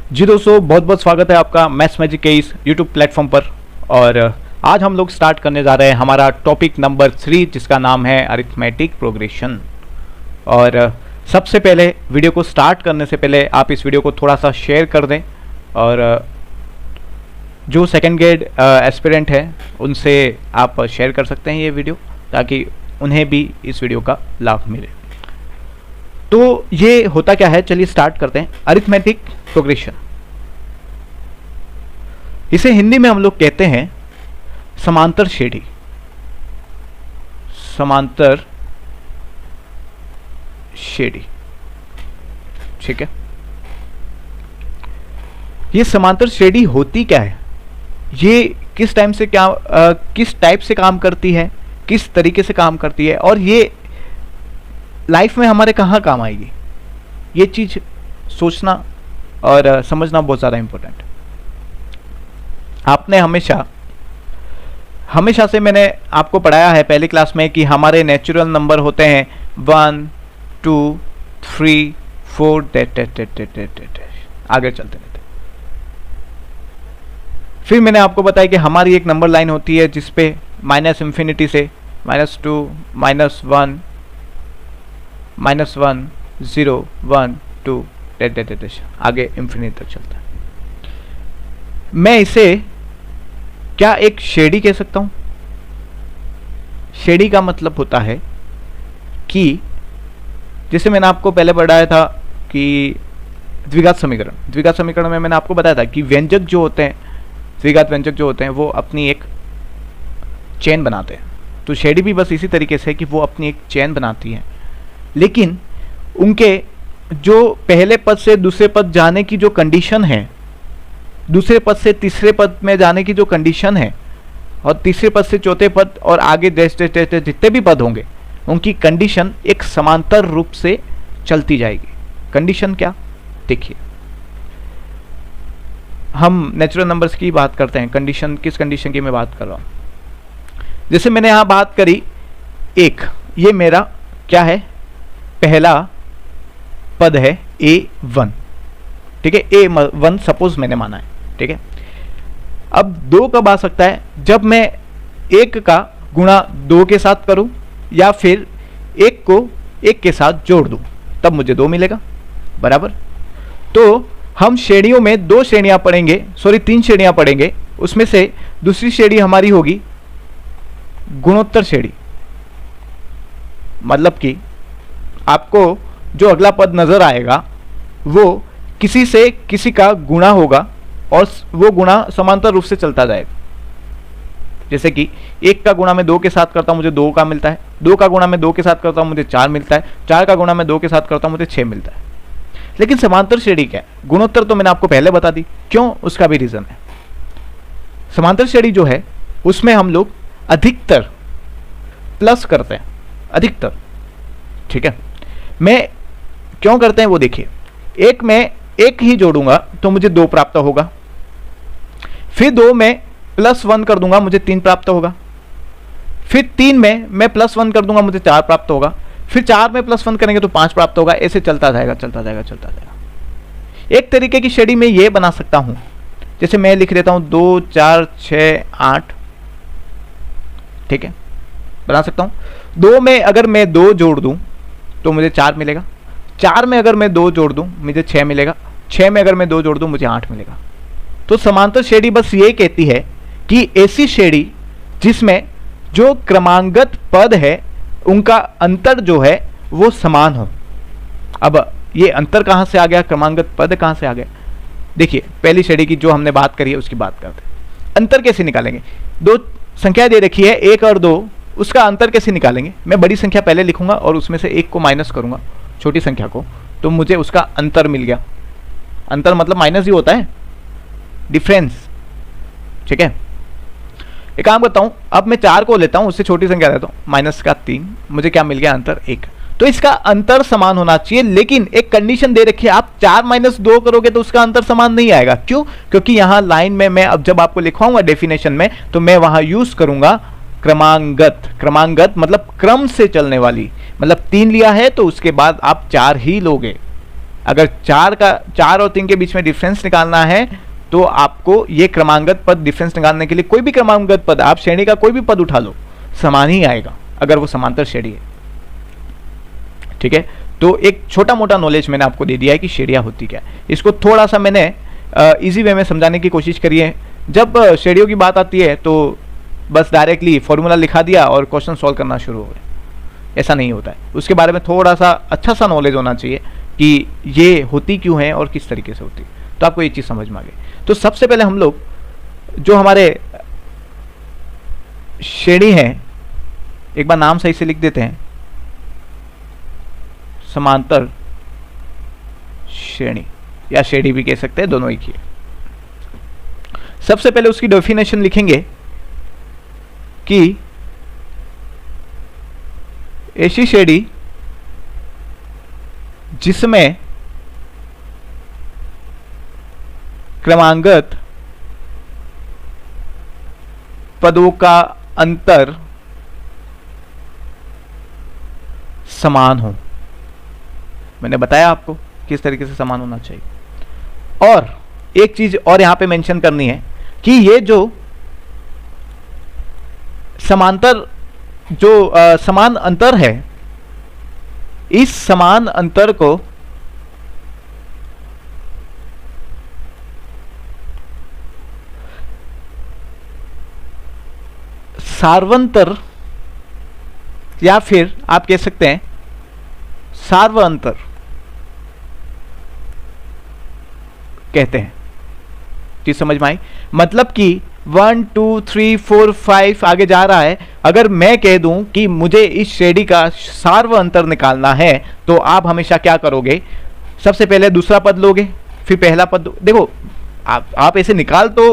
जी दोस्तों, बहुत बहुत स्वागत है आपका मैथ्स मैजिक के इस यूट्यूब प्लेटफॉर्म पर। और आज हम लोग स्टार्ट करने जा रहे हैं हमारा टॉपिक नंबर 3, जिसका नाम है अरिथमेटिक प्रोग्रेशन। और सबसे पहले वीडियो को स्टार्ट करने से पहले आप इस वीडियो को थोड़ा सा शेयर कर दें, और जो सेकेंड ग्रेड एस्पिरेंट है उनसे आप शेयर कर सकते हैं ये वीडियो, ताकि उन्हें भी इस वीडियो का लाभ मिले। तो ये होता क्या है, चलिए स्टार्ट करते हैं। अरिथमेटिक प्रोग्रेशन, इसे हिंदी में हम लोग कहते हैं समांतर श्रेणी। समांतर श्रेणी, ठीक है। ये समांतर श्रेणी होती क्या है, ये किस टाइम से क्या किस टाइप से काम करती है, किस तरीके से काम करती है, और ये लाइफ में हमारे कहाँ काम आएगी, ये चीज सोचना और समझना बहुत ज़्यादा इंपॉर्टेंट है। आपने हमेशा से मैंने आपको पढ़ाया है पहली क्लास में कि हमारे नेचुरल नंबर होते हैं 1, 2, 3, 4 आगे चलते रहते। फिर मैंने आपको बताया कि हमारी एक नंबर लाइन होती है जिसपे माइनस इंफिनिटी से -2, -1, -1, 0, 1, 2 आगे इंफिनिटी तक चलता है। मैं इसे क्या एक श्रेणी कह सकता हूं? श्रेणी का मतलब होता है कि जैसे मैंने आपको पहले पढ़ाया था कि द्विघात समीकरण में मैंने आपको बताया था कि व्यंजक जो होते हैं, द्विघात व्यंजक जो होते हैं, वो अपनी एक चेन बनाते हैं। तो श्रेणी भी बस इसी तरीके से है कि वो अपनी एक चेन बनाती है, लेकिन उनके जो पहले पद से दूसरे पद जाने की जो कंडीशन है, दूसरे पद से तीसरे पद में जाने की जो कंडीशन है, और तीसरे पद से चौथे पद और आगे जितने भी पद होंगे उनकी कंडीशन एक समांतर रूप से चलती जाएगी। कंडीशन क्या, देखिए, हम नेचुरल नंबर्स की बात करते हैं। कंडीशन, किस कंडीशन की मैं बात कर रहा हूं? जैसे मैंने यहां बात करी 1, ये मेरा क्या है, पहला पद है A1, ठीक है। A1 सपोज मैंने माना है, ठीक है। अब 2 कब आ सकता है, जब मैं 1 का गुणा 2 के साथ करूं, या फिर 1 को 1 के साथ जोड़ दूं, तब मुझे 2 मिलेगा, बराबर। तो हम श्रेणियों में 2 श्रेणियां पढ़ेंगे, 3 श्रेणियां पढ़ेंगे। उसमें से दूसरी श्रेणी हमारी होगी गुणोत्तर श्रेणी। मतलब कि आपको जो अगला पद नजर आएगा वो किसी से किसी का गुणा होगा, और वो गुणा समांतर रूप से चलता जाएगा। जैसे कि 1 का गुणा मैं 2 के साथ करता हूं, मुझे 2 का मिलता है। 2 का गुणा मैं 2 के साथ करता हूं, मुझे 4 मिलता है। 4 का गुणा मैं 2 के साथ करता हूं, मुझे 6 मिलता है। लेकिन समांतर श्रेणी क्या है? गुणोत्तर तो मैंने आपको पहले बता दी, क्यों, उसका भी रीजन है। समांतर श्रेणी जो है उसमें हम लोग अधिकतर प्लस करते हैं, अधिकतर, ठीक है। मैं क्यों करते हैं वो देखिए। 1 में 1 ही जोड़ूंगा तो मुझे 2 प्राप्त होगा, फिर 2 में +1 कर दूंगा, मुझे 3 प्राप्त होगा, फिर 3 में मैं +1 कर दूंगा, मुझे 4 प्राप्त होगा, फिर 4 में +1 करेंगे तो 5 प्राप्त होगा। ऐसे चलता जाएगा, चलता जाएगा, चलता जाएगा। एक तरीके की श्रेणी में ये बना सकता हूं, जैसे मैं लिख देता हूं 2, 4, 6, 8, ठीक है, बना सकता हूं। 2 में अगर मैं 2 जोड़ दूं तो मुझे 4 मिलेगा। 4 में अगर मैं 2 जोड़ दूं मुझे 6 मिलेगा। 6 में अगर मैं 2 जोड़ दूं मुझे 8 मिलेगा। तो समांतर श्रेणी बस ये कहती है कि ऐसी श्रेणी जिसमें जो क्रमांगत पद है उनका अंतर जो है वो समान हो। अब ये अंतर कहां से आ गया, क्रमांगत पद कहां से आ गया? देखिए, पहली श्रेणी की जो हमने बात करी है उसकी बात करते हैं। अंतर कैसे निकालेंगे? 2 संख्या दे रखी है, 1 और 2, उसका अंतर कैसे निकालेंगे? मैं बड़ी संख्या पहले लिखूंगा और उसमें से 1 को माइनस करूंगा, छोटी संख्या को, तो मुझे उसका अंतर मिल गया। अंतर मतलब माइनस ही होता है, डिफरेंस, ठीक है। एक काम करता हूं, अब मैं 4 को लेता हूं, उससे छोटी संख्या लेता हूं, माइनस का 3, मुझे क्या मिल गया, अंतर 1। तो इसका अंतर समान होना चाहिए, लेकिन एक कंडीशन दे रखी है, आप 4 - 2 करोगे तो उसका अंतर समान नहीं आएगा। क्यों? क्योंकि यहां लाइन में मैं अब जब आपको लिखवाऊंगा डेफिनेशन में, तो मैं वहां यूज करूंगा क्रमांगत। क्रमांगत मतलब क्रम से चलने वाली, मतलब 3 लिया है तो उसके बाद आप 4 ही लोगे, अगर 4 और 3 के बीच में डिफरेंस निकालना है तो आपको ये क्रमांगत पद डिफरेंस निकालने के लिए कोई भी क्रमांगत पद, आप श्रेणी का कोई भी पद उठा लो, समान ही आएगा अगर वो समांतर श्रेणी है। ठीक है, तो एक छोटा मोटा नॉलेज मैंने आपको दे दिया है कि श्रेणियां होती क्या है। इसको थोड़ा सा मैंने इजी वे में समझाने की कोशिश करी है। जब श्रेणियों की बात आती है तो बस डायरेक्टली फॉर्मूला लिखा दिया और क्वेश्चन सॉल्व करना शुरू हो गया, ऐसा नहीं होता है। उसके बारे में थोड़ा सा अच्छा सा नॉलेज होना चाहिए कि ये होती क्यों है और किस तरीके से होती है, तो आपको ये चीज़ समझ में आ गई। तो सबसे पहले हम लोग जो हमारे श्रेणी है, एक बार नाम सही से लिख देते हैं, समांतर श्रेणी या श्रेणी भी कह सकते हैं, दोनों एक ही है। सबसे पहले उसकी डेफिनेशन लिखेंगे कि ऐसी श्रेणी जिसमें क्रमांगत पदों का अंतर समान हो। मैंने बताया आपको किस तरीके से समान होना चाहिए। और एक चीज और यहां पे मेंशन करनी है कि ये जो समांतर जो समान अंतर है, इस समान अंतर को सार्वंतर या फिर आप कह सकते हैं सार्वअंतर कहते हैं। चीज समझ में आई? मतलब कि 1 2 3 4 5 आगे जा रहा है। अगर मैं कह दूं कि मुझे इस श्रेणी का सार्वअंतर निकालना है तो आप हमेशा क्या करोगे, सबसे पहले दूसरा पद लोगे, फिर पहला पद। देखो आप ऐसे निकाल तो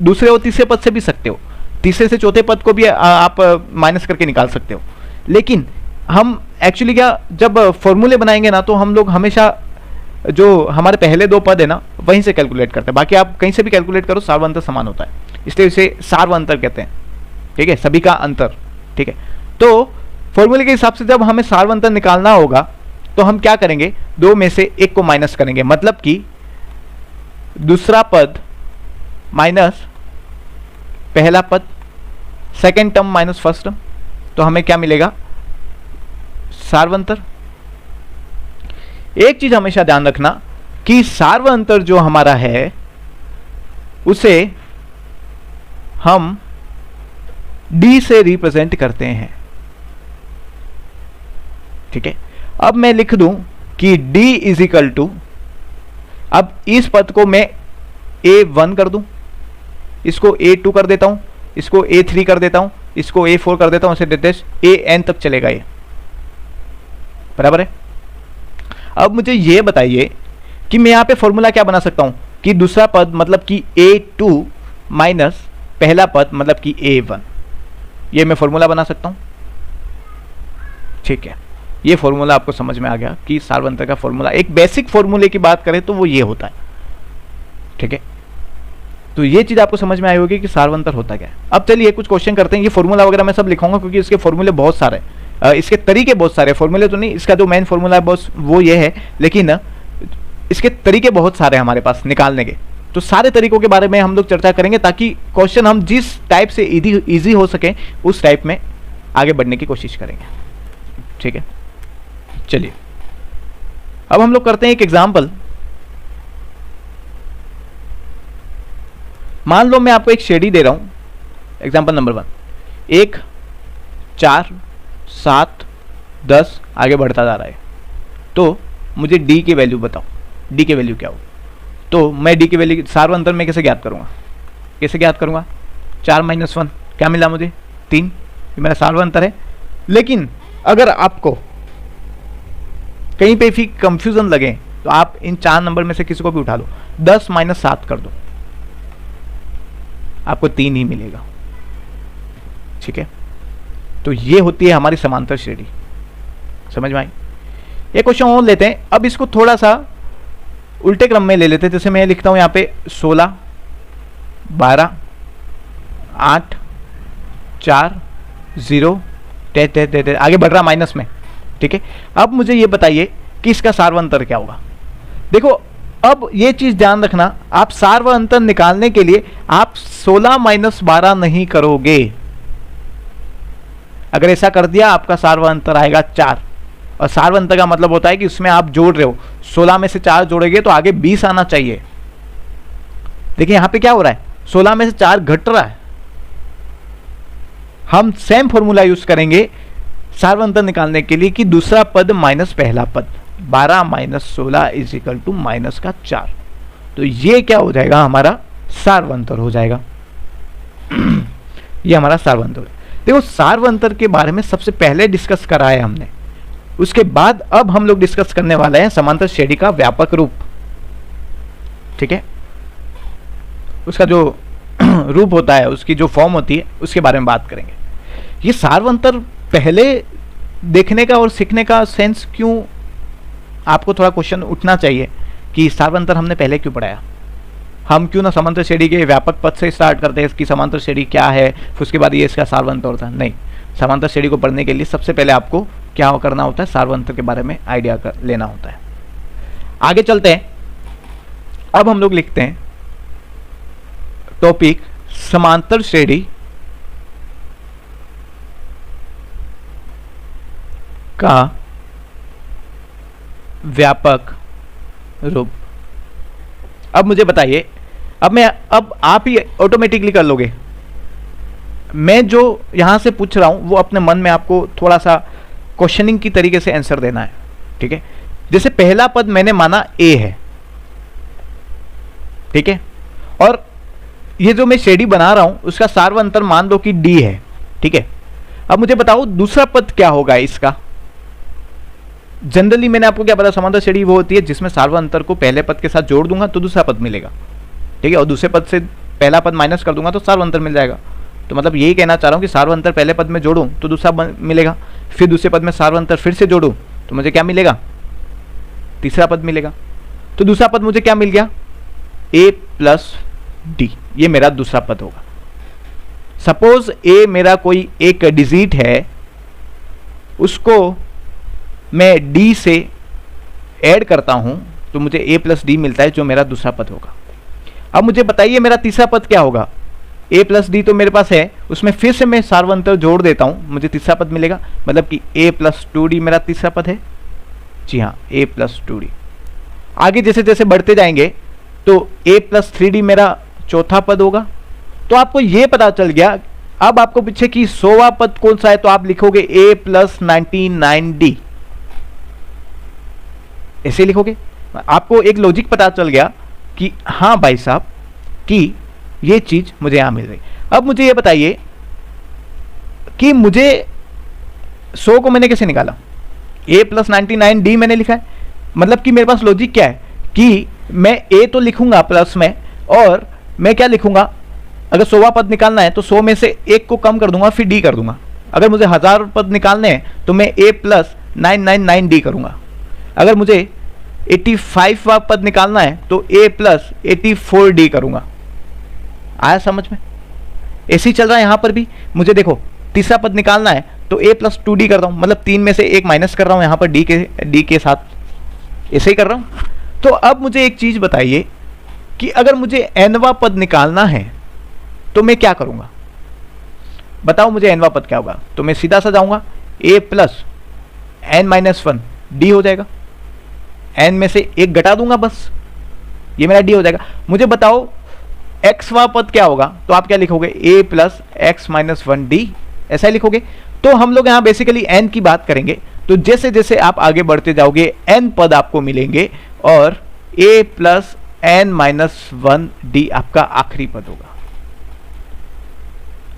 दूसरे और तीसरे पद से भी सकते हो, तीसरे से चौथे पद को भी आप माइनस करके निकाल सकते हो। लेकिन हम एक्चुअली क्या, जब फॉर्मूले बनाएंगे ना तो हम लोग हमेशा जो हमारे पहले दो पद है ना वहीं से कैलकुलेट करते हैं। बाकी आप कहीं से भी कैलकुलेट करो, सार्वअंतर समान होता है, इसलिए इसे सार्वअंतर कहते हैं। ठीक है, सभी का अंतर। ठीक है, तो फॉर्मूले के हिसाब से जब हमें सार्वअंतर निकालना होगा तो हम क्या करेंगे, दो में से एक को माइनस करेंगे। मतलब कि दूसरा पद माइनस पहला पद, second term minus first term, तो हमें क्या मिलेगा, सार्वअंतर। एक चीज हमेशा ध्यान रखना कि सार्वअंतर जो हमारा है उसे हम d से रिप्रेजेंट करते हैं। ठीक है, अब मैं लिख दूं कि d इज इक्वल टू, अब इस पद को मैं a1 कर दूं, इसको a2 कर देता हूं, इसको a3 कर देता हूं, इसको a4 कर देता हूं, इसे निर्देश an तक चलेगा ये, बराबर है। अब मुझे ये बताइए कि मैं यहां पे फॉर्मूला क्या बना सकता हूं कि दूसरा पद मतलब कि a2 माइनस पहला पद मतलब कि a1, ये मैं फॉर्मूला बना सकता हूं। ठीक है, ये फॉर्मूला आपको समझ में आ गया कि सार्वअंतर का फॉर्मूला, एक बेसिक फॉर्मूले की बात करें तो वो ये होता है। ठीक है, तो ये चीज आपको समझ में आई होगी कि सार्वअंतर होता क्या है। अब चलिए कुछ क्वेश्चन करते हैं। ये फॉर्मूला वगैरह मैं सब लिखूंगा क्योंकि इसके फॉर्मूले बहुत सारे हैं, इसके तरीके बहुत सारे, फॉर्मूले तो नहीं, इसका जो मेन फॉर्मूला है बस वो ये है, लेकिन इसके तरीके बहुत सारे हैं हमारे पास निकालने के। तो सारे तरीकों के बारे में हम लोग चर्चा करेंगे ताकि क्वेश्चन हम जिस टाइप से इजी हो सके उस टाइप में आगे बढ़ने की कोशिश करेंगे। ठीक है, चलिए अब हम लोग करते हैं एक एग्जाम्पल। मान लो मैं आपको एक श्रेणी दे रहा हूं, एग्जाम्पल नंबर 1, 1 4 7 10 आगे बढ़ता जा रहा है। तो मुझे d की वैल्यू बताओ, d की वैल्यू क्या हो। तो मैं d की वैल्यू सार्वअंतर में कैसे ज्ञात करूंगा, 4 - 1 क्या मिला मुझे, 3, ये मेरा सार्वअंतर है। लेकिन अगर आपको कहीं पे भी कंफ्यूजन लगे तो आप इन 4 नंबर में से किसी को भी उठा लो, 10 - 7 कर दो, आपको 3 ही मिलेगा। ठीक है, तो ये होती है हमारी समांतर श्रेणी। समझ में आई? एक क्वेश्चन और लेते हैं। अब इसको थोड़ा सा उल्टे क्रम में ले लेते हैं। जैसे मैं लिखता हूं यहां पे 16 12 8 4 0 आगे बढ़ रहा माइनस में। ठीक है, अब मुझे ये बताइए कि इसका सार्वअंतर क्या होगा। देखो अब ये चीज ध्यान रखना, आप सार व अंतर निकालने के लिए आप 16 माइनस 12 नहीं करोगे। अगर ऐसा कर दिया आपका सार व अंतर आएगा 4, और सार व अंतर का मतलब होता है कि उसमें आप जोड़ रहे हो, 16 में से 4 जोड़ेंगे तो आगे 20 आना चाहिए। देखिए यहां पे क्या हो रहा है, 16 में से 4 घट रहा है। हम सेम फॉर्मूला यूज करेंगे सार व अंतर निकालने के लिए कि दूसरा पद माइनस पहला पद, 12 minus 16 is equal to minus का 4। तो ये क्या हो जाएगा, हमारा सार व अंतर हो जाएगा। ये हमारा सार व अंतर है। देखो सार व अंतर के बारे में सबसे पहले डिस्कस करा है हमने, उसके बाद अब हम लोग डिस्कस करने वाले हैं समांतर श्रेणी का व्यापक रूप। ठीक है, उसका जो रूप होता है, उसकी जो फॉर्म होती है, उसके बारे में बात करेंगे। ये सार व अंतर पहले देखने का और सीखने का सेंस क्यों, आपको थोड़ा क्वेश्चन उठना चाहिए कि सार व अंतर हमने पहले क्यों पढ़ाया। हम क्यों ना समांतर श्रेणी के व्यापक पद से स्टार्ट करते हैं, इसकी समांतर श्रेणी क्या है, फिर उसके बाद ये इसका सार व अंतर होता है। नहीं, समांतर श्रेणी को पढ़ने के लिए सबसे पहले आपको क्या करना होता है, सार व अंतर के बारे में आइडिया लेना होता है। आगे चलते हैं, अब हम लोग लिखते हैं टॉपिक समांतर श्रेणी का व्यापक रूप। अब मुझे बताइए, अब आप ही ऑटोमेटिकली कर लोगे, मैं जो यहां से पूछ रहा हूं वो अपने मन में आपको थोड़ा सा क्वेश्चनिंग की तरीके से आंसर देना है। ठीक है, जैसे पहला पद मैंने माना ए है, ठीक है, और ये जो मैं श्रेणी बना रहा हूं उसका सार व अंतर मान लो कि डी है। ठीक है, अब मुझे बताओ दूसरा पद क्या होगा इसका। जनरली मैंने आपको क्या बताया, समांतर श्रेणी वो होती है जिसमें सार व अंतर को पहले पद के साथ जोड़ दूंगा तो दूसरा पद मिलेगा। ठीक है, और दूसरे पद से पहला पद माइनस कर दूंगा तो सार व अंतर मिल जाएगा। तो मतलब यही कहना चाह रहा हूं कि सार व अंतर पहले पद में जोड़ूं तो दूसरा मिलेगा, फिर दूसरे पद में सार व अंतर फिर से जोड़ूं तो मुझे क्या मिलेगा, तीसरा पद मिलेगा। तो दूसरा पद मुझे क्या मिल गया, ए प्लस डी, ये मेरा दूसरा पद होगा। सपोज ए मेरा कोई एक डिजिट है, उसको मैं डी से ऐड करता हूं तो मुझे ए प्लस डी मिलता है, जो मेरा दूसरा पद होगा। अब मुझे बताइए मेरा तीसरा पद क्या होगा, ए प्लस डी तो मेरे पास है, उसमें फिर से मैं सार व अंतर जोड़ देता हूं, मुझे तीसरा पद मिलेगा, मतलब कि ए प्लस 2d मेरा तीसरा पद है। जी हाँ, ए प्लस 2d। आगे जैसे जैसे बढ़ते जाएंगे तो ए प्लस 3d मेरा चौथा पद होगा। तो आपको यह पता चल गया। अब आपको पूछे कि 100वां पद कौन सा है, तो आप लिखोगे ए प्लस 99d, ऐसे लिखोगे। आपको एक लॉजिक पता चल गया कि हाँ भाई साहब कि ये चीज मुझे यहां मिल रही। अब मुझे ये बताइए कि मुझे 100 को मैंने कैसे निकाला, a प्लस 99d मैंने लिखा है, मतलब कि मेरे पास लॉजिक क्या है कि मैं a तो लिखूंगा प्लस में, और मैं क्या लिखूंगा, अगर 100वां पद निकालना है तो 100 में से 1 को कम कर दूंगा फिर d कर दूंगा। अगर मुझे 1000 पद निकालने हैं तो मैं a प्लस 999d करूंगा। अगर मुझे 85वां पद निकालना है तो a प्लस 84d करूंगा। आया समझ में? ऐसे ही चल रहा है यहां पर भी। मुझे देखो तीसरा पद निकालना है तो a प्लस 2d करता हूं, मतलब 3 में से 1 माइनस कर रहा हूं यहां पर d के साथ, ऐसे ही कर रहा हूं। तो अब मुझे एक चीज बताइए कि अगर मुझे nवां पद निकालना है तो मैं क्या करूंगा, बताओ मुझे nवां पद क्या होगा। तो मैं सीधा सा जाऊंगा, a plus n minus 1 d हो जाएगा, n में से 1 घटा दूंगा, बस ये मेरा d हो जाएगा। मुझे बताओ xवां पद क्या होगा, तो आप क्या लिखोगे, a plus x minus 1d, ऐसा ही लिखोगे। तो हम लोग यहाँ बेसिकली n की बात करेंगे। तो जैसे जैसे आप आगे बढ़ते जाओगे n पद आपको मिलेंगे और a plus n minus 1d आपका आखिरी पद होगा।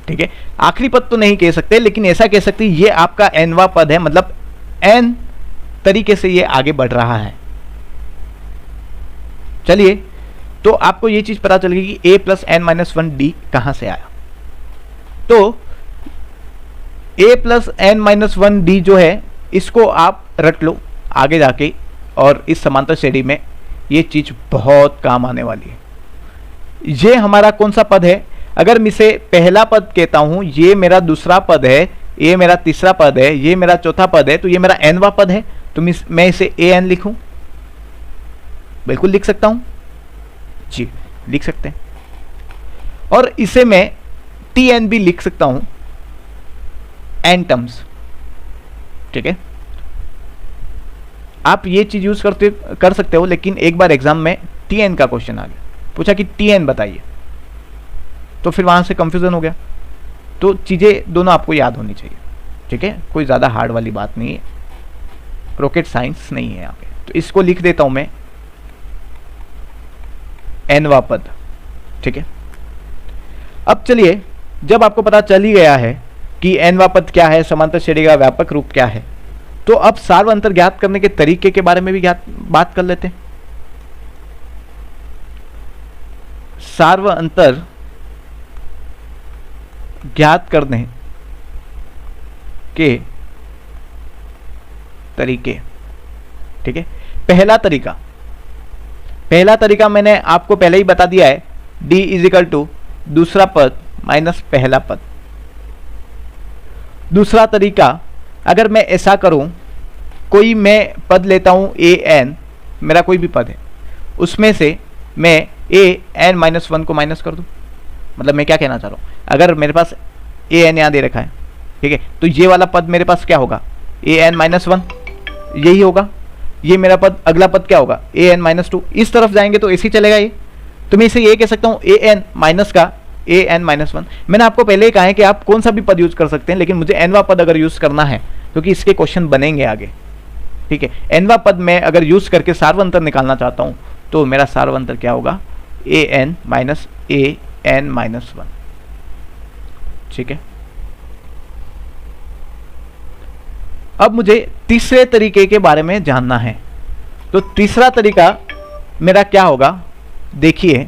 ठीक है, आखिरी पद तो नहीं कह सकते, लेकिन ऐसा कह सकते ये आपका nवां पद है, मतलब n तरीके से ये आगे बढ़ रहा है। चलिए, तो आपको ये चीज पता चल गई कि a plus n minus 1d कहां से आया। तो a plus n minus 1d जो है इसको आप रट लो आगे जाके, और इस समांतर श्रेणी में ये चीज बहुत काम आने वाली है। ये हमारा कौन सा पद है, अगर मैं इसे पहला पद कहता हूं, ये मेरा दूसरा पद है, ये मेरा तीसरा पद है, ये मेरा चौथा पद है, तो ये मेरा nवां पद है। तो मैं इसे an लिखूं, बिल्कुल लिख सकता हूं जी, लिख सकते हैं। और इसे मैं tn भी लिख सकता हूं n टर्म्स, ठीक है। आप ये चीज यूज कर सकते हो, लेकिन एक बार एग्जाम में tn का क्वेश्चन आ गया, पूछा कि tn बताइए, तो फिर वहां से कंफ्यूजन हो गया। तो चीजें दोनों आपको याद होनी चाहिए, ठीक है। कोई ज्यादा हार्ड वाली बात नहीं है, रॉकेट साइंस नहीं है यहाँ पे। तो इसको लिख देता हूं मैं nवां पद, ठीक है। अब चलिए, जब आपको पता चल ही गया है कि nवां पद क्या है, समांतर श्रेणी का व्यापक रूप क्या है, तो अब सार्वअंतर ज्ञात करने के तरीके के बारे में भी बात कर लेते हैं। सार्वअंतर ज्ञात करने के तरीके, ठीक है। पहला तरीका मैंने आपको पहले ही बता दिया है, d इजिकल टू दूसरा पद माइनस पहला पद। दूसरा तरीका, अगर मैं ऐसा करूं, कोई मैं पद लेता हूं an, मेरा कोई भी पद है, उसमें से मैं an माइनस 1 को माइनस कर दूं। मतलब मैं क्या कहना चाह रहा हूं, अगर मेरे पास an यहां दे रखा है, ठीक है, तो ये वाला पद मेरे पास क्या होगा, an माइनस 1, यही होगा। ये मेरा पद, अगला पद क्या होगा, an माइनस 2। इस तरफ जाएंगे तो ऐसे ही चलेगा ये। तो मैं इसे ये कह सकता हूं an माइनस का an माइनस 1। मैंने आपको पहले ही कहा है कि आप कौन सा भी पद यूज कर सकते हैं, लेकिन मुझे nवां पद अगर यूज करना है, क्योंकि इसके क्वेश्चन बनेंगे आगे, ठीक है। nवां पद में अगर यूज करके सार्वअंतर निकालना चाहता हूं, तो मेरा सार्वअंतर क्या होगा, an माइनस an माइनस 1, ठीक है। अब मुझे तीसरे तरीके के बारे में जानना है। तो तीसरा तरीका मेरा क्या होगा, देखिए,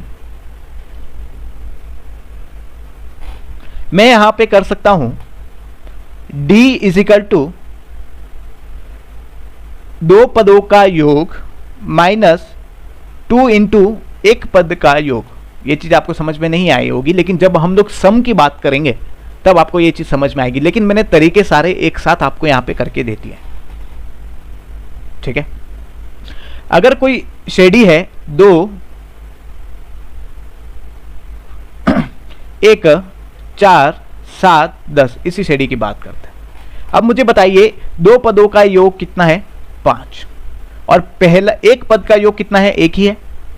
मैं यहां पे कर सकता हूं d इजिकल टू दो पदों का योग माइनस 2 इंटू एक पद का योग। ये चीज आपको समझ में नहीं आई होगी, लेकिन जब हम लोग सम की बात करेंगे तब आपको ये चीज समझ में आएगी। लेकिन मैंने तरीके सारे एक साथ आपको यहां पे करके दे दिए, ठीक है। अगर कोई श्रेणी है 2 1 4 7 10, इसी श्रेणी की बात करते हैं। अब मुझे बताइए दो पदों का योग कितना है, 5, और पहला एक पद का योग कितना है, एक ही है,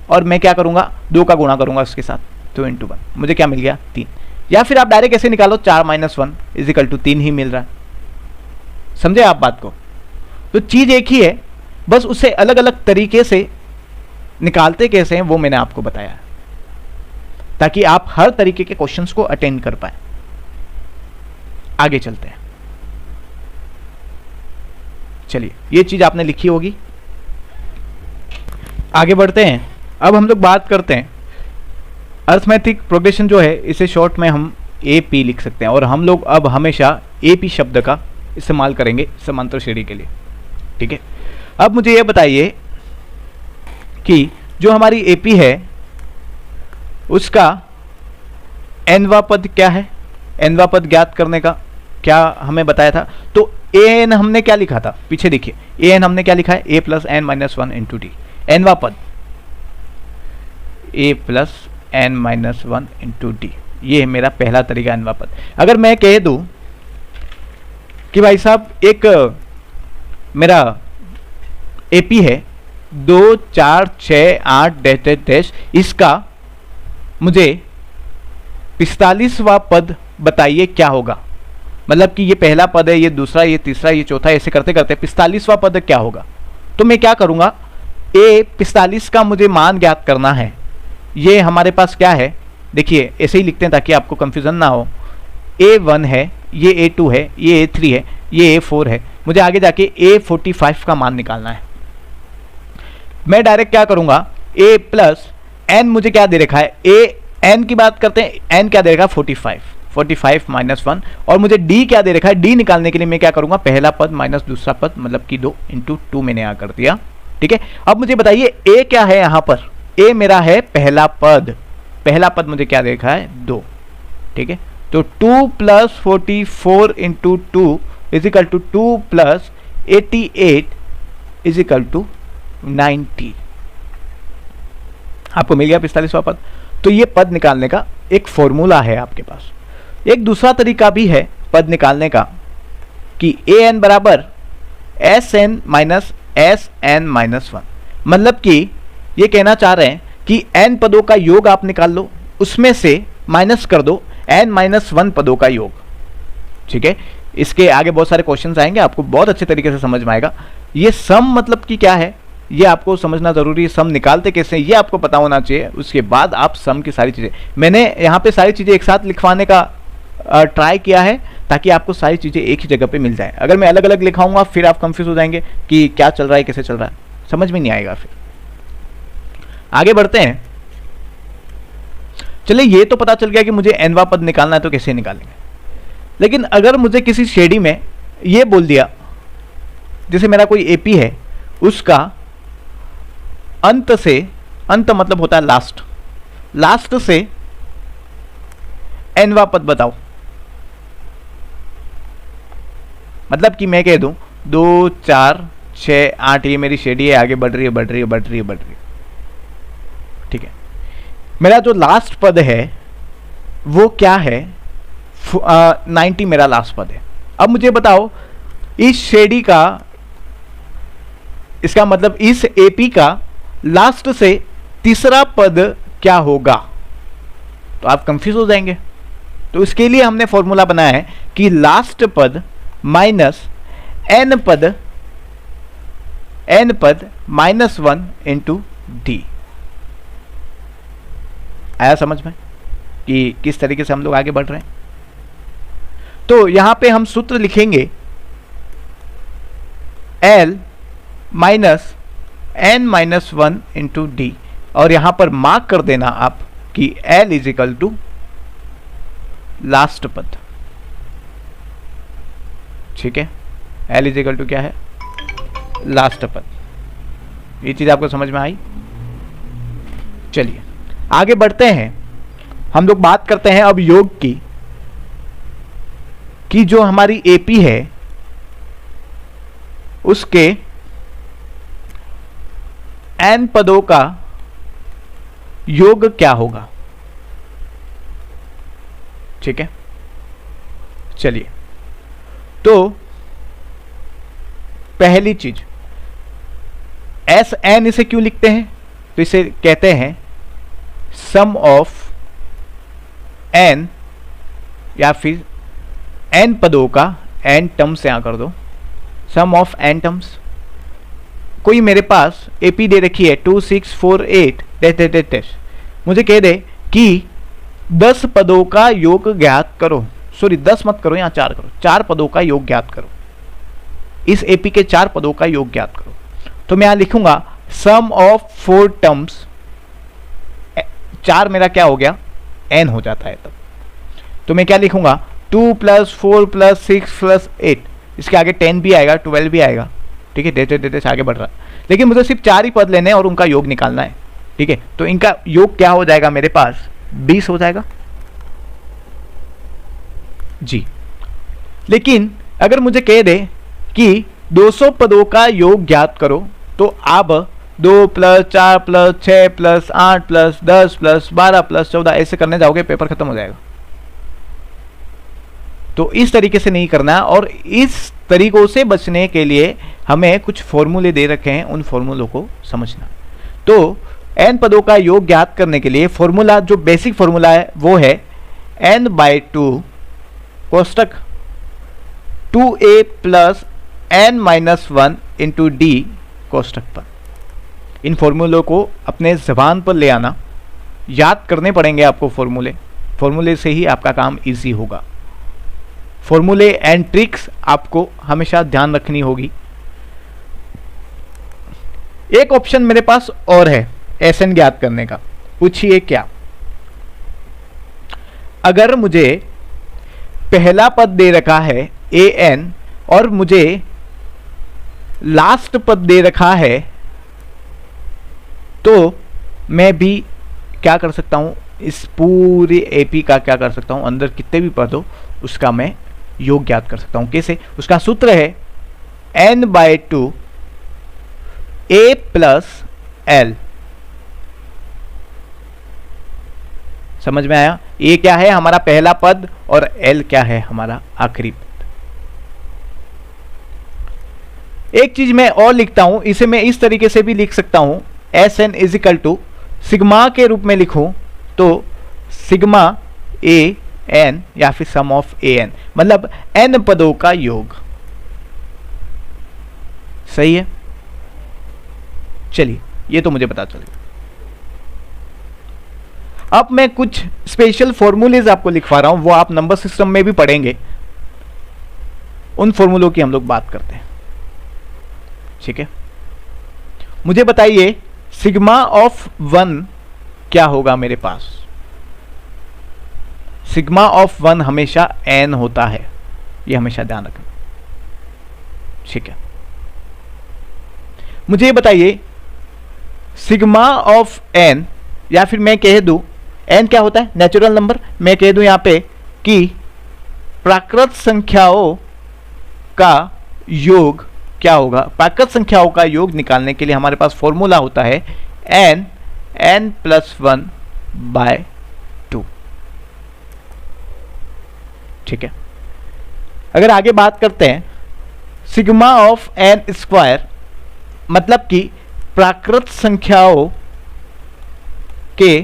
और मैं क्या करूंगा, 2 का गुणा करूंगा उसके साथ, 2 इंटू 1, मुझे क्या मिल गया, 3। या फिर आप डायरेक्ट ऐसे निकालो, 4 माइनस 1 इजिकल टू 3 ही मिल रहा है। समझे आप बात को? तो चीज एक ही है, बस उसे अलग अलग तरीके से निकालते कैसे हैं वो मैंने आपको बताया है, ताकि आप हर तरीके के क्वेश्चंस को अटेंड कर पाए। आगे चलते हैं, चलिए, ये चीज आपने लिखी होगी। आगे बढ़ते हैं। अब हम लोग बात करते हैं अर्थमेटिक प्रोग्रेशन जो है, इसे शॉर्ट में हम AP लिख सकते हैं, और हम लोग अब हमेशा AP शब्द का इस्तेमाल करेंगे समांतर श्रेणी के लिए, ठीक है। अब मुझे यह बताइए कि जो हमारी AP है उसका nवां पद क्या है, nवां पद ज्ञात करने का क्या हमें बताया था। तो an हमने क्या लिखा था, पीछे देखिए, an हमने क्या लिखा है, a plus n minus 1 into D. nवां पद a plus n minus 1 into D, ये है मेरा पहला तरीका, nवां पद। अगर मैं कह दूं कि भाई साहब एक मेरा AP है 2 4 6 8 डैश डैश डैश, इसका मुझे 45वां पद बताइए क्या होगा। मतलब कि ये पहला पद है, ये दूसरा, ये तीसरा, ये चौथा, ऐसे करते करते 45वां पद क्या होगा। तो मैं क्या करूंगा, ए 45 का मुझे मान ज्ञात करना है। ये हमारे पास क्या है, देखिए ऐसे ही लिखते हैं ताकि आपको कंफ्यूजन ना हो। A1 है, ये A2 है, ये A3 है, ये A4 है, मुझे आगे जाके A45 का मान निकालना है। मैं डायरेक्ट क्या करूंगा, A प्लस n मुझे क्या दे रखा है, n की बात करते हैं, n क्या दे रखा है, 45 माइनस 1, और मुझे d क्या दे रखा है। d निकालने के लिए मैं क्या करूंगा, पहला पद माइनस दूसरा पद, मतलब कि 2 इंटू 2 मैंने यहां कर दिया, ठीक है। अब मुझे बताइए a क्या है, यहां पर a मेरा है पहला पद मुझे क्या दे रखा है, 2, ठीक है। तो 2 plus 44 into 2 is equal to 2 plus 88 is equal to 90, आपको मिल गया 45वां पद। तो ये पद निकालने का एक फॉर्मूला है आपके पास। एक दूसरा तरीका भी है पद निकालने का कि ए एन बराबर S N minus S N minus one. मतलब कि ये कहना चाह रहे हैं कि एन पदों का योग आप निकाल लो, उसमें से माइनस कर दो एन माइनस वन पदों का योग। ठीक है, इसके आगे बहुत सारे क्वेश्चंस आएंगे, आपको बहुत अच्छे तरीके से समझ में आएगा। ये सम मतलब कि क्या है ये आपको समझना जरूरी है। सम निकालते कैसे ये आपको पता होना चाहिए, उसके बाद आप सम की सारी चीज़ें, मैंने यहाँ पे सारी चीज़ें एक साथ लिखवाने का ट्राई किया है ताकि आपको सारी चीज़ें एक ही जगह पे मिल जाए। अगर मैं अलग अलग लिखाऊंगा फिर आप कंफ्यूज हो जाएंगे कि क्या चल रहा है कैसे चल रहा है, समझ में नहीं आएगा। फिर आगे बढ़ते हैं। चलिए ये तो पता चल गया कि मुझे एनवा पद निकालना है तो कैसे निकालेंगे। लेकिन अगर मुझे किसी श्रेणी में ये बोल दिया, जैसे मेरा कोई एपी है, उसका अंत से, अंत मतलब होता है लास्ट, लास्ट से एनवा पद बताओ। मतलब कि मैं कह दूं 2 4 6 8 ये मेरी श्रेणी है, आगे बढ़ रही है बढ़ रही है बढ़ रही है बढ़ रही है। ठीक है, मेरा जो लास्ट पद है वो क्या है, 90 मेरा लास्ट पद है। अब मुझे बताओ इस श्रेणी का, इसका मतलब इस एपी का लास्ट से तीसरा पद क्या होगा, तो आप कंफ्यूज हो जाएंगे। तो इसके लिए हमने फॉर्मूला बनाया है कि लास्ट पद माइनस एन पद माइनस 1 इंटू डी। आया समझ में कि किस तरीके से हम लोग आगे बढ़ रहे हैं। तो यहां पे हम सूत्र लिखेंगे L minus N minus 1 into D, और यहां पर मार्क कर देना आप कि L is equal to last पद। ठीक है, L इज इक्वल टू क्या है, लास्ट पद। ये चीज आपको समझ में आई। चलिए आगे बढ़ते हैं। हम लोग बात करते हैं अब योग की, कि जो हमारी एपी है उसके एन पदों का योग क्या होगा। ठीक है, चलिए तो पहली चीज एस एन, इसे क्यों लिखते हैं, तो इसे कहते हैं सम ऑफ एन, या फिर एन पदों का, एन टर्म्स यहां कर दो, सम ऑफ एन टर्म्स। कोई मेरे पास एपी दे रखी है 2 6 4 8 डैश, मुझे कह दे कि 10 पदों का योग ज्ञात करो, सॉरी 10 मत करो, यहां 4 करो, 4 पदों का योग ज्ञात करो, इस एपी के 4 पदों का योग ज्ञात करो। तो मैं यहां लिखूंगा सम ऑफ 4 टर्म्स, 4 मेरा क्या हो गया, एन हो जाता है तब। तो मैं क्या लिखूंगा 2 + 4 + 6 + 8, इसके आगे 10 भी आएगा 12 भी आएगा। ठीक है, देते आगे बढ़ रहा है, लेकिन मुझे सिर्फ 4 ही पद लेने हैं और उनका योग निकालना है। ठीक है, तो इनका योग क्या हो जाएगा मेरे पास, 20 हो जाएगा जी। लेकिन अगर मुझे कह दे कि 200 पदों का योग ज्ञात करो, तो आप 2 + 4 + 6 + 8 + 10 + 12 + 14 ऐसे करने जाओगे, पेपर खत्म हो जाएगा। तो इस तरीके से नहीं करना है, और इस तरीकों से बचने के लिए हमें कुछ फॉर्मूले दे रखे हैं, उन फॉर्मूलों को समझना। तो एन पदों का योग ज्ञात करने के लिए फॉर्मूला, जो बेसिक फॉर्मूला है वो है n/2 कोष्टक 2a + n-1 into D कोष्टक पर। इन फॉर्मूलों को अपने जबान पर ले आना, याद करने पड़ेंगे आपको फॉर्मूले, फॉर्मूले से ही आपका काम इजी होगा। फॉर्मूले एंड ट्रिक्स आपको हमेशा ध्यान रखनी होगी। एक ऑप्शन मेरे पास और है एसएन ज्ञात करने का, पूछिए क्या। अगर मुझे पहला पद दे रखा है ए एन और मुझे लास्ट पद दे रखा है, तो मैं भी क्या कर सकता हूं, इस पूरे एपी का क्या कर सकता हूं, अंदर कितने भी पद हो उसका मैं योग ज्ञात कर सकता हूं। कैसे, उसका सूत्र है n/2 a + l। समझ में आया? ए क्या है हमारा पहला पद और एल क्या है हमारा आखिरी पद। एक चीज मैं और लिखता हूं, इसे मैं इस तरीके से भी लिख सकता हूं, S N is equal to sigma के रूप में लिखूं तो सिग्मा ए एन या फिर सम ऑफ ए एन, मतलब एन पदों का योग। सही है? चलिए, ये तो मुझे पता चल गया। अब मैं कुछ स्पेशल फॉर्मूलेज आपको लिखवा रहा हूं, वो आप नंबर सिस्टम में भी पढ़ेंगे। उन फॉर्मूलों की हम लोग बात करते हैं। ठीक है, मुझे बताइए सिग्मा ऑफ 1 क्या होगा मेरे पास? सिग्मा ऑफ 1 हमेशा n होता है, ये हमेशा ध्यान रखना। ठीक है, मुझे ये बताइए सिग्मा ऑफ n, या फिर मैं कह दूं n क्या होता है? Natural number. मैं कह दूं यहां पे कि प्राकृत संख्याओं का योग क्या होगा? प्राकृत संख्याओं का योग निकालने के लिए हमारे पास फॉर्मूला होता है n प्लस 1 बाय 2। ठीक है, अगर आगे बात करते हैं सिग्मा ऑफ n स्क्वायर, मतलब कि प्राकृत संख्याओं के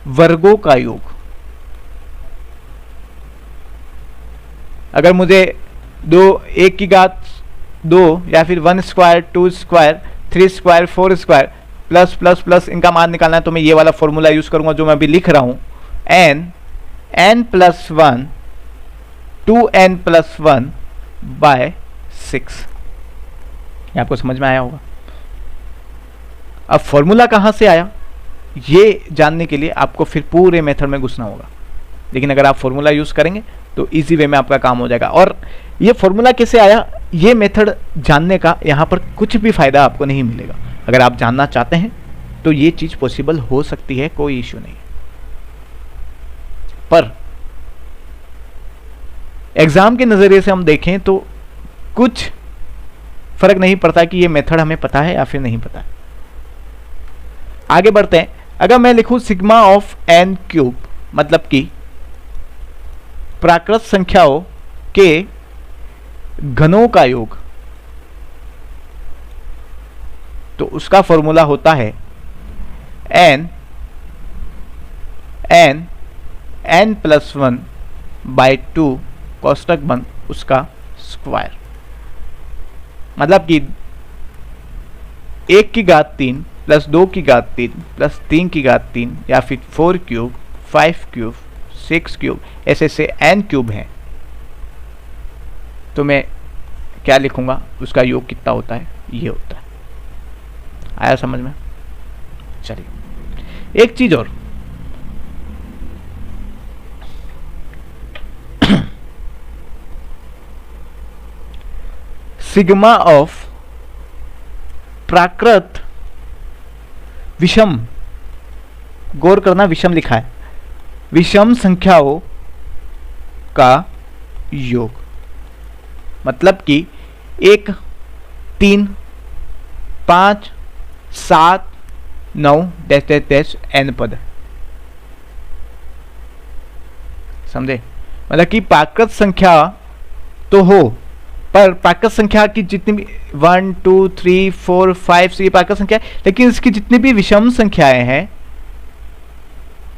वर्गों का योग। अगर मुझे एक की घात 2 या फिर 1 square 2 square 3 square 4 square plus plus plus इनका मान निकालना है तो मैं ये वाला फॉर्मूला यूज करूंगा जो मैं अभी लिख रहा हूं, n plus 1 2n plus 1 bye 6। ये आपको समझ में आया होगा। अब फॉर्मूला कहां से आया ये जानने के लिए आपको फिर पूरे मेथड में घुसना होगा, लेकिन अगर आप फॉर्मूला यूज करेंगे तो इजी वे में आपका काम हो जाएगा। और ये फॉर्मूला कैसे आया, ये मेथड जानने का यहाँ पर कुछ भी फायदा आपको नहीं मिलेगा। अगर आप जानना चाहते हैं तो ये चीज पॉसिबल हो सकती है, कोई इश्यू नहीं है, पर एग्जाम के नजरिए से हम देखें तो कुछ फर्क नहीं पड़ता कि ये मेथड हमें पता है या फिर नहीं पता है। आगे बढ़ते हैं। अगर मैं लिखूं सिग्मा ऑफ n क्यूब, मतलब कि प्राकृत संख्याओं के घनों का योग, तो उसका फॉर्मूला होता है n प्लस 1 बाय 2 कोष्टक बंद उसका स्क्वायर, मतलब कि 1 की घात 3 प्लस 2 की घात 3 प्लस 3 की घात 3 या फिर 4 क्यूब 5 क्यूब 6 क्यूब ऐसे से n क्यूब है, तो मैं क्या लिखूंगा, उसका योग कितना होता है, ये होता है। आया समझ में? चलिए एक चीज और, सिग्मा ऑफ प्राकृत विषम, गौर करना विषम लिखा है, विषम संख्याओं का योग, मतलब कि 1 3 5 7 9 डैश डैश डैश n पद, समझे? मतलब कि प्राकृत संख्या तो हो, पर प्राकृत संख्या की जितनी भी 1 2 3 4 5 से ये प्राकृत संख्या है, लेकिन इसकी जितनी भी विषम संख्याएं हैं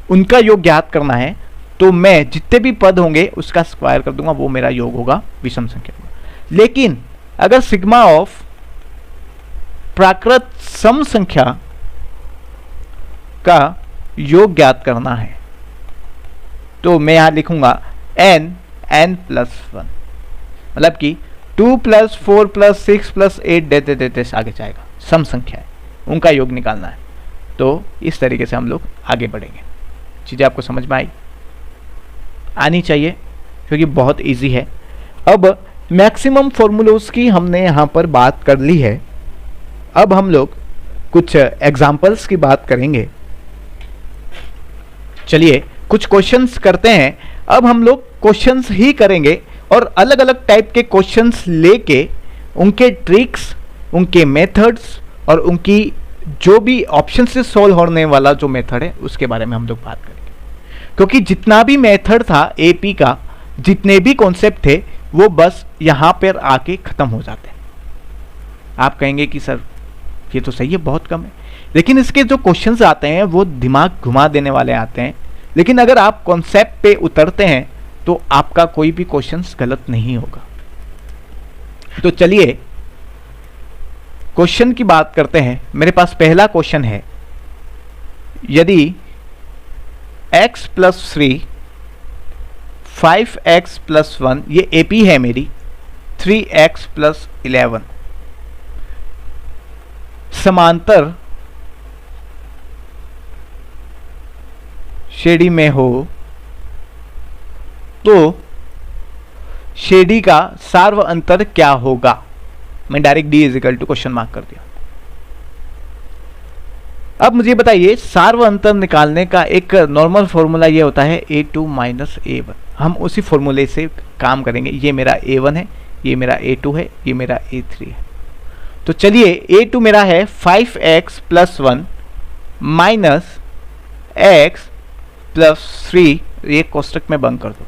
उनका योग ज्ञात करना है, तो मैं जितने भी पद होंगे उसका स्क्वायर कर दूंगा, वो मेरा योग होगा, विषम संख्या होगा। लेकिन अगर सिग्मा ऑफ प्राकृत सम संख्या का योग ज्ञात करना है तो मैं यहां लिखूंगा n प्लस 1, मतलब कि 2 प्लस 4 प्लस 6 प्लस 8 देते आगे जाएगा, सम संख्या है, उनका योग निकालना है। तो इस तरीके से हम लोग आगे बढ़ेंगे। चीज़ें आपको समझ में आनी चाहिए क्योंकि बहुत इजी है। अब मैक्सिमम फॉर्मूलोज की हमने यहाँ पर बात कर ली है, अब हम लोग कुछ एग्जाम्पल्स की बात करेंगे। चलिए कुछ क्वेश्चंस करते हैं। अब हम लोग क्वेश्चंस ही करेंगे और अलग अलग टाइप के क्वेश्चंस लेके उनके ट्रिक्स, उनके मेथड्स और उनकी जो भी ऑप्शन से सॉल्व होने वाला जो मेथड है उसके बारे में हम लोग बात करेंगे। क्योंकि जितना भी मेथड था एपी का, जितने भी कॉन्सेप्ट थे, वो बस यहां पर आके खत्म हो जाते हैं। आप कहेंगे कि सर ये तो सही है, बहुत कम है, लेकिन इसके जो क्वेश्चंस आते हैं वो दिमाग घुमा देने वाले आते हैं। लेकिन अगर आप कॉन्सेप्ट पे उतरते हैं तो आपका कोई भी क्वेश्चंस गलत नहीं होगा। तो चलिए क्वेश्चन की बात करते हैं। मेरे पास पहला क्वेश्चन है, यदि x प्लस 3 5x प्लस 1, ये एपी है मेरी, 3x प्लस 11 समांतर श्रेणी में हो, तो श्रेणी का सार्व अंतर क्या होगा? मैं direct D is equal to question mark कर दिया। अब मुझे बताइए, सार्व अंतर निकालने का एक नॉर्मल फॉर्मूला ये होता है a2 माइनस a1। हम उसी फॉर्मूले से काम करेंगे। ये मेरा a1 है, ये मेरा a2 है, ये मेरा a3 है। तो चलिए a2 मेरा है 5x plus 1 minus x plus 3, ये कोष्टक में बंद कर दो।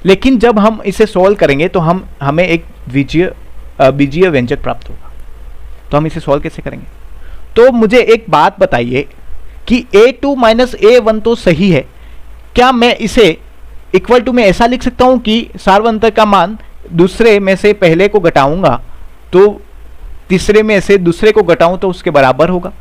लेकिन जब हम इसे सॉल्व करेंगे तो हमें एक बीजीय व्यंजक प्राप्त होगा। तो हम इसे सॉल्व कैसे करेंगे? तो मुझे एक बात बताइए कि a2 माइनस a1 तो सही है, क्या मैं इसे इक्वल टू में ऐसा लिख सकता हूं कि सार्व अंतर का मान दूसरे में से पहले को घटाऊंगा तो तीसरे में से दूसरे को घटाऊं तो उसके बराबर होगा?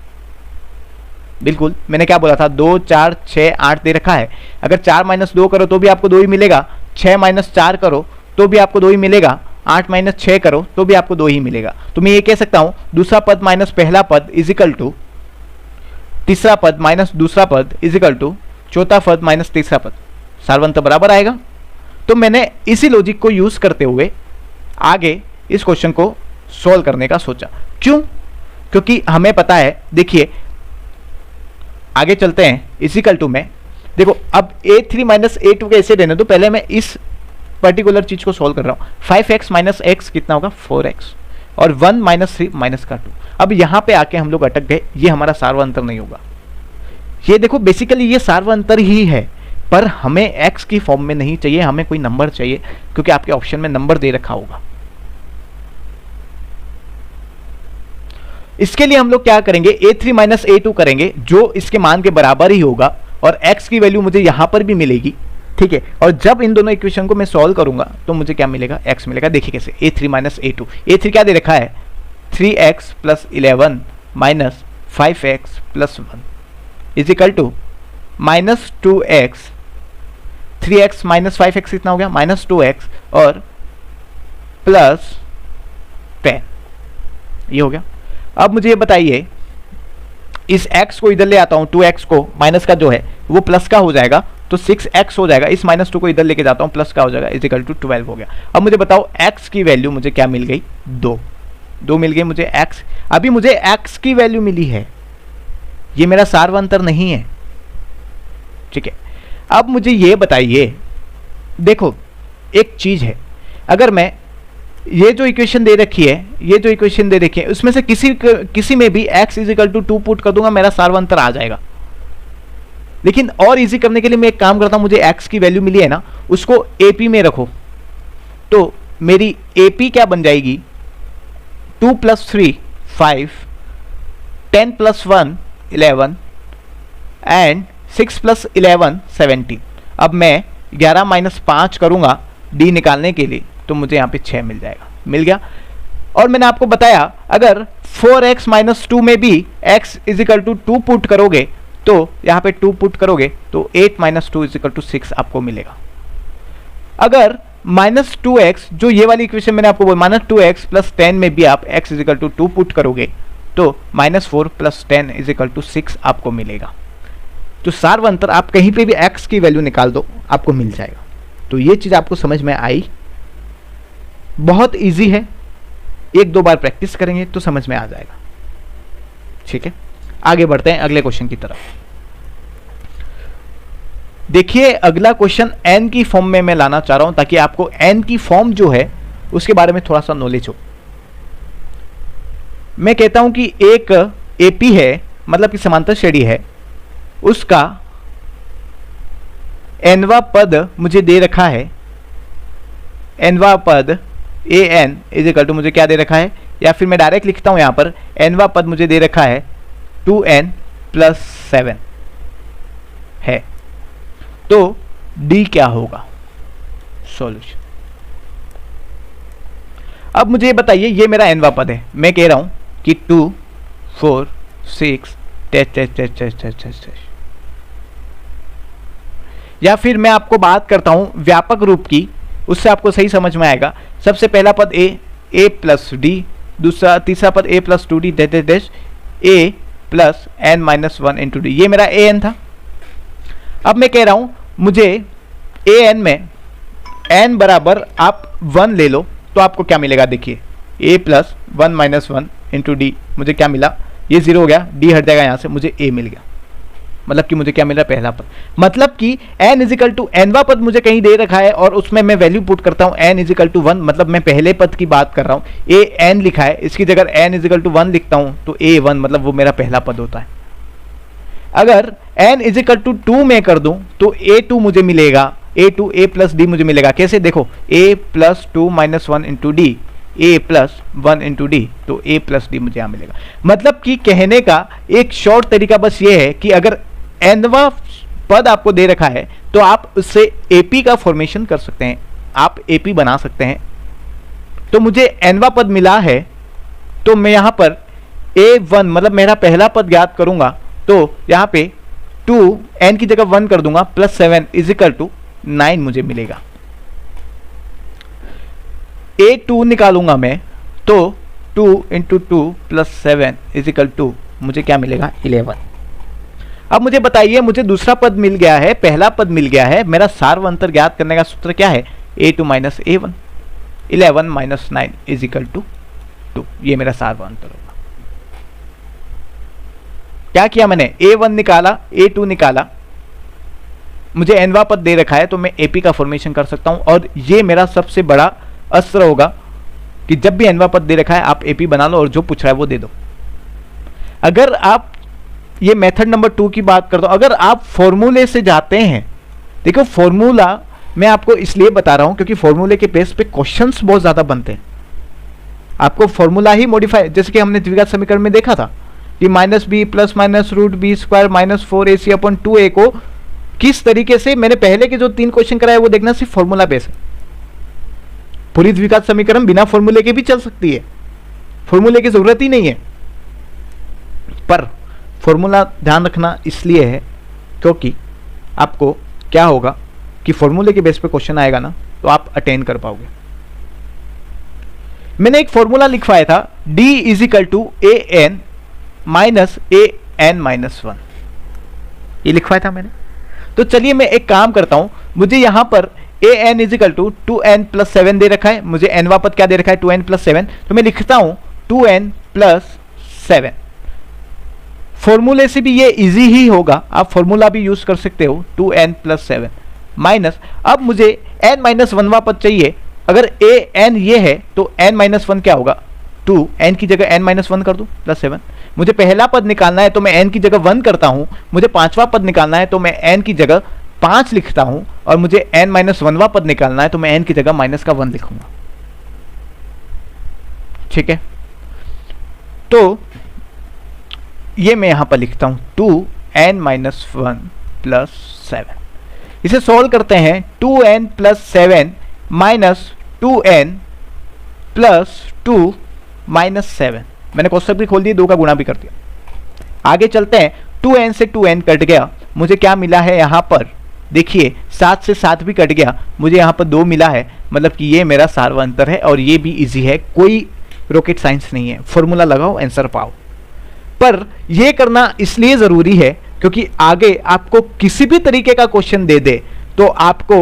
बिल्कुल, मैंने क्या बोला था, 2 4 6 8 दे रखा है। अगर 4 माइनस 2 करो तो भी आपको 2 ही मिलेगा, 6 माइनस 4 करो तो भी आपको 2 ही मिलेगा, 8 माइनस 6 करो तो भी आपको 2 ही मिलेगा। तो मैं ये कह सकता हूं, दूसरा पद माइनस पहला पद इजिकल टू तीसरा पद माइनस दूसरा पद इजिकल टू चौथा पद माइनस तीसरा पद, सार्व अंतर बराबर आएगा। तो मैंने इसी लॉजिक को यूज करते हुए आगे इस क्वेश्चन को सॉल्व करने का सोचा। क्यों? क्योंकि हमें पता है, देखिए आगे चलते हैं, इजिकल टू में देखो, अब a3 माइनस a2 कैसे देने, तो पहले मैं इस पर्टिकुलर चीज को सॉल्व कर रहा हूं। 5x माइनस x कितना होगा? 4x, और 1 माइनस 3 माइनस का 2। अब यहां पे आके हम लोग अटक गए, ये हमारा सार्व अंतर नहीं होगा। ये देखो बेसिकली ये सार्व अंतर ही है, पर हमें x की फॉर्म में नहीं चाहिए, हमें कोई नंबर चाहिए, क्योंकि आपके ऑप्शन में नंबर दे रखा होगा। इसके लिए हम लोग क्या करेंगे, a3 माइनस a2 करेंगे, जो इसके मान के बराबर ही होगा, और x की वैल्यू मुझे यहां पर भी मिलेगी, ठीक है। और जब इन दोनों इक्वेशन को मैं सॉल्व करूंगा तो मुझे क्या मिलेगा? x मिलेगा। देखिए कैसे, a3 माइनस a2, a3 क्या दे रखा है? 3x plus 11 minus 5x plus 1 is equal to minus 2x, 3x minus 5x कितना हो गया? माइनस 2x, और प्लस 10, ये हो गया। अब मुझे ये बताइए, इस x को इधर ले आता हूं, 2x को माइनस का जो है वो प्लस का हो जाएगा, तो 6x हो जाएगा। इस माइनस 2 को इधर लेके जाता हूं, प्लस का हो जाएगा, इज इक्वल टू 12 हो गया। अब मुझे बताओ x की वैल्यू मुझे क्या मिल गई? 2 मिल गई मुझे x। अभी मुझे x की वैल्यू मिली है, ये मेरा सार्व अंतर नहीं है, ठीक है। अब मुझे ये बताइए, देखो एक चीज है, अगर मैं ये जो इक्वेशन दे रखी है, ये जो इक्वेशन दे रखी है, उसमें से किसी में भी x is equal to 2 put कर दूंगा, मेरा सार्व अंतर आ जाएगा। लेकिन और इजी करने के लिए मैं एक काम करता हूं, मुझे x की वैल्यू मिली है ना, उसको AP में रखो, तो मेरी AP क्या बन जाएगी? 2 प्लस 3 5, 10 प्लस 1 11 एंड 6 प्लस 11 17। अब मैं 11 माइनस 5 करूंगा d निकालने के लिए, तो मुझे यहाँ पे 6 मिल जाएगा, मिल गया। और मैंने आपको बताया, अगर 4x माइनस 2 में भी x is equal to 2 put करोगे, तो यहाँ पे 2 पुट करोगे तो 8 माइनस 2 इज इक्वल टू 6 आपको मिलेगा। अगर माइनस 2x, जो ये वाली इक्वेशन मैंने आपको बोला, माइनस 2x प्लस 10 में भी आप x is equal to 2 put करोगे, तो minus 4 plus 10 is equal to 6 आपको मिलेगा। तो सार्व अंतर आप कहीं पे भी x की वैल्यू निकाल दो, आपको मिल जाएगा। तो ये चीज आपको समझ में आई, बहुत इजी है, 1-2 बार प्रैक्टिस करेंगे तो समझ में आ जाएगा, ठीक है। आगे बढ़ते हैं अगले क्वेश्चन की तरफ। देखिए अगला क्वेश्चन n की फॉर्म में मैं लाना चाह रहा हूं, ताकि आपको n की फॉर्म जो है उसके बारे में थोड़ा सा नॉलेज हो। मैं कहता हूं कि एक AP है, मतलब कि समांतर श्रेणी है, उसका nवा पद मुझे दे रखा है, nवा पद an इज इक्वल टू मुझे क्या दे रखा है, या फिर मैं डायरेक्ट लिखता हूं यहां पर nवा पद मुझे दे रखा है 2n प्लस 7 है। तो d क्या होगा? सॉल्यूशन। अब मुझे बताइए, ये मेरा nवा पद है, मैं कह रहा हूं कि 2 4 6 टेस्ट, या फिर मैं आपको बात करता हूं व्यापक रूप की, उससे आपको सही समझ में आएगा। सबसे पहला पद a प्लस डी, तीसरा पद a plus 2d dash a plus n minus 1 into D, ये मेरा an था। अब मैं कह रहा हूं मुझे an में n बराबर आप 1 ले लो तो आपको क्या मिलेगा, देखिए a plus 1 minus 1 into D, मुझे क्या मिला, ये 0 हो गया, d हट जाएगा यहाँ से, मुझे a मिल गया। मतलब कि मुझे क्या मिला, पहला पद। मतलब कि n इजिकल टू nवा पद मुझे कहीं दे रखा है और उसमें मैं वैल्यू पुट करता हूं n इजिकल टू 1, मतलब मैं पहले पद की बात कर रहा हूं। a n लिखा है, इसकी जगह n इजिकल टू 1 लिखता हूं तो a 1 मतलब वो मेरा पहला पद होता है। अगर n इजिकल टू 2 में कर दूं तो a 2 मुझे मिलेगा, a2 a प्लस डी मुझे मिलेगा। कैसे, देखो a plus 2 minus 1 into D, a plus 1 into D, तो a प्लस डी मुझे यहाँ मिलेगा। मतलब कि कहने का एक शॉर्ट तरीका बस ये है कि अगर nवा पद आपको दे रखा है तो आप उससे AP का फॉर्मेशन कर सकते हैं, आप AP बना सकते हैं। तो मुझे nवा पद मिला है तो मैं यहाँ पर a1 मतलब मेरा पहला पद ज्ञात करूंगा, तो यहाँ पे 2 n की जगह 1 कर दूंगा प्लस 7 इज इक्वल टू 9 मुझे मिलेगा। a2 निकालूंगा मैं तो 2 into 2 plus 7 is equal to मुझे क्या मिलेगा, 11। अब मुझे बताइए, मुझे दूसरा पद मिल गया है, पहला पद मिल गया है, मेरा सार्वअंतर ज्ञात करने का सूत्र क्या है, a2 minus a1, 11 minus 9 is equal to 2, ये मेरा सार्वअंतर होगा। क्या किया मैंने, a1 निकाला, a2 निकाला, मुझे nवा पद दे रखा है तो मैं AP का फॉर्मेशन कर सकता हूं। और ये मेरा सबसे बड़ा अस्त्र होगा कि जब भी nवा पद दे रखा है आप AP बना लो और जो पूछ रहा है वो दे दो। अगर आप ये मेथड नंबर 2 की बात करता हूं, अगर आप फॉर्मूले से जाते हैं, देखो फॉर्मूला मैं आपको इसलिए बता रहा हूं क्योंकि फॉर्मूले के बेस पे क्वेश्चंस बहुत ज्यादा बनते हैं। आपको फॉर्मूला ही मॉडिफाई, जैसे कि हमने द्विघात समीकरण में देखा था कि minus B plus minus root B square minus 4ac upon 2a को किस तरीके से, मैंने पहले के जो 3 क्वेश्चन कराए वो देखना, सिर्फ फॉर्मूला बेस है। पूरी द्विघात समीकरण बिना फॉर्मूले के भी चल सकती है, फॉर्मूले की जरूरत ही नहीं है। पर फॉर्मूला ध्यान रखना इसलिए है क्योंकि आपको क्या होगा कि फॉर्मूले के बेस पे क्वेश्चन आएगा ना तो आप अटेन कर पाओगे। मैंने एक फॉर्मूला लिखवाया था d is equal to an minus an minus 1, ये लिखवाया था मैंने। तो चलिए मैं एक काम करता हूं, मुझे यहां पर an is equal to 2n plus 7 दे रखा है, मुझे nवा पद क्या दे रखा है, 2n प्लस 7, तो मैं लिखता हूं 2n प्लस 7। फॉर्मूले से भी ये इजी ही होगा, आप फॉर्मूला भी यूज कर सकते हो, 2n प्लस 7 माइनस, अब मुझे n माइनस 1वां पद चाहिए। अगर an ये है तो n माइनस 1 क्या होगा, 2, n की जगह n माइनस 1 कर दूं प्लस 7। मुझे पहला पद निकालना है तो मैं n की जगह 1 करता हूं, मुझे पांचवा पद निकालना है तो मैं n की जगह 5 लिखता हूं, और मुझे n माइनस 1वां पद निकालना है तो मैं n की जगह माइनस का 1 लिखूंगा। ठीक है, तो ये मैं यहां पर लिखता हूं 2n माइनस 1 प्लस 7। इसे सॉल्व करते हैं, 2n plus 7 minus 2n plus 2 minus 7, मैंने कोष्टक भी खोल दिया, 2 का गुणा भी कर दिया। आगे चलते हैं, 2n से 2n कट गया, मुझे क्या मिला है यहाँ पर, देखिए 7 से 7 भी कट गया, मुझे यहाँ पर 2 मिला है, मतलब कि ये मेरा सार्वअंतर है और ये भी इजी है, कोई रॉकेट साइंस नहीं है। फॉर्मूला लगाओ, आंसर पाओ। पर यह करना इसलिए जरूरी है क्योंकि आगे आपको किसी भी तरीके का क्वेश्चन दे दे तो आपको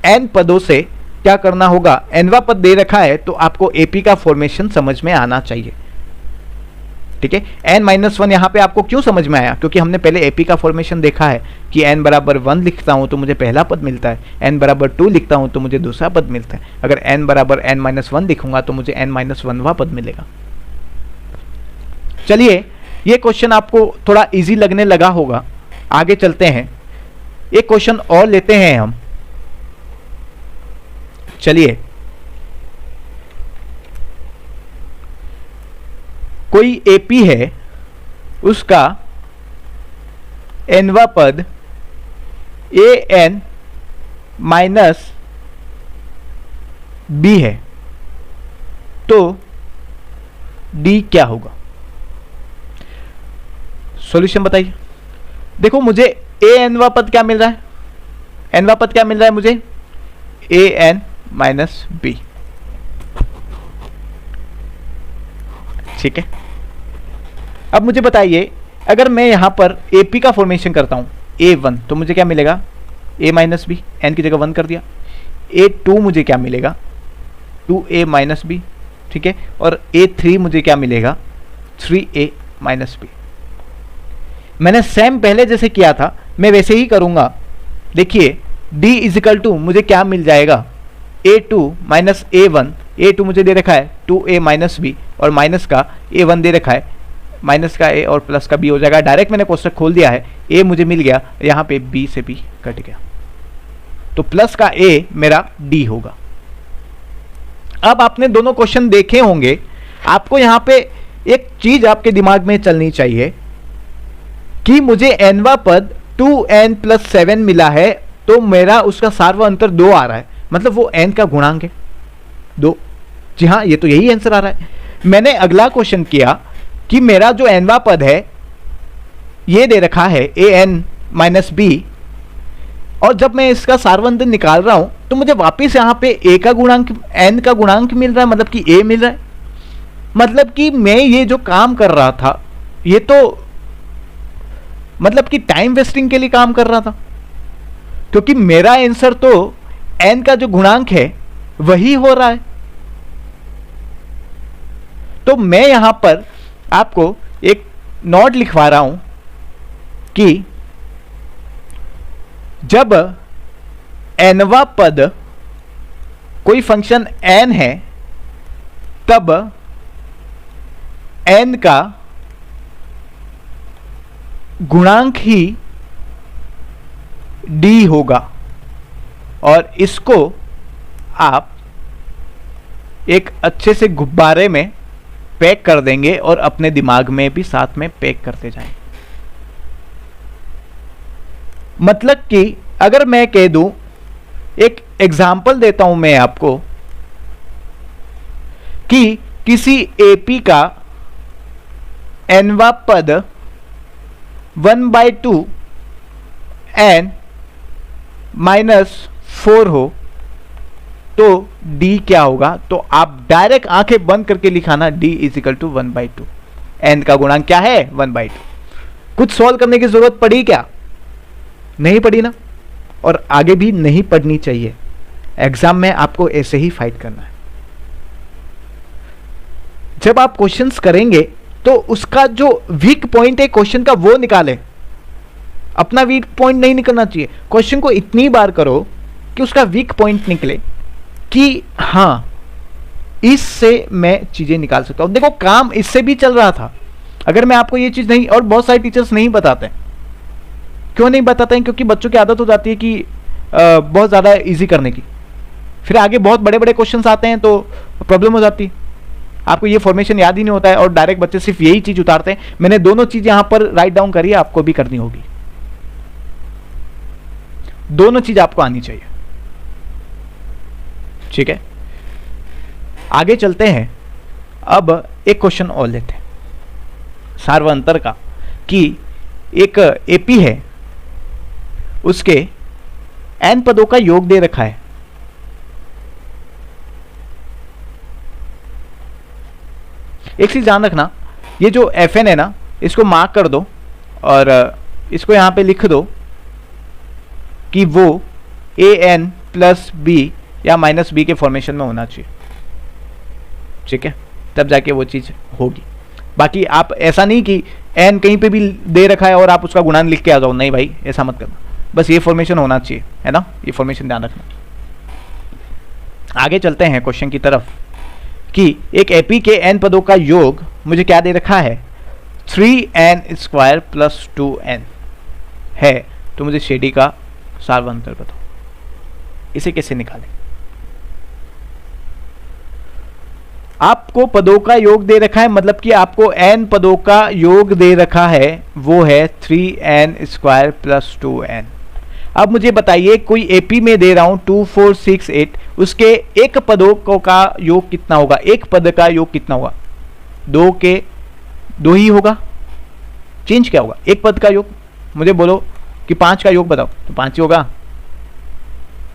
n पदों से क्या करना होगा, nवा पद दे रखा है तो आपको AP का फॉर्मेशन समझ में आना चाहिए। ठीक है, n माइनस 1 यहाँ पे आपको क्यों समझ में आया, क्योंकि हमने पहले AP का फॉर्मेशन देखा है कि n बराबर 1 लिखता हूं तो मुझे पहला पद मिलता है, n बराबर 2 लिखता हूं तो मुझे दूसरा पद मिलता है, अगर n बराबर n माइनस 1 लिखूंगा तो मुझे n माइनस 1वां पद मिलेगा। चलिए, ये क्वेश्चन आपको थोड़ा इजी लगने लगा होगा, आगे चलते हैं। एक क्वेश्चन और लेते हैं हम। चलिए, कोई एपी है, उसका nवा पद an माइनस b है, तो d क्या होगा? सॉल्यूशन बताइए। देखो, मुझे nवा पद क्या मिल रहा है? nवा पद क्या मिल रहा है मुझे? an minus b। ठीक है, अब मुझे बताइए, अगर मैं यहां पर AP का फॉर्मेशन करता हूं A1, तो मुझे क्या मिलेगा? A माइनस बी, एन की जगह 1 कर दिया। A2 मुझे क्या मिलेगा? 2A minus B. ठीक है, और A3 मुझे क्या मिलेगा? 3A minus B. मैंने सेम पहले जैसे किया था मैं वैसे ही करूंगा। देखिए, D इजिकल टू मुझे क्या मिल जाएगा? A2 minus A1। A2 मुझे दे रखा है 2A माइनस बी, और माइनस का A1 दे रखा है, माइनस का A और प्लस का B हो जाएगा। डायरेक्ट मैंने कोष्टक खोल दिया है, A मुझे मिल गया, यहाँ पे B से B कट गया, तो प्लस का A मेरा D होगा। अब आपने दोनों क्वेश्चन देखे होंगे, आपको यहाँ पे एक चीज आपके दिमाग में चलनी चाहिए कि मुझे nवा पद 2n प्लस 7 मिला है, तो मेरा उसका सार्व अंतर 2 आ रहा है, मतलब वो n का गुणांक है 2। जी हाँ, ये तो यही आंसर आ रहा है। मैंने अगला क्वेश्चन किया कि मेरा जो nवा पद है ये दे रखा है an माइनस बी, और जब मैं इसका सार्वंतर निकाल रहा हूं तो मुझे वापस यहां पे a का गुणांक, n का गुणांक मिल रहा है, मतलब कि a मिल रहा है। मतलब कि मैं ये जो काम कर रहा था ये तो मतलब कि टाइम वेस्टिंग के लिए काम कर रहा था, क्योंकि मेरा आंसर तो n का जो गुणांक है वही हो रहा है। तो मैं यहां पर आपको एक नोट लिखवा रहा हूं कि जब nवा पद कोई फंक्शन n है, तब n का गुणांक ही d होगा, और इसको आप एक अच्छे से गुब्बारे में पैक कर देंगे और अपने दिमाग में भी साथ में पैक करते जाएं। मतलब कि अगर मैं कह दूं, एक एग्जाम्पल देता हूं मैं आपको कि किसी एपी का nवा पद 1/2 n माइनस 4 हो, तो d क्या होगा? तो आप डायरेक्ट आंखें बंद करके लिखाना d इजिकल टू 1/2। n का गुणांक क्या है? 1/2। कुछ सॉल्व करने की जरूरत पड़ी क्या? नहीं पड़ी ना, और आगे भी नहीं पढ़नी चाहिए। एग्जाम में आपको ऐसे ही फाइट करना है। जब आप क्वेश्चंस करेंगे तो उसका जो वीक पॉइंट है क्वेश्चन का वो निकालें, अपना वीक पॉइंट नहीं निकलना चाहिए। क्वेश्चन को इतनी बार करो कि उसका वीक पॉइंट निकले कि हाँ, इससे मैं चीजें निकाल सकता हूं। देखो, काम इससे भी चल रहा था। अगर मैं आपको ये चीज नहीं, और बहुत सारे टीचर्स नहीं बताते। क्यों नहीं बताते हैं? क्योंकि बच्चों की आदत हो जाती है कि बहुत ज्यादा इजी करने की, फिर आगे बहुत बड़े बड़े क्वेश्चंस आते हैं तो प्रॉब्लम हो जाती है। आपको ये फॉर्मेशन याद ही नहीं होता है और डायरेक्ट बच्चे सिर्फ यही चीज उतारते हैं। मैंने दोनों चीज यहां पर राइट डाउन करी है, आपको भी करनी होगी। दोनों चीज आपको आनी चाहिए। ठीक है, आगे चलते हैं। अब एक क्वेश्चन और लेते हैं सार्वंतर का, कि एक एपी है, उसके n पदों का योग दे रखा है। एक चीज ध्यान रखना, ये जो fn है ना, इसको मार्क कर दो और इसको यहां पे लिख दो कि वो an प्लस बी या माइनस बी के फॉर्मेशन में होना चाहिए। ठीक है, तब जाके वो चीज होगी। बाकी आप ऐसा नहीं कि n कहीं पे भी दे रखा है और आप उसका गुणांक लिख के आ जाओ, नहीं भाई, ऐसा मत करना। बस ये फॉर्मेशन होना चाहिए, है ना, ये फॉर्मेशन ध्यान रखना। आगे चलते हैं क्वेश्चन की तरफ, कि एक एपी के n पदों का योग मुझे क्या दे रखा है? 3n² + 2n है। तो मुझे शेडी का सार्वंतर बताओ, इसे कैसे निकालें? आपको पदों का योग दे रखा है, मतलब कि आपको n पदों का योग दे रखा है, वो है 3n² प्लस 2n। अब मुझे बताइए, कोई एपी में दे रहा हूं 2 4 6 8, उसके एक पदों को का योग कितना होगा? एक पद का योग कितना होगा? 2 के 2 ही होगा, चेंज क्या होगा? एक पद का योग, मुझे बोलो कि 5 का योग बताओ, तो 5 ही होगा।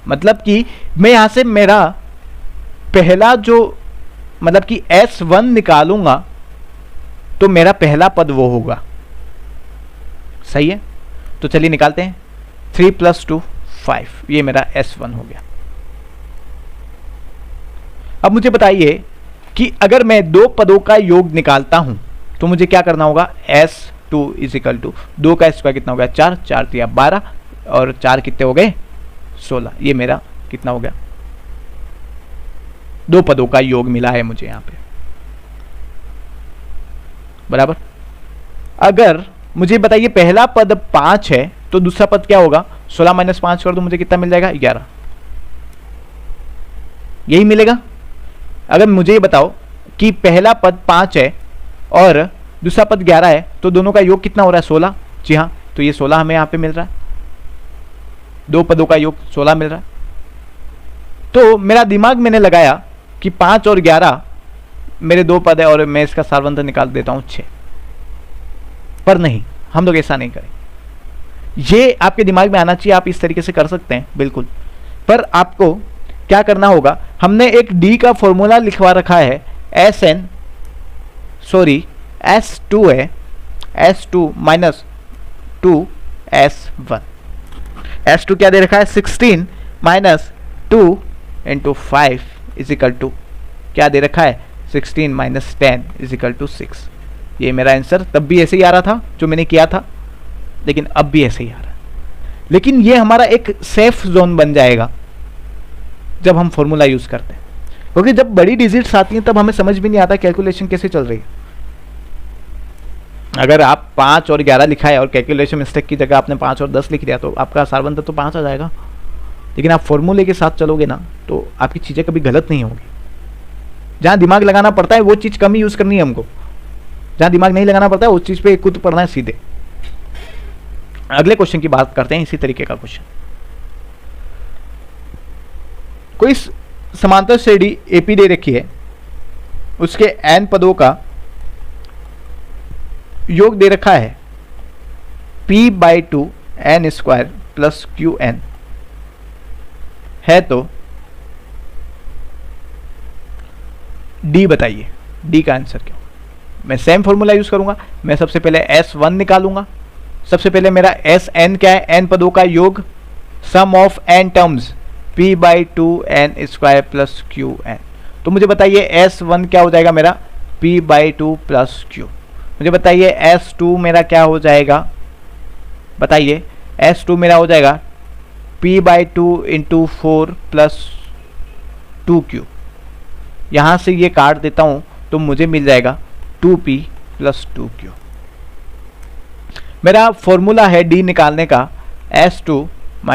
मतलब कि मैं यहां से मेरा पहला जो, मतलब कि S1 निकालूंगा तो मेरा पहला पद वो होगा। सही है, तो चलिए निकालते हैं। 3 + 2 5, ये मेरा S1 हो गया। अब मुझे बताइए कि अगर मैं दो पदों का योग निकालता हूं तो मुझे क्या करना होगा? S2 = 2 का स्क्वायर कितना हो गया? 4, 4 3 12, और 4 कितने हो गए? 16। ये मेरा कितना हो गया? दो पदों का योग मिला है मुझे यहां पे, बराबर। अगर मुझे बताइए पहला पद 5 है तो दूसरा पद क्या होगा? 16 - 5 कर दो, मुझे कितना मिल जाएगा? 11। यही मिलेगा। अगर मुझे ये बताओ कि पहला पद 5 है और दूसरा पद 11 है तो दोनों का योग कितना हो रहा है? 16। जी हाँ, तो ये 16 हमें यहां पे मिल रहा है, दो पदों का योग 16 मिल रहा है। तो मेरा दिमाग मैंने लगाया कि 5 और 11 मेरे दो पद है और मैं इसका सार्वंतर निकाल देता हूं 6। पर नहीं, हम लोग ऐसा नहीं करें। ये आपके दिमाग में आना चाहिए, आप इस तरीके से कर सकते हैं बिल्कुल, पर आपको क्या करना होगा? हमने एक डी का फॉर्मूला लिखवा रखा है, S2 है, S2 - 2S1। S2 क्या दे रखा है? 16 - 2 × 5 = क्या दे रखा है? 16 - 10 = 6। ये मेरा आंसर तब भी ऐसे ही आ रहा था जो मैंने किया था, लेकिन अब भी ऐसे ही आ रहा है। लेकिन ये हमारा एक सेफ जोन बन जाएगा जब हम फॉर्मूला यूज करते हैं, क्योंकि जब बड़ी डिजिट्स आती हैं तब हमें समझ भी नहीं आता कैलकुलेशन कैसे चल रही है। अगर आप 5 और 11 लिखा है और कैलकुलेशन मिस्टेक की जगह आपने 5 और 10 लिख दिया तो आपका सार्वंतर तो 5 आ जाएगा। लेकिन आप फॉर्मूले के साथ चलोगे ना तो आपकी चीज़ें कभी गलत नहीं होगी। जहाँ दिमाग लगाना पड़ता है वो चीज़ कम ही यूज़ करनी है हमको, जहाँ दिमाग नहीं लगाना पड़ता है उस चीज़ पे खुद पढ़ना है सीधे। अगले क्वेश्चन की बात करते हैं, इसी तरीके का क्वेश्चन। कोई समांतर श्रेणी एपी दे रखी है, उसके n पदों का योग दे रखा है p/2 n² प्लस qn है, तो डी बताइए, डी का आंसर क्या? मैं सेम फॉर्मूला यूज करूंगा। मैं सबसे पहले S1 निकालूंगा। सबसे पहले मेरा Sn क्या है? n पदों का योग, sum of n terms, p/2 n² plus qn। तो मुझे बताइए S1 क्या हो जाएगा मेरा? p/2 plus q। मुझे बताइए S2 मेरा क्या हो जाएगा? बताइए, S2 मेरा हो जाएगा p/2 × 4 प्लस 2q। यहाँ से ये काट देता हूँ तो मुझे मिल जाएगा 2p प्लस 2q। मेरा फॉर्मूला है d निकालने का S2 -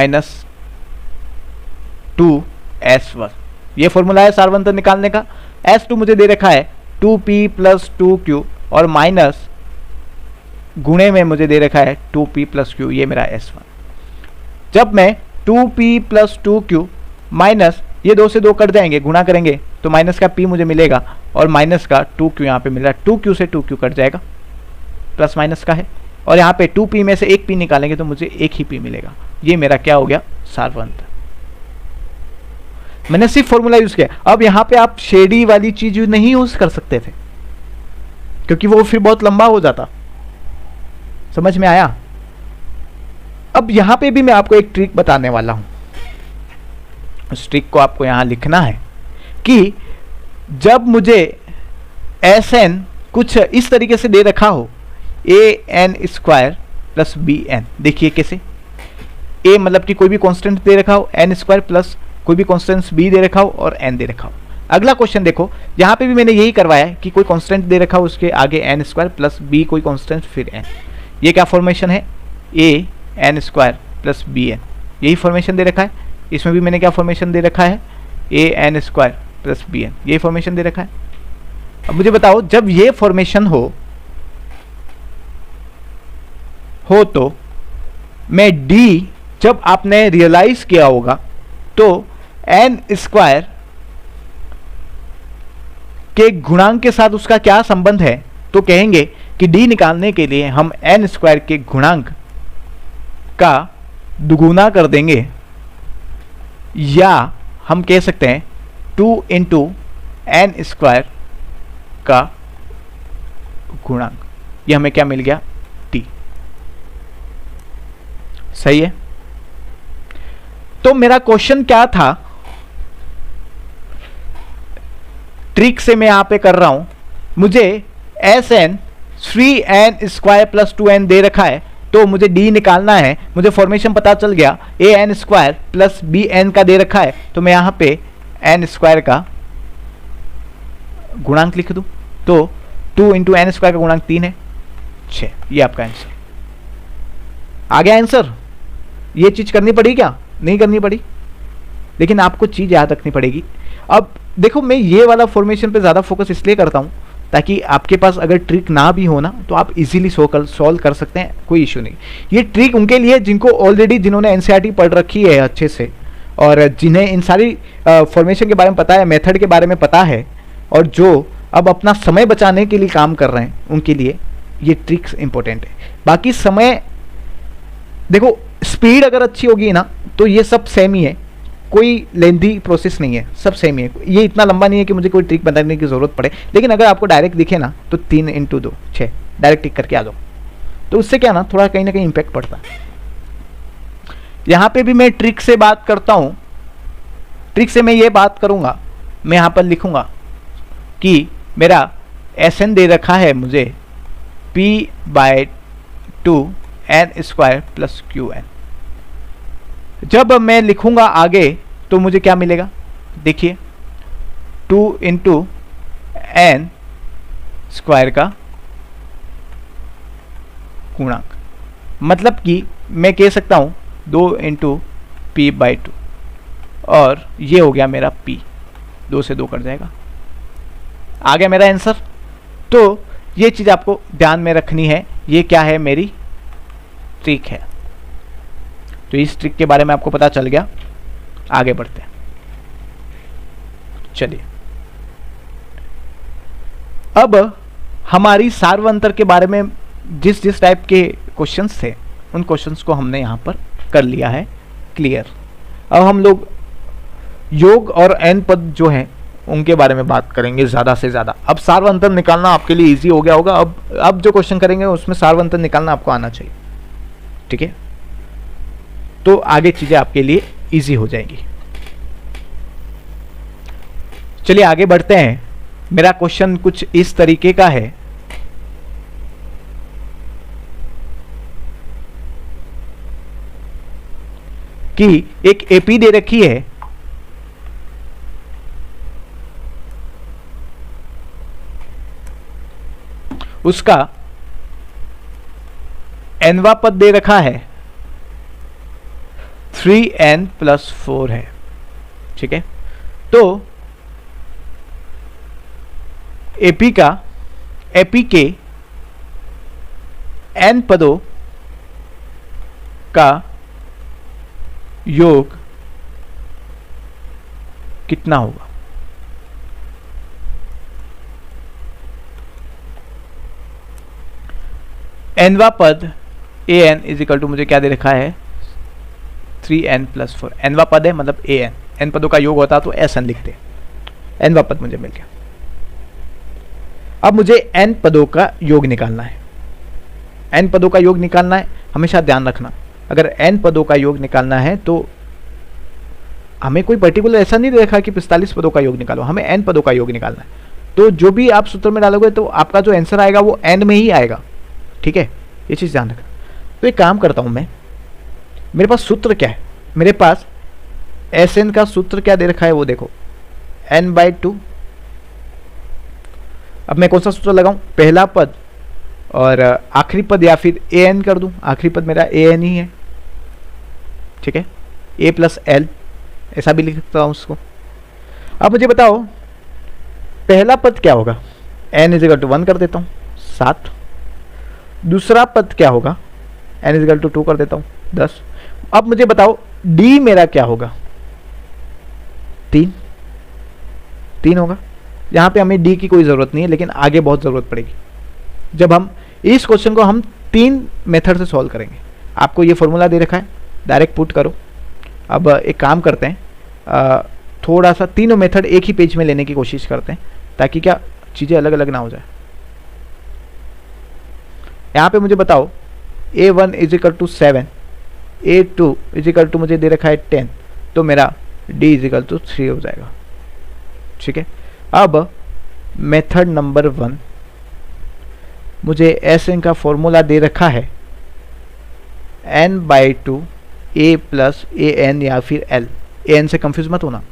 2S1। ये फॉर्मूला है सार्वंतर निकालने का। S2 मुझे दे रखा है 2p प्लस 2q और माइनस गुणे में मुझे दे रखा है 2p प्लस q। ये मेरा S1। जब मैं 2p प्लस 2q माइनस ये 2 से 2 कट जाएंगे, गुणा करेंगे तो माइनस का p मुझे मिलेगा और माइनस का 2q यहाँ पे मिल रहा है। 2q से 2q कट जाएगा, प्लस माइनस का है, और यहाँ पे 2p में से एक p निकालेंगे तो मुझे एक ही p मिलेगा। ये मेरा क्या हो गया? सार्वंतर। मैंने सिर्फ फॉर्मूला यूज किया। अब यहाँ पे आप शेडी वाली चीज नहीं यूज कर सकते थे क्योंकि वो फिर बहुत लंबा हो जाता। समझ में आया? अब यहाँ पे भी मैं आपको एक ट्रिक बताने वाला हूं। उस ट्रिक को आपको यहां लिखना है कि जब मुझे Sn कुछ इस तरीके से दे रखा हो, an² प्लस bn। देखिए कैसे, a मतलब कि कोई भी कांस्टेंट दे रखा हो, n² प्लस कोई भी कांस्टेंट b दे रखा हो और n दे रखा हो। अगला क्वेश्चन देखो, यहाँ पे भी मैंने यही करवाया है कि कोई कांस्टेंट दे रखा हो, उसके आगे n² प्लस b कोई कांस्टेंट फिर n। ये क्या फॉर्मेशन है? a n² plus bn। यही फॉर्मेशन दे रखा है। इसमें भी मैंने क्या फॉर्मेशन दे रखा है, an स्क्वायर प्लस bn, यही फॉर्मेशन दे रखा है। अब मुझे बताओ जब ये फॉर्मेशन हो तो मैं d जब आपने रियलाइज किया होगा तो n स्क्वायर के गुणांक के साथ उसका क्या संबंध है, तो कहेंगे कि d निकालने के लिए हम n स्क्वायर के गुणांक का दुगुना कर देंगे, या हम कह सकते हैं 2 इंटू n स्क्वायर का गुणांक। ये हमें क्या मिल गया, t। सही है। तो मेरा क्वेश्चन क्या था, ट्रिक से मैं यहां पे कर रहा हूं, मुझे Sn 3n square plus 2n दे रखा है, तो मुझे d निकालना है। मुझे फॉर्मेशन पता चल गया, an स्क्वायर प्लस bn का दे रखा है, तो मैं यहां पे n स्क्वायर का गुणांक लिख दूं, तो 2 इंटू एन स्क्वायर का गुणांक 3 है, 6। ये आपका आंसर आ गया। आंसर ये चीज करनी पड़ी क्या, नहीं करनी पड़ी, लेकिन आपको चीज याद रखनी पड़ेगी। अब देखो मैं ये वाला फॉर्मेशन पे ज़्यादा फोकस इसलिए करता हूँ ताकि आपके पास अगर ट्रिक ना भी हो ना तो आप इजीली सॉल्व कर सकते हैं, कोई इशू नहीं। ये ट्रिक उनके लिए जिनको ऑलरेडी, जिन्होंने एनसीईआरटी पढ़ रखी है अच्छे से, और जिन्हें इन सारी फॉर्मेशन के बारे में पता है, मेथड के बारे में पता है, और जो अब अपना समय बचाने के लिए काम कर रहे हैं, उनके लिए ये ट्रिक्स इंपॉर्टेंट है। बाकी समय देखो, स्पीड अगर अच्छी होगी ना तो ये सब सेम ही है, कोई लेंथी प्रोसेस नहीं है, सब सेम ही है। ये इतना लंबा नहीं है कि मुझे कोई ट्रिक बताने की ज़रूरत पड़े, लेकिन अगर आपको डायरेक्ट दिखे ना तो 3 इंटू 2 6 डायरेक्ट टिक करके आ जाओ, तो उससे क्या ना थोड़ा कहीं ना कहीं इम्पैक्ट पड़ता है। यहाँ पे भी मैं ट्रिक से बात करता हूँ, ट्रिक से मैं ये बात करूँगा, मैं यहाँ पर लिखूँगा कि मेरा Sn दे रखा है मुझे p/2 n square plus qn। जब मैं लिखूंगा आगे तो मुझे क्या मिलेगा, देखिए 2 इंटू एन स्क्वायर का गुणांक, मतलब कि मैं कह सकता हूं 2 इंटू p/2, और ये हो गया मेरा p, 2 से 2 कट जाएगा, आ गया मेरा आंसर। तो ये चीज़ आपको ध्यान में रखनी है, ये क्या है, मेरी ट्रिक है। तो इस ट्रिक के बारे में आपको पता चल गया, आगे बढ़ते हैं। चलिए अब हमारी सार्वअंतर के बारे में जिस टाइप के क्वेश्चंस थे उन क्वेश्चंस को हमने यहां पर कर लिया है क्लियर। अब हम लोग योग और एन पद जो हैं उनके बारे में बात करेंगे ज़्यादा से ज़्यादा। अब सार्वअंतर निकालना आपके लिए इजी हो गया होगा, अब जो क्वेश्चन करेंगे उसमें सार्वअंतर निकालना आपको आना चाहिए, ठीक है, तो आगे चीजें आपके लिए इजी हो जाएगी। चलिए आगे बढ़ते हैं। मेरा क्वेश्चन कुछ इस तरीके का है कि एक एपी दे रखी है, उसका एनवा पद दे रखा है 3n + 4 है, ठीक है। तो एपी के n पदों का योग कितना होगा। एनवा पद an = मुझे क्या दे रखा है 3n + 4। एनवा पद है मतलब an, n पदों का योग होता तो sn लिखते, एनवा पद मुझे मिल गया। अब मुझे n पदों का योग निकालना है, n पदों का योग निकालना है। हमेशा ध्यान रखना, अगर n पदों का योग निकालना है तो हमें कोई पर्टिकुलर ऐसा नहीं देखा कि 45 पदों का योग निकालो, हमें n पदों का योग निकालना है। तो जो भी आप सूत्र में डालोगे तो आपका जो आंसर आएगा वो n में ही आएगा, ठीक है, ये चीज़ ध्यान रखना। तो एक काम करता हूं मैं, मेरे पास सूत्र क्या है, मेरे पास Sn का सूत्र क्या दे रखा है वो देखो, n/2। अब मैं कौन सा सूत्र लगाऊं, पहला पद और आखिरी पद, या फिर an कर दूं, आखिरी पद मेरा an ही है, ठीक है। ए प्लस एल, ऐसा भी लिख सकता हूँ उसको। अब मुझे बताओ पहला पद क्या होगा, n इजिकल टू 1 कर देता हूँ 7। दूसरा पद क्या होगा, n इजिकल टू 2 कर देता हूँ 10। अब मुझे बताओ d मेरा क्या होगा, 3 होगा। यहाँ पे हमें d की कोई ज़रूरत नहीं है, लेकिन आगे बहुत ज़रूरत पड़ेगी जब हम इस क्वेश्चन को हम 3 मेथड से सॉल्व करेंगे। आपको ये फॉर्मूला दे रखा है, डायरेक्ट पुट करो। अब एक काम करते हैं, थोड़ा सा तीनों मेथड एक ही पेज में लेने की कोशिश करते हैं ताकि क्या चीज़ें अलग अलग ना हो जाए। यहाँ पे मुझे बताओ a1 is equal to 7, a2 is equal to मुझे दे रखा है 10, तो मेरा d इजिकल टू 3 हो जाएगा। ठीक है, अब मेथड नंबर 1 मुझे Sn का फॉर्मूला दे रखा है n/2 a प्लस an या फिर l। an से कंफ्यूज मत होना,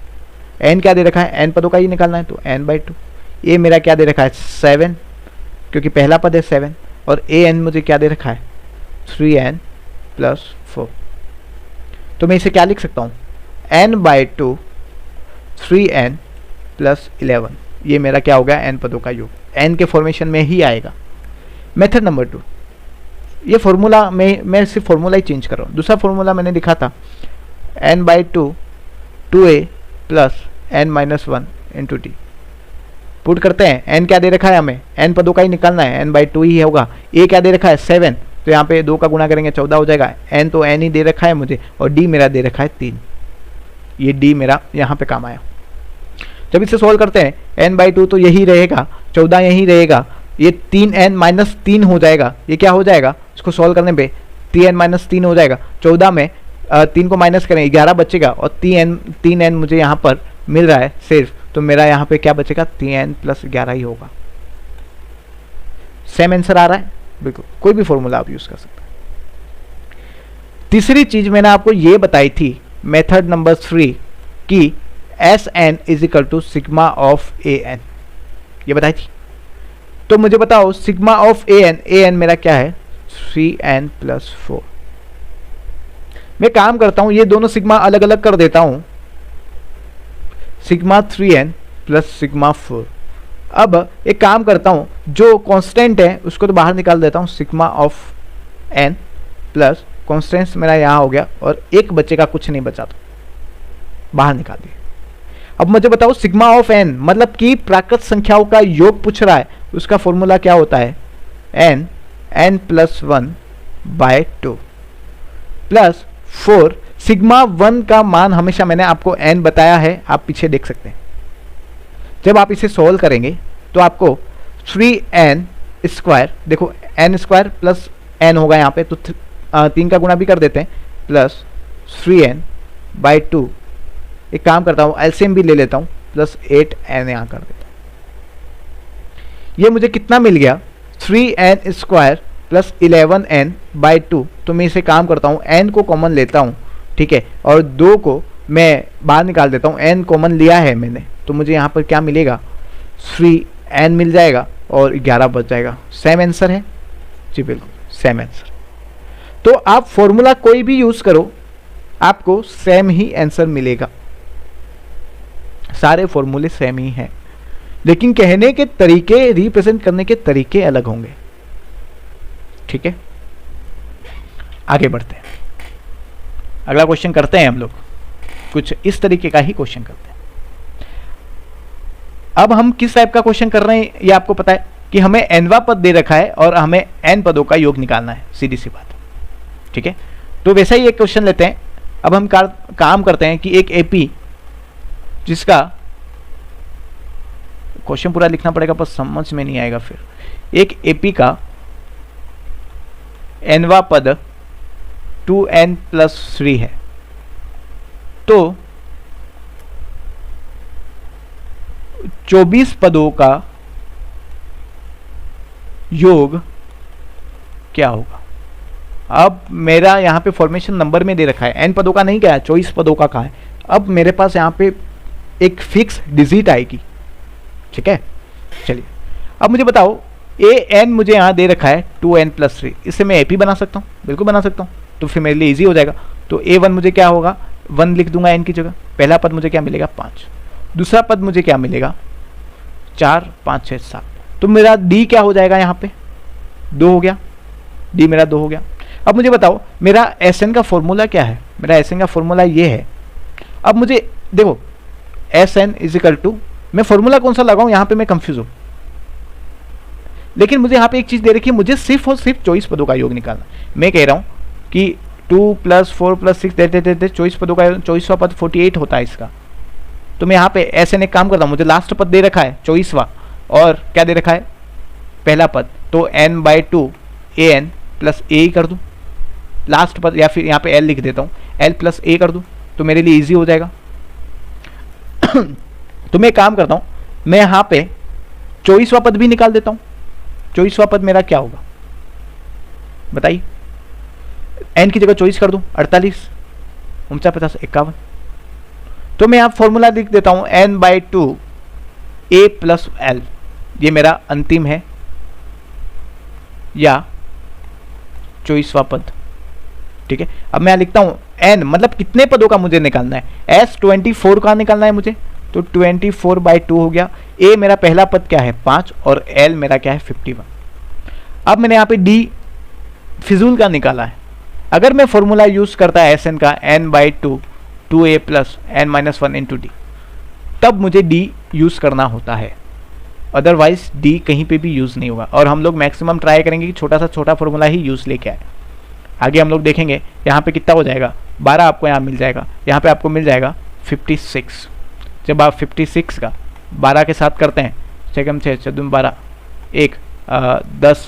n क्या दे रखा है, n पदों का ही निकालना है तो n/2। a मेरा क्या दे रखा है 7, क्योंकि पहला पद है 7, और an मुझे क्या दे रखा है 3n प्लस 4। तो मैं इसे क्या लिख सकता हूँ, n/2 3n प्लस 11। ये मेरा क्या होगा, n पदों का योग, n के फॉर्मेशन में ही आएगा। मेथड नंबर 2, ये फॉर्मूला मैं सिर्फ फॉर्मूला ही चेंज कर रहा हूँ। दूसरा फॉर्मूला मैंने लिखा था n/2 2a plus n-1 into T. Put करते हैं, n क्या दे रखा है हमें, n पदों का ही निकालना है, n/2 ही होगा। a क्या दे रखा है 7, तो यहाँ पे 2 का गुणा करेंगे 14 हो जाएगा। n तो n ही दे रखा है मुझे, और d मेरा दे रखा है 3। ये d मेरा यहाँ पे काम आया। जब इसे सोल्व करते हैं n/2 तो यही रहेगा, 14 यही रहेगा, ये 3n-3 हो जाएगा। ये क्या हो जाएगा, इसको सॉल्व करने पे 3n-3 हो जाएगा। 14 में 3 को माइनस करें 11 बचेगा, और 3n मुझे यहाँ पर मिल रहा है सिर्फ, तो मेरा यहाँ पे क्या बचेगा 3n प्लस 11 ही होगा। सेम आंसर आ रहा है, बिल्कुल कोई भी फॉर्मूला आप यूज कर सकते हैं। तीसरी चीज मैंने आपको ये बताई थी मेथड नंबर 3 कि Sn is equal to sigma of an, ये बताई थी। तो मुझे बताओ सिग्मा ऑफ an मेरा क्या है 3n प्लस 4। मैं काम करता हूं, ये दोनों सिग्मा अलग अलग कर देता हूं, सिग्मा 3n प्लस सिग्मा 4। अब एक काम करता हूं, जो कांस्टेंट है उसको तो बाहर निकाल देता हूं, sigma of n plus constant मेरा यहाँ हो गया, और एक बच्चे का कुछ नहीं बचा तो बाहर निकाल दिया। अब मुझे बताओ सिग्मा ऑफ n मतलब कि प्राकृत संख्याओं का योग पूछ रहा है, उसका फॉर्मूला क्या होता है n प्लस 1/2 प्लस 4। सिग्मा 1 का मान हमेशा मैंने आपको n बताया है, आप पीछे देख सकते हैं। जब आप इसे सोल्व करेंगे तो आपको 3n स्क्वायर, देखो n स्क्वायर प्लस n होगा यहाँ पे, तो 3 का गुणा भी कर देते हैं, प्लस 3n/2। एक काम करता हूँ एलसीएम भी ले लेता हूँ, प्लस 8n यहाँ कर देता हूँ। ये मुझे कितना मिल गया 3n स्क्वायर प्लस 11n/2। तो मैं इसे काम करता हूँ n को कॉमन लेता हूँ, ठीक है, और 2 को मैं बाहर निकाल देता हूँ। n कॉमन लिया है मैंने, तो मुझे यहाँ पर क्या मिलेगा 3n मिल जाएगा और 11 बच जाएगा। सेम आंसर है जी, बिल्कुल सेम आंसर। तो आप फॉर्मूला कोई भी यूज करो आपको सेम ही आंसर मिलेगा, सारे फॉर्मूले सेम ही हैं, लेकिन कहने के तरीके, रिप्रेजेंट करने के तरीके अलग होंगे। ठीक है, आगे बढ़ते हैं, अगला क्वेश्चन करते हैं हम लोग। कुछ इस तरीके का ही क्वेश्चन करते हैं। अब हम किस टाइप का क्वेश्चन कर रहे हैं ये आपको पता है कि हमें nवा पद दे रखा है और हमें n पदों का योग निकालना है, सीधी सी बात। ठीक है, तो वैसा ही एक क्वेश्चन लेते हैं। अब हम काम करते हैं कि एक एपी, जिसका क्वेश्चन पूरा लिखना पड़ेगा पर समझ में नहीं आएगा फिर। एक एपी का nवा पद 2n प्लस 3 है, तो 24 पदों का योग क्या होगा। अब मेरा यहाँ पे फॉर्मेशन नंबर में दे रखा है, n पदों का नहीं क्या है, 24 पदों का कहाँ है। अब मेरे पास यहाँ पे एक फिक्स डिजिट आएगी। ठीक है, चलिए अब मुझे बताओ an मुझे यहाँ दे रखा है 2n प्लस 3, इससे मैं AP बना सकता हूँ, बिल्कुल बना सकता हूँ, तो फिर मेरे लिए इजी हो जाएगा। तो A1 मुझे क्या होगा 1 लिख दूंगा n की जगह। पहला पद मुझे क्या मिलेगा 5, दूसरा पद मुझे क्या मिलेगा 4 5 6 7। तो मेरा d क्या हो जाएगा यहाँ पे 2 हो गया, d मेरा 2 हो गया। अब मुझे बताओ मेरा Sn का फॉर्मूला क्या है, मेरा Sn का फॉर्मूला ये है। अब मुझे देखो Sn इजिकल टू, मैं फॉर्मूला कौन सा लगाऊं यहाँ पे मैं कंफ्यूज हूँ, लेकिन मुझे यहाँ पे एक चीज दे रखी है, मुझे सिर्फ और सिर्फ 24 पदों का योग निकालना। मैं कह रहा हूँ कि 2 + 4 + 6 देते 24 पदों का 24वां पद 48 होता है इसका। तो मैं यहाँ पे Sn एक काम करता हूँ, मुझे लास्ट पद दे रखा है 24वां और क्या दे रखा है पहला पद, तो n/2 an + a कर दूँ लास्ट पद, या फिर यहाँ पे l लिख देता हूँ l + a कर दूँ, तो मेरे लिए इजी हो जाएगा। तो मैं काम करता हूँ, मैं यहाँ पे 24वां पद भी निकाल देता हूँ। 24वां पद मेरा क्या होगा बताइए, n की जगह 24 कर दूँ 48 49 50 51। तो मैं यहाँ फॉर्मूला लिख देता हूँ n/2 a + l, ये मेरा अंतिम है या 24वां पद। ठीक है, अब मैं लिखता हूँ n मतलब कितने पदों का मुझे निकालना है, s 24 का निकालना है मुझे, तो 24/2 हो गया। a मेरा पहला पद क्या है 5 और l मेरा क्या है 51। अब मैंने यहाँ पे d फिजूल का निकाला है। अगर मैं फॉर्मूला यूज करता है Sn का n/2 2a + n-1 × d, तब मुझे d यूज करना होता है, अदरवाइज d कहीं पे भी यूज नहीं होगा। और हम लोग मैक्सिमम ट्राई करेंगे कि छोटा सा छोटा फॉर्मूला ही यूज लेके आए। आगे हम लोग देखेंगे यहाँ पे कितना हो जाएगा 12 आपको यहाँ मिल जाएगा, यहाँ पे आपको मिल जाएगा 56। जब आप 56 का 12 के साथ करते हैं, 6 × 6 = 12, 1 10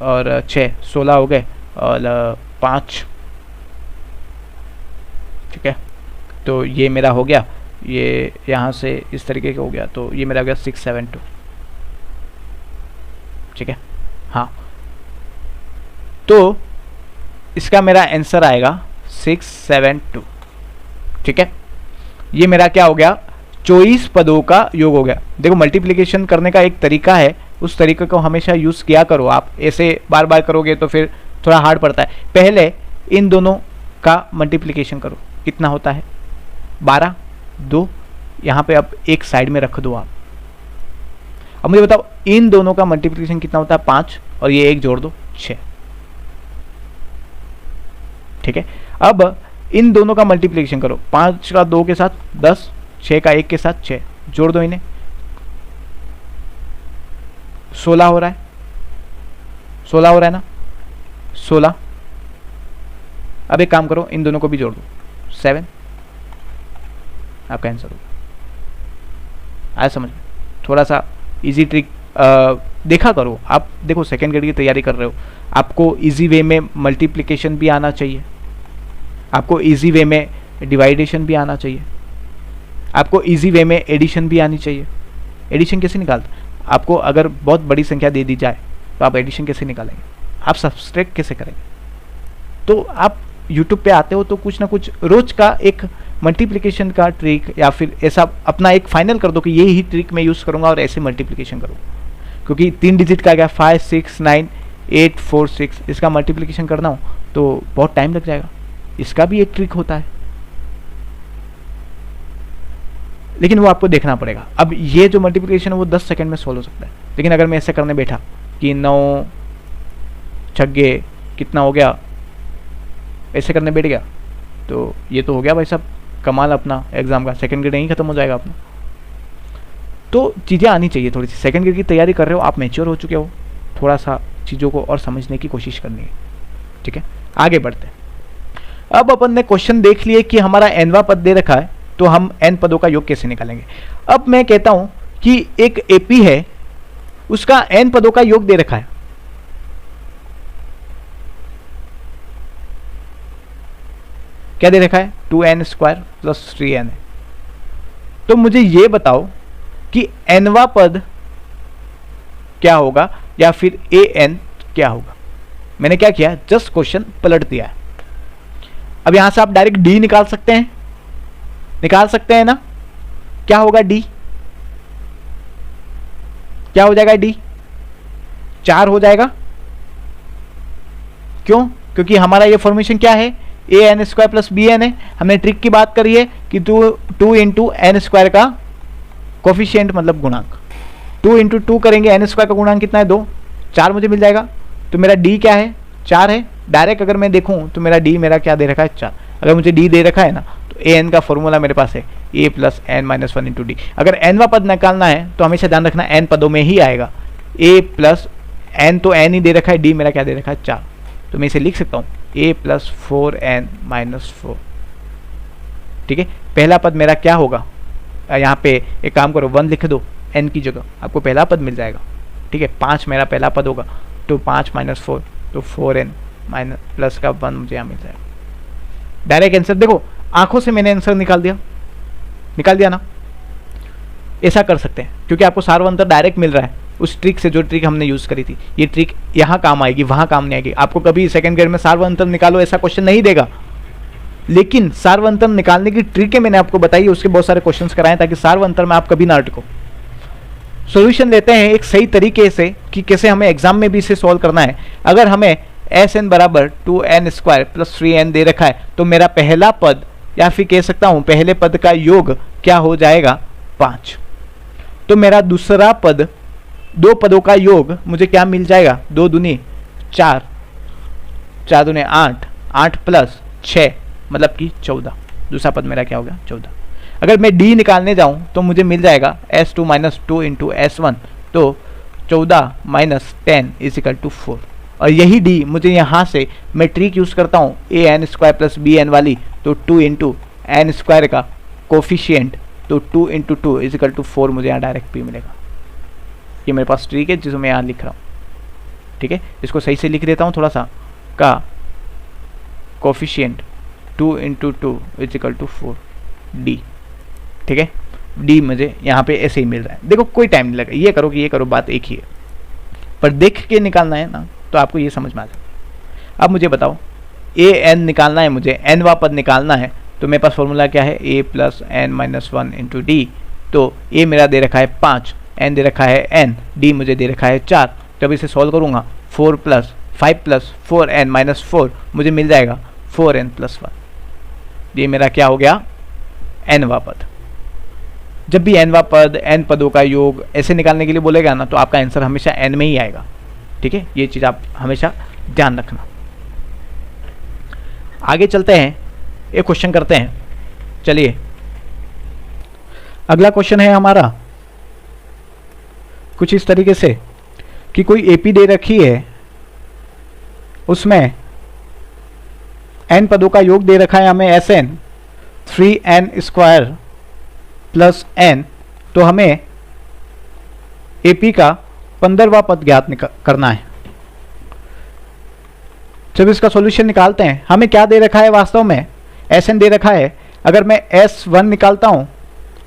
और 6 16 हो गए और 5। ठीक है, तो ये मेरा हो गया, ये यहाँ से इस तरीके का हो गया, तो ये मेरा हो गया 672। ठीक है, हाँ, तो इसका मेरा आंसर आएगा 672। ठीक है, ये मेरा क्या हो गया 24 पदों का योग हो गया। देखो मल्टीप्लिकेशन करने का एक तरीका है, उस तरीके को हमेशा यूज किया करो। आप ऐसे बार बार करोगे तो फिर थोड़ा हार्ड पड़ता है। पहले इन दोनों का मल्टीप्लिकेशन करो, कितना होता है 12 2, यहाँ पे अब एक साइड में रख दो आप। अब मुझे बताओ इन दोनों का मल्टीप्लिकेशन कितना होता है 5 और ये एक जोड़ दो 6। ठीक है, अब इन दोनों का मल्टीप्लिकेशन करो, 5 का 2 के साथ 10, 6 का 1 के साथ 6, जोड़ दो इन्हें, 16 हो रहा है, 16 हो रहा है ना 16। अब एक काम करो इन दोनों को भी जोड़ दो 7, आपका आंसर होगा। आया समझ में? थोड़ा सा इजी ट्रिक देखा करो आप। देखो सेकेंड ग्रेड की तैयारी कर रहे हो, आपको इजी वे में मल्टीप्लिकेशन भी आना चाहिए, आपको इजी वे में डिवाइडेशन भी आना चाहिए, आपको इजी वे में एडिशन भी आनी चाहिए। एडिशन कैसे निकालते, आपको अगर बहुत बड़ी संख्या दे दी जाए तो आप एडिशन कैसे निकालेंगे, आप सब्सट्रैक्ट कैसे करेंगे। तो आप यूट्यूब पे आते हो तो कुछ ना कुछ रोज का एक मल्टीप्लिकेशन का ट्रिक या फिर ऐसा अपना एक फाइनल कर दो कि ये ही ट्रिक मैं यूज़ करूँगा और ऐसे मल्टीप्लिकेशन करूँगा। क्योंकि 3 डिजिट का क्या 5 6 9 8 4 6 इसका मल्टीप्लिकेशन करना हो तो बहुत टाइम लग जाएगा। इसका भी एक ट्रिक होता है, लेकिन वो आपको देखना पड़ेगा। अब ये जो मल्टीप्लिकेशन है वो 10 सेकंड में सोल्व हो सकता है, लेकिन अगर मैं ऐसे करने बैठा कि 9 छग्गे कितना हो गया, ऐसे करने बैठ गया तो ये तो हो गया भाई साहब कमाल अपना एग्जाम का, सेकंड ग्रेड यहीं खत्म हो जाएगा अपना। तो चीज़ें आनी चाहिए थोड़ी सी। सेकंड ग्रेड की तैयारी कर रहे हो, आप मैच्योर हो चुके हो, थोड़ा सा चीज़ों को और समझने की कोशिश करनी है। ठीक है, आगे बढ़ते हैं। अब अपन ने क्वेश्चन देख लिए कि हमारा nवां पद दे रखा है, तो हम n पदों का योग कैसे निकालेंगे। अब मैं कहता हूं कि एक एपी है, उसका n पदों का योग दे रखा है। क्या दे रखा है 2n² + 3n है। तो मुझे ये बताओ कि nवां पद क्या होगा या फिर an क्या होगा। मैंने क्या किया, जस्ट क्वेश्चन पलट दिया है। अब यहां से आप डायरेक्ट d निकाल सकते हैं, निकाल सकते हैं ना। क्या होगा d, क्या हो जाएगा d 4 हो जाएगा। क्यों, क्योंकि हमारा ये फॉर्मेशन क्या है A N square plus B N है। हमने ट्रिक की बात करी है कि 2 इंटू एन स्क्वायर का कोफिशिएंट मतलब गुणांक, 2 इंटू 2 करेंगे, एन स्क्वायर का गुणांक कितना है 2, 4 मुझे मिल जाएगा। तो मेरा डी क्या है 4 है। डायरेक्ट अगर मैं देखूं तो मेरा डी मेरा क्या दे रखा है 4। अगर मुझे डी दे रखा है ना तो ए एन का फॉर्मूला मेरे पास है A plus N minus 1 into D. अगर एनवा पद निकालना है तो हमेशा ध्यान रखना एन पदों में ही आएगा। ए प्लस एन तो एन ही दे रखा है, डी मेरा क्या दे रखा है 4, तो मैं इसे लिख सकता हूँ ए प्लस 4n माइनस 4। ठीक है, पहला पद मेरा क्या होगा, यहाँ पे एक काम करो 1 लिख दो n की जगह, आपको पहला पद मिल जाएगा। ठीक है, 5 मेरा पहला पद होगा, तो 5 माइनस 4 तो 4n माइनस प्लस का 1 मुझे यहाँ मिल जाएगा। डायरेक्ट आंसर देखो, आंखों से मैंने आंसर निकाल दिया ना। ऐसा कर सकते हैं क्योंकि आपको सार्वंतर डायरेक्ट मिल रहा है उस ट्रिक से, जो ट्रिक हमने यूज़ करी थी। ये ट्रिक यहाँ काम आएगी, वहाँ काम नहीं आएगी। आपको कभी सेकंड ग्रेड में सार्वंतर निकालो ऐसा क्वेश्चन नहीं देगा, लेकिन सार्वंतर निकालने की ट्रिकें मैंने आपको बताई, उसके बहुत सारे क्वेश्चंस कराएं ताकि सार्वंतर में आप कभी ना अटको। सॉल्यूशन लेते हैं एक सही तरीके से कि कैसे हमें एग्जाम में भी इसे सॉल्व करना है। अगर हमें एस एन बराबर 2n स्क्वायर प्लस 3n दे रखा है तो मेरा पहला पद, या फिर कह सकता हूँ पहले पद का योग क्या हो जाएगा 5। तो मेरा दूसरा पद, दो पदों का योग मुझे क्या मिल जाएगा, 2 दूनी 4, 4 दूनी 8, 8 प्लस 6 मतलब कि 14। दूसरा पद मेरा क्या हो गया 14। अगर मैं d निकालने जाऊं तो मुझे मिल जाएगा s2 माइनस 2 इंटू s1, तो 14 माइनस 10 इज इक्वल टू 4। और यही d मुझे यहाँ से मैं ट्रिक यूज़ करता हूँ A N square plus B N वाली, तो 2 इंटू एन स्क्वायर का कोफिशियंट, तो 2 इंटू 2 इज इक्वल टू 4 मुझे यहाँ डायरेक्ट p मिलेगा। ये मेरे पास ट्रिक है जिसको मैं यहाँ लिख रहा हूँ। ठीक है, इसको सही से लिख देता हूँ थोड़ा सा, का coefficient 2 into 2 is equal to 4 D. ठीक है, डी मुझे यहाँ पे ऐसे ही मिल रहा है। देखो कोई टाइम नहीं लगा, ये करो कि ये करो, बात एक ही है, पर देख के निकालना है ना, तो आपको ये समझ में आ जाए। अब मुझे बताओ ए एन निकालना है, मुझे एन वा पद निकालना है, तो मेरे पास फॉर्मूला क्या है A plus N minus 1 into D. तो ए मेरा दे रखा है 5, एन दे रखा है एन, डी मुझे दे रखा है 4। जब इसे सॉल्व करूँगा 4 प्लस 5 प्लस 4n माइनस 4 मुझे मिल जाएगा 4n प्लस 1। ये मेरा क्या हो गया एन वा पद। जब भी एन वा पद, एन पदों का योग ऐसे निकालने के लिए बोलेगा ना, तो आपका आंसर हमेशा एन में ही आएगा। ठीक है, ये चीज़ आप हमेशा ध्यान रखना। आगे चलते हैं, एक क्वेश्चन करते हैं। चलिए, अगला क्वेश्चन है हमारा कुछ इस तरीके से कि कोई एपी दे रखी है, उसमें एन पदों का योग दे रखा है हमें S N 3n square plus n। तो हमें एपी का 15वां पद ज्ञात करना है। जब इसका सॉल्यूशन निकालते हैं, हमें क्या दे रखा है वास्तव में, एस एन दे रखा है। अगर मैं S1 निकालता हूं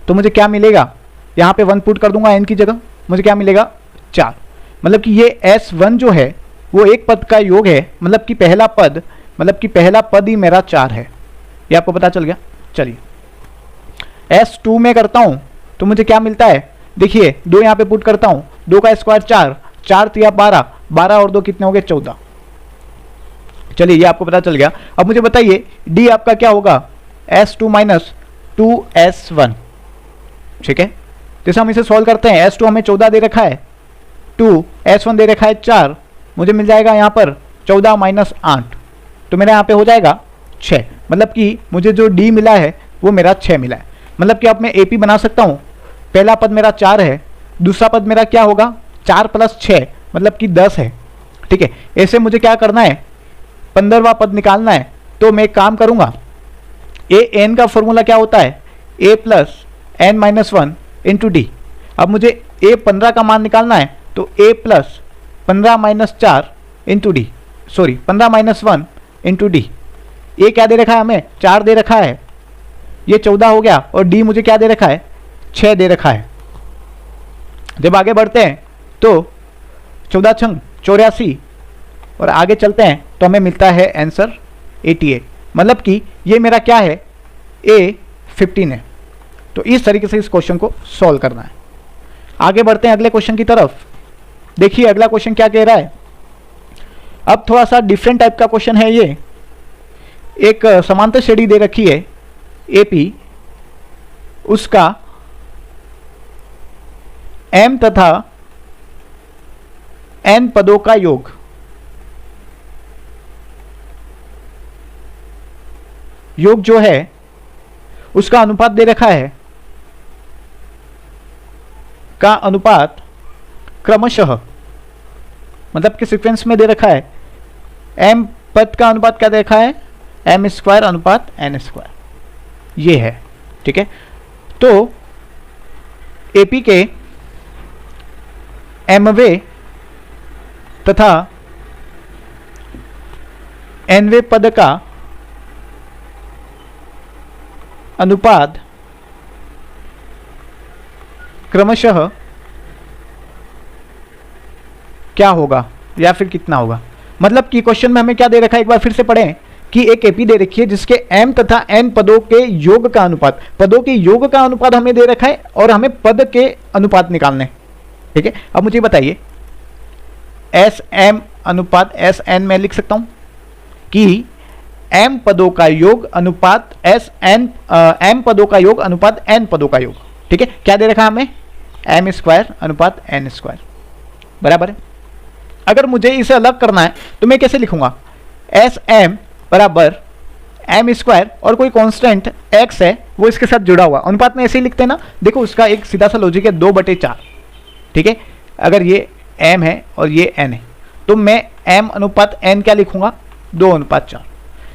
तो मुझे क्या मिलेगा, यहाँ पे 1 पुट कर दूंगा n की जगह, मुझे क्या मिलेगा 4। मतलब कि ये S1 जो है वो एक पद का योग है, मतलब कि पहला पद ही मेरा 4 है। ये आपको पता चल गया। चलिए S2 में करता हूं तो मुझे क्या मिलता है, देखिए 2 यहाँ पे पुट करता हूं, 2 का स्क्वायर 4, 4 तिया 12, 12 और 2 कितने हो गए 14। चलिए ये आपको पता चल गया। अब मुझे बताइए डी आपका क्या होगा, S2 माइनस 2S1। ठीक है, जैसे हम इसे सॉल्व करते हैं, S2 हमें 14 दे रखा है, 2S1 दे रखा है 4, मुझे मिल जाएगा यहाँ पर 14 माइनस 8, तो मेरा यहाँ पे हो जाएगा 6। मतलब कि मुझे जो डी मिला है वो मेरा 6 मिला है। मतलब कि अब मैं एपी बना सकता हूँ, पहला पद मेरा 4 है, दूसरा पद मेरा क्या होगा 4 प्लस 6 मतलब कि 10 है। ठीक है, ऐसे मुझे क्या करना है 15वां पद निकालना है। तो मैं एक काम करूँगा, ए एन का फॉर्मूला क्या होता है A plus N minus 1 into D. अब मुझे ए 15 का मान निकालना है, तो A plus 15 minus 4 into D, sorry 15 minus 1 into D. A क्या दे रखा है हमें 4 दे रखा है, ये 14 हो गया, और डी मुझे क्या दे रखा है 6 दे रखा है। जब आगे बढ़ते हैं तो 14 छंग 84, और आगे चलते हैं तो हमें मिलता है आंसर 88। मतलब कि ये मेरा क्या है ए 15 है। तो इस तरीके से इस क्वेश्चन को सॉल्व करना है। आगे बढ़ते हैं अगले क्वेश्चन की तरफ। देखिए अगला क्वेश्चन क्या कह रहा है। अब थोड़ा सा डिफरेंट टाइप का क्वेश्चन है ये। एक समांतर श्रेणी दे रखी है एपी, उसका m तथा n पदों का योग जो है उसका अनुपात दे रखा है, का अनुपात क्रमशः, मतलब कि सीक्वेंस में दे रखा है, m पद का अनुपात क्या दे रखा है, m स्क्वायर अनुपात n स्क्वायर, ये है। ठीक है, तो एपी के mवे तथा nवे पद का अनुपात क्रमशः क्या होगा या फिर कितना होगा। मतलब कि क्वेश्चन में हमें क्या दे रखा है, एक बार फिर से पढ़ें कि एक एपी दे रखी है जिसके m तथा n पदों के योग का अनुपात, पदों के योग का अनुपात हमें दे रखा है और हमें पद के अनुपात निकालने। ठीक है, अब मुझे बताइए एस एम अनुपात एस एन में लिख सकता हूं कि m पदों का योग अनुपात एस एन, m पदों का योग अनुपात n पदों का योग। ठीक है, क्या दे रखा है हमें, m स्क्वायर अनुपात n स्क्वायर, बराबर है। अगर मुझे इसे अलग करना है तो मैं कैसे लिखूंगा, एस एम बराबर m स्क्वायर और कोई कांस्टेंट x है वो इसके साथ जुड़ा हुआ, अनुपात में ऐसे ही लिखते हैं ना। देखो उसका एक सीधा सा लॉजिक है, 2/4। ठीक है, अगर ये m है और ये n है तो मैं m अनुपात n क्या लिखूंगा, 2/4।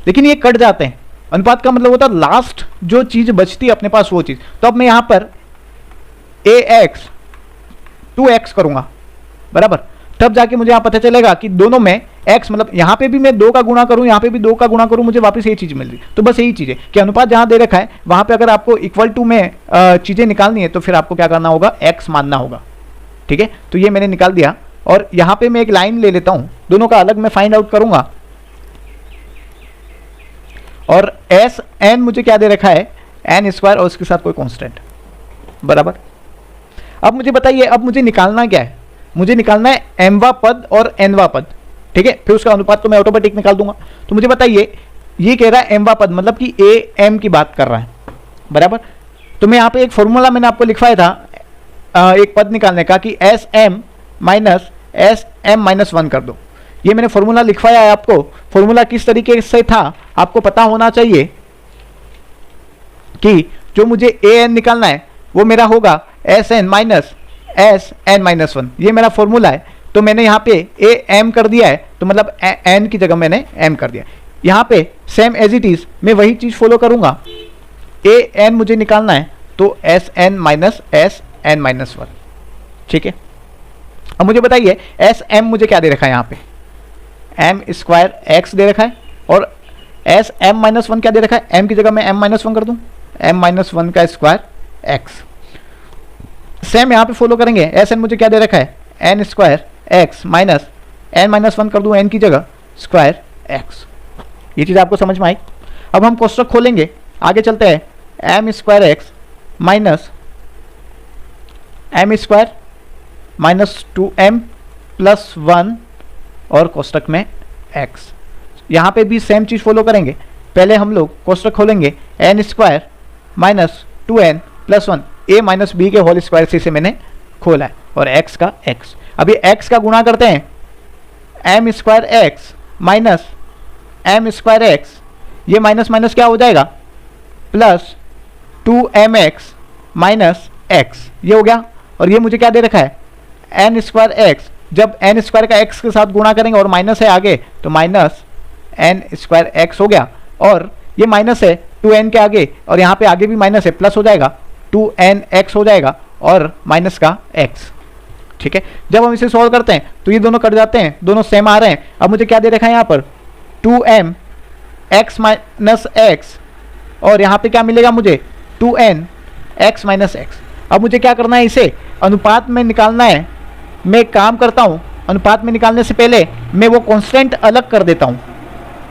लेकिन ये कट जाते हैं, अनुपात का मतलब होता है लास्ट जो चीज बचती है अपने पास वो चीज। तो अब मैं यहां पर ax 2x करूंगा, बराबर, तब जाके मुझे यहां पता चलेगा कि दोनों में x, मतलब यहां पे भी मैं 2 का गुणा करूं, यहां पे भी 2 का गुणा करूं, मुझे वापस यही चीज मिल रही। तो बस यही चीज है कि अनुपात जहां दे रखा है वहां पे अगर आपको इक्वल टू में चीजें निकालनी है तो फिर आपको क्या करना होगा, x मानना होगा। ठीक है, तो ये मैंने निकाल दिया और यहां पे मैं एक लाइन ले लेता हूं, दोनों का अलग मैं फाइंड आउट करूंगा। और एस एन मुझे क्या दे रखा है, एन स्क्वायर और उसके साथ कोई कांस्टेंट, बराबर। अब मुझे बताइए, अब मुझे निकालना क्या है, मुझे निकालना है एमवा पद और एनवा पद। ठीक है, फिर उसका अनुपात तो मैं ऑटोमेटिक निकाल दूंगा। तो मुझे बताइए, ये कह रहा है एमवा पद, मतलब कि ए एम की बात कर रहा है, बराबर। तो मैं यहाँ पे एक फॉर्मूला मैंने आपको लिखवाया था एक पद निकालने का कि S M minus S M minus 1 कर दो। ये मैंने फॉर्मूला लिखवाया है आपको। फॉर्मूला किस तरीके से था आपको पता होना चाहिए कि जो मुझे ए एन निकालना है वो मेरा होगा S N minus S N minus 1, ये मेरा फॉर्मूला है। तो मैंने यहाँ पे ए एम कर दिया है, तो मतलब एन की जगह मैंने एम कर दिया। यहाँ पे सेम एज इट इज मैं वही चीज फॉलो करूंगा, ए एन मुझे निकालना है तो S N minus S N minus 1। ठीक है, अब मुझे बताइए एस एम मुझे क्या दे रखा है, यहाँ पे एम स्क्वायर एक्स दे रखा है और एस एम माइनस 1 क्या दे रखा है, एम की जगह मैं एम माइनस 1 कर दूं, एम माइनस 1 का स्क्वायर एक्स। सेम यहाँ पे फॉलो करेंगे, एस एन मुझे क्या दे रखा है, N square X minus N minus 1 कर दूं एन की जगह स्क्वायर एक्स। ये चीज़ आपको समझ में आई। अब हम कोष्टक खोलेंगे, आगे चलते हैं, M square X minus M square minus 2m plus 1 और कोष्टक में x। यहाँ पे भी सेम चीज़ फॉलो करेंगे। पहले हम लोग कोष्टक खोलेंगे, N square minus 2n plus 1 a minus B के होल स्क्वायर से इसे मैंने खोला है और x का x। अभी x का गुणा करते हैं, M square X minus M square X, ये माइनस माइनस क्या हो जाएगा, प्लस 2mx माइनस x, ये हो गया। और ये मुझे क्या दे रखा है, एन स्क्वायर एक्स, जब एन स्क्वायर का एक्स के साथ गुणा करेंगे और माइनस है आगे तो माइनस एन स्क्वायर एक्स हो गया। और ये माइनस है 2n के आगे और यहाँ पे आगे भी माइनस है, प्लस हो जाएगा 2nx हो जाएगा और माइनस का x। ठीक है, जब हम इसे सॉल्व करते हैं तो ये दोनों कट जाते हैं, दोनों सेम आ रहे हैं। अब मुझे क्या दे रखा है यहाँ पर, 2m x माइनस एक्स और यहाँ पे क्या मिलेगा मुझे, 2n x माइनस एक्स। अब मुझे क्या करना है, इसे अनुपात में निकालना है। मैं काम करता हूँ, अनुपात में निकालने से पहले मैं वो कांस्टेंट अलग कर देता हूँ।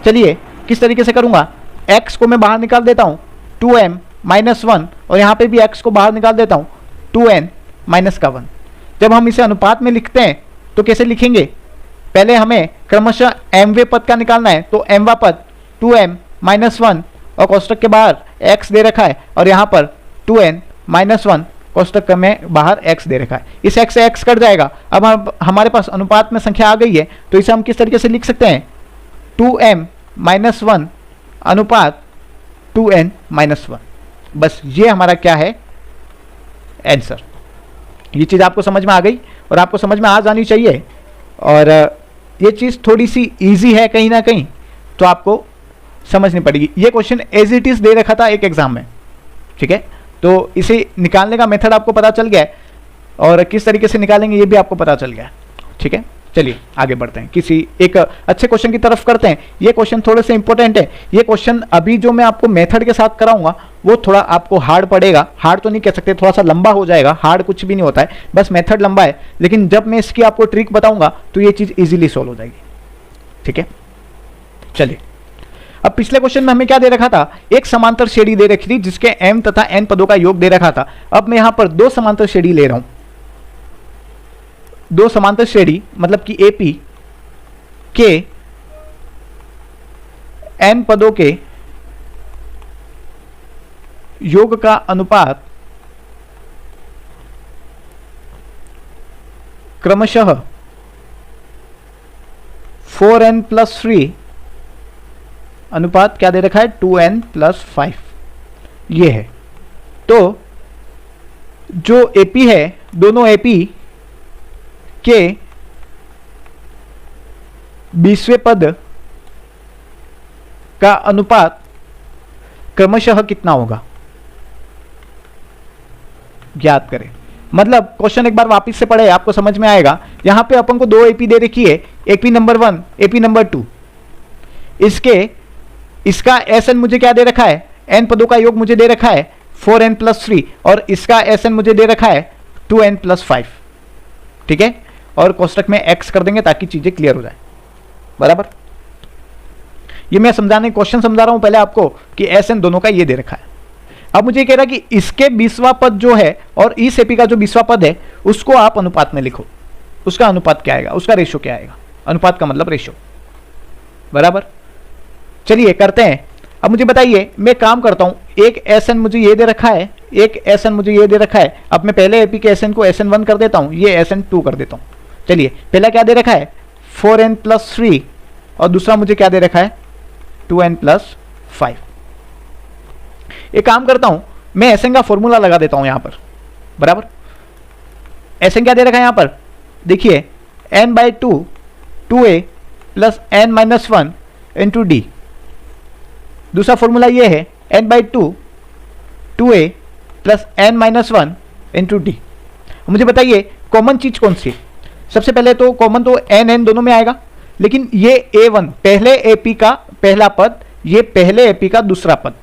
चलिए किस तरीके से करूँगा, x को मैं बाहर निकाल देता हूँ 2m माइनस 1 और यहाँ पे भी x को बाहर निकाल देता हूँ 2n माइनस का 1। जब हम इसे अनुपात में लिखते हैं तो कैसे लिखेंगे, पहले हमें क्रमशः mवे पद का निकालना है, तो mवा पद 2m -1 और कोष्टक के बाहर x दे रखा है, और यहाँ पर 2n - 1 कोष्टक में बाहर x दे रखा है। इस x से x कट जाएगा। अब हमारे पास अनुपात में संख्या आ गई है, तो इसे हम किस तरीके से लिख सकते हैं? 2m - 1 अनुपात 2n - 1। बस ये हमारा क्या है? आंसर। ये चीज़ आपको समझ में आ गई और आपको समझ में आ जानी चाहिए। और ये चीज़ थोड़ी सी इजी है कहीं ना कहीं, तो आपको समझनी पड़ेगी। ये क्वेश्चन एज इट इज़ दे रखा था एक एग्जाम में, ठीक है? तो इसे निकालने का मेथड आपको पता चल गया है, और किस तरीके से निकालेंगे ये भी आपको पता चल गया है, ठीक है? चलिए आगे बढ़ते हैं, किसी एक अच्छे क्वेश्चन की तरफ करते हैं। ये क्वेश्चन थोड़े से इंपॉर्टेंट है। ये क्वेश्चन अभी जो मैं आपको मेथड के साथ कराऊंगा वो थोड़ा आपको हार्ड पड़ेगा। हार्ड तो नहीं कह सकते, थोड़ा सा लंबा हो जाएगा। हार्ड कुछ भी नहीं होता है, बस मेथड लंबा है। लेकिन जब मैं इसकी आपको ट्रिक बताऊंगा तो ये चीज़ ईजिली सॉल्व हो जाएगी, ठीक है? चलिए, अब पिछले क्वेश्चन में हमें क्या दे रखा था? एक समांतर श्रेणी दे रखी थी जिसके m तथा n पदों का योग दे रखा था। अब मैं यहां पर दो समांतर श्रेणी ले रहा हूं। दो समांतर श्रेणी मतलब कि AP के n पदों के योग का अनुपात क्रमशः 4n + 3 अनुपात क्या दे रखा है? 2n + 5 ये है। तो जो AP है, दोनों AP के 20वें पद का अनुपात क्रमशः कितना होगा? ज्ञात करें। मतलब क्वेश्चन एक बार वापस से पढ़े, आपको समझ में आएगा। यहां पे अपन को दो AP दे रखी है, AP नंबर 1, AP नंबर 2। इसका SN मुझे क्या दे रखा है? n पदों का योग मुझे दे रखा है 4n + 3, और इसका SN मुझे दे रखा है 2n + 5, ठीक है? और कोष्टक में x कर देंगे ताकि चीजें क्लियर हो जाए, बराबर? ये मैं समझाने क्वेश्चन समझा रहा हूं पहले आपको कि SN दोनों का ये दे रखा है। अब मुझे कह रहा है कि इसके 20वां पद जो है और इस AP का जो 20वां पद है उसको आप अनुपात में लिखो। उसका अनुपात क्या आएगा? उसका रेशो क्या आएगा? अनुपात का मतलब रेशो, बराबर? चलिए करते हैं। अब मुझे बताइए, मैं काम करता हूं। एक SN मुझे ये दे रखा है, एक SN मुझे ये दे रखा है। अब मैं पहले AP के SN को SN1 कर देता हूं, ये SN2 कर देता हूं। चलिए, पहला क्या दे रखा है? 4n + 3, और दूसरा मुझे क्या दे रखा है? 2n + 5। एक काम करता हूं, मैं SN का फॉर्मूला लगा देता हूं यहां पर, बराबर? SN क्या दे रखा है यहां पर? देखिए, n/2 2a + n - 1 × d। दूसरा फॉर्मूला ये है n/2 2a + n - 1 × d। मुझे बताइए कॉमन चीज कौन सी? सबसे पहले तो कॉमन तो n दोनों में आएगा, लेकिन ये A1 पहले AP का पहला पद, ये पहले AP का दूसरा पद,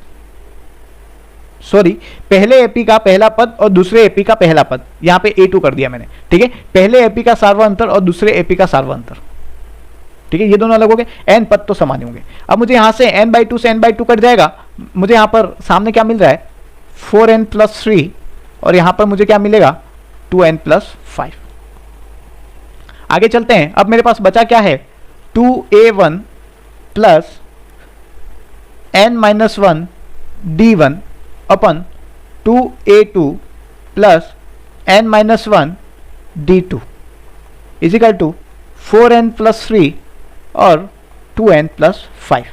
सॉरी पहले AP का पहला पद और दूसरे AP का पहला पद, यहां पे A2 कर दिया मैंने, ठीक है? पहले AP का सार्वअंतर और दूसरे AP का सार्वअंतर, ठीक है? ये दोनों अलग हो गए, n पद तो समान होंगे। अब मुझे यहां से n/2 से n/2 कट जाएगा। मुझे यहां पर सामने क्या मिल रहा है? 4n + 3, और यहां पर मुझे क्या मिलेगा? 2n + 5। आगे चलते हैं। अब मेरे पास बचा क्या है? 2a1 + n - 1 d1 upon 2a2 + n - 1 d2 is equal to 4n + 3 और 2n + 5।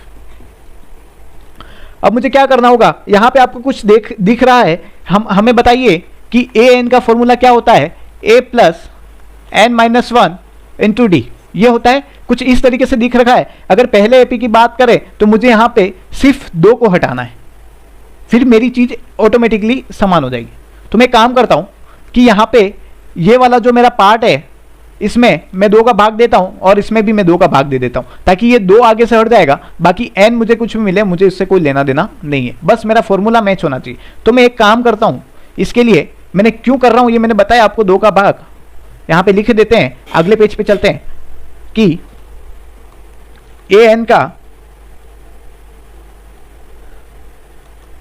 अब मुझे क्या करना होगा? यहां पे आपको कुछ दिख रहा है। हमें बताइए कि an का फॉर्मूला क्या होता है? a + n - 1 × d। ये होता है, कुछ इस तरीके से दिख रखा है। अगर पहले AP की बात करें तो मुझे यहां पे सिर्फ 2 को हटाना है, फिर मेरी चीज ऑटोमेटिकली समान हो जाएगी। तो मैं काम करता हूं कि यहां पे ये वाला जो मेरा पार्ट है, इसमें मैं 2 का भाग देता हूं और इसमें भी मैं 2 का भाग दे देता हूं, ताकि ये 2 आगे से हट जाएगा। बाकी n मुझे कुछ भी मिले, मुझे इससे कोई लेना देना नहीं है, बस मेरा फॉर्मूला मैच होना चाहिए। तो मैं एक काम करता हूं, इसके लिए मैंने क्यों कर रहा हूं ये मैंने बताया आपको। 2 का भाग यहां पे लिख देते हैं। अगले पेज पे चलते हैं कि an का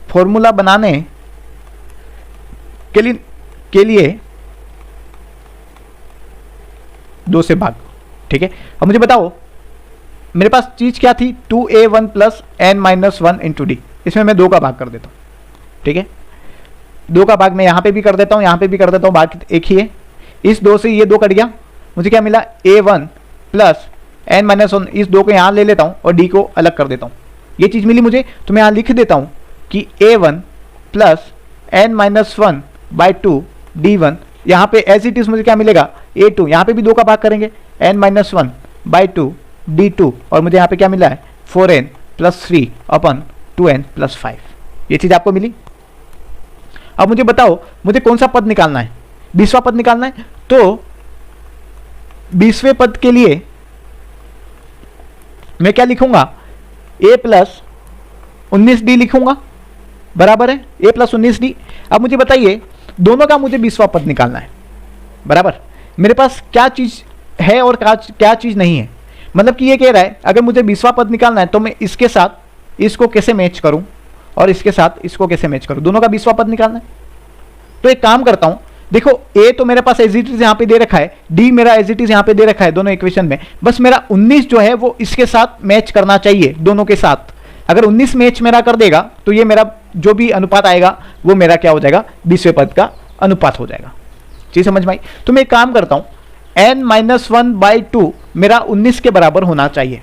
फॉर्मूला बनाने के लिए 2 से भाग, ठीक है? अब मुझे बताओ, मेरे पास चीज़ क्या थी, 2a1 plus n minus 1 into D. इसमें मैं 2 का भाग कर देता हूँ, ठीक है। 2 का भाग मैं यहाँ पे भी कर देता हूँ, यहाँ पे भी कर देता हूँ, भाग एक ही है। इस 2 से ये 2 कट गया, मुझे क्या मिला, a1 प्लस n माइनस 1। इस 2 को यहाँ ले लेता हूँ और d को अलग कर देता हूँ, ये चीज़ मिली मुझे। तो मैं यहाँ लिख देता हूँ कि a1 plus n minus 1 by 2 d1। यहाँ पे एज इट इज मुझे क्या मिलेगा, a2। यहाँ पे भी 2 का भाग करेंगे, n माइनस 1 बाई 2 d2, और मुझे यहाँ पे क्या मिला है, 4n प्लस 3 अपन 2n प्लस 5। ये चीज़ आपको मिली। अब मुझे बताओ मुझे कौन सा पद निकालना है, 20वां पद निकालना है। तो 20वें पद के लिए मैं क्या लिखूंगा, a प्लस 19d लिखूंगा, बराबर है a प्लस 19d। अब मुझे बताइए दोनों का मुझे 20वां पद निकालना है, बराबर। मेरे पास क्या चीज़ है और क्या चीज़ नहीं है, मतलब कि ये कह रहा है अगर मुझे 20वां पद निकालना है तो मैं इसके साथ इसको कैसे मैच करूं और इसके साथ इसको कैसे मैच करूं, दोनों का 20वां पद निकालना है। तो एक काम करता हूं, देखो a तो मेरे पास एज इट इज यहाँ पे दे रखा है, d मेरा एज इट इज यहाँ पे दे रखा है दोनों इक्वेशन में। बस मेरा 19 जो है वो इसके साथ मैच करना चाहिए, दोनों के साथ। अगर 19 मैच मेरा कर देगा तो ये मेरा जो भी अनुपात आएगा वो मेरा क्या हो जाएगा, 20वें पद का अनुपात हो जाएगा। चीज समझ में आई। तो मैं एक काम करता हूं, n माइनस 1 बाई 2 मेरा 19 के बराबर होना चाहिए।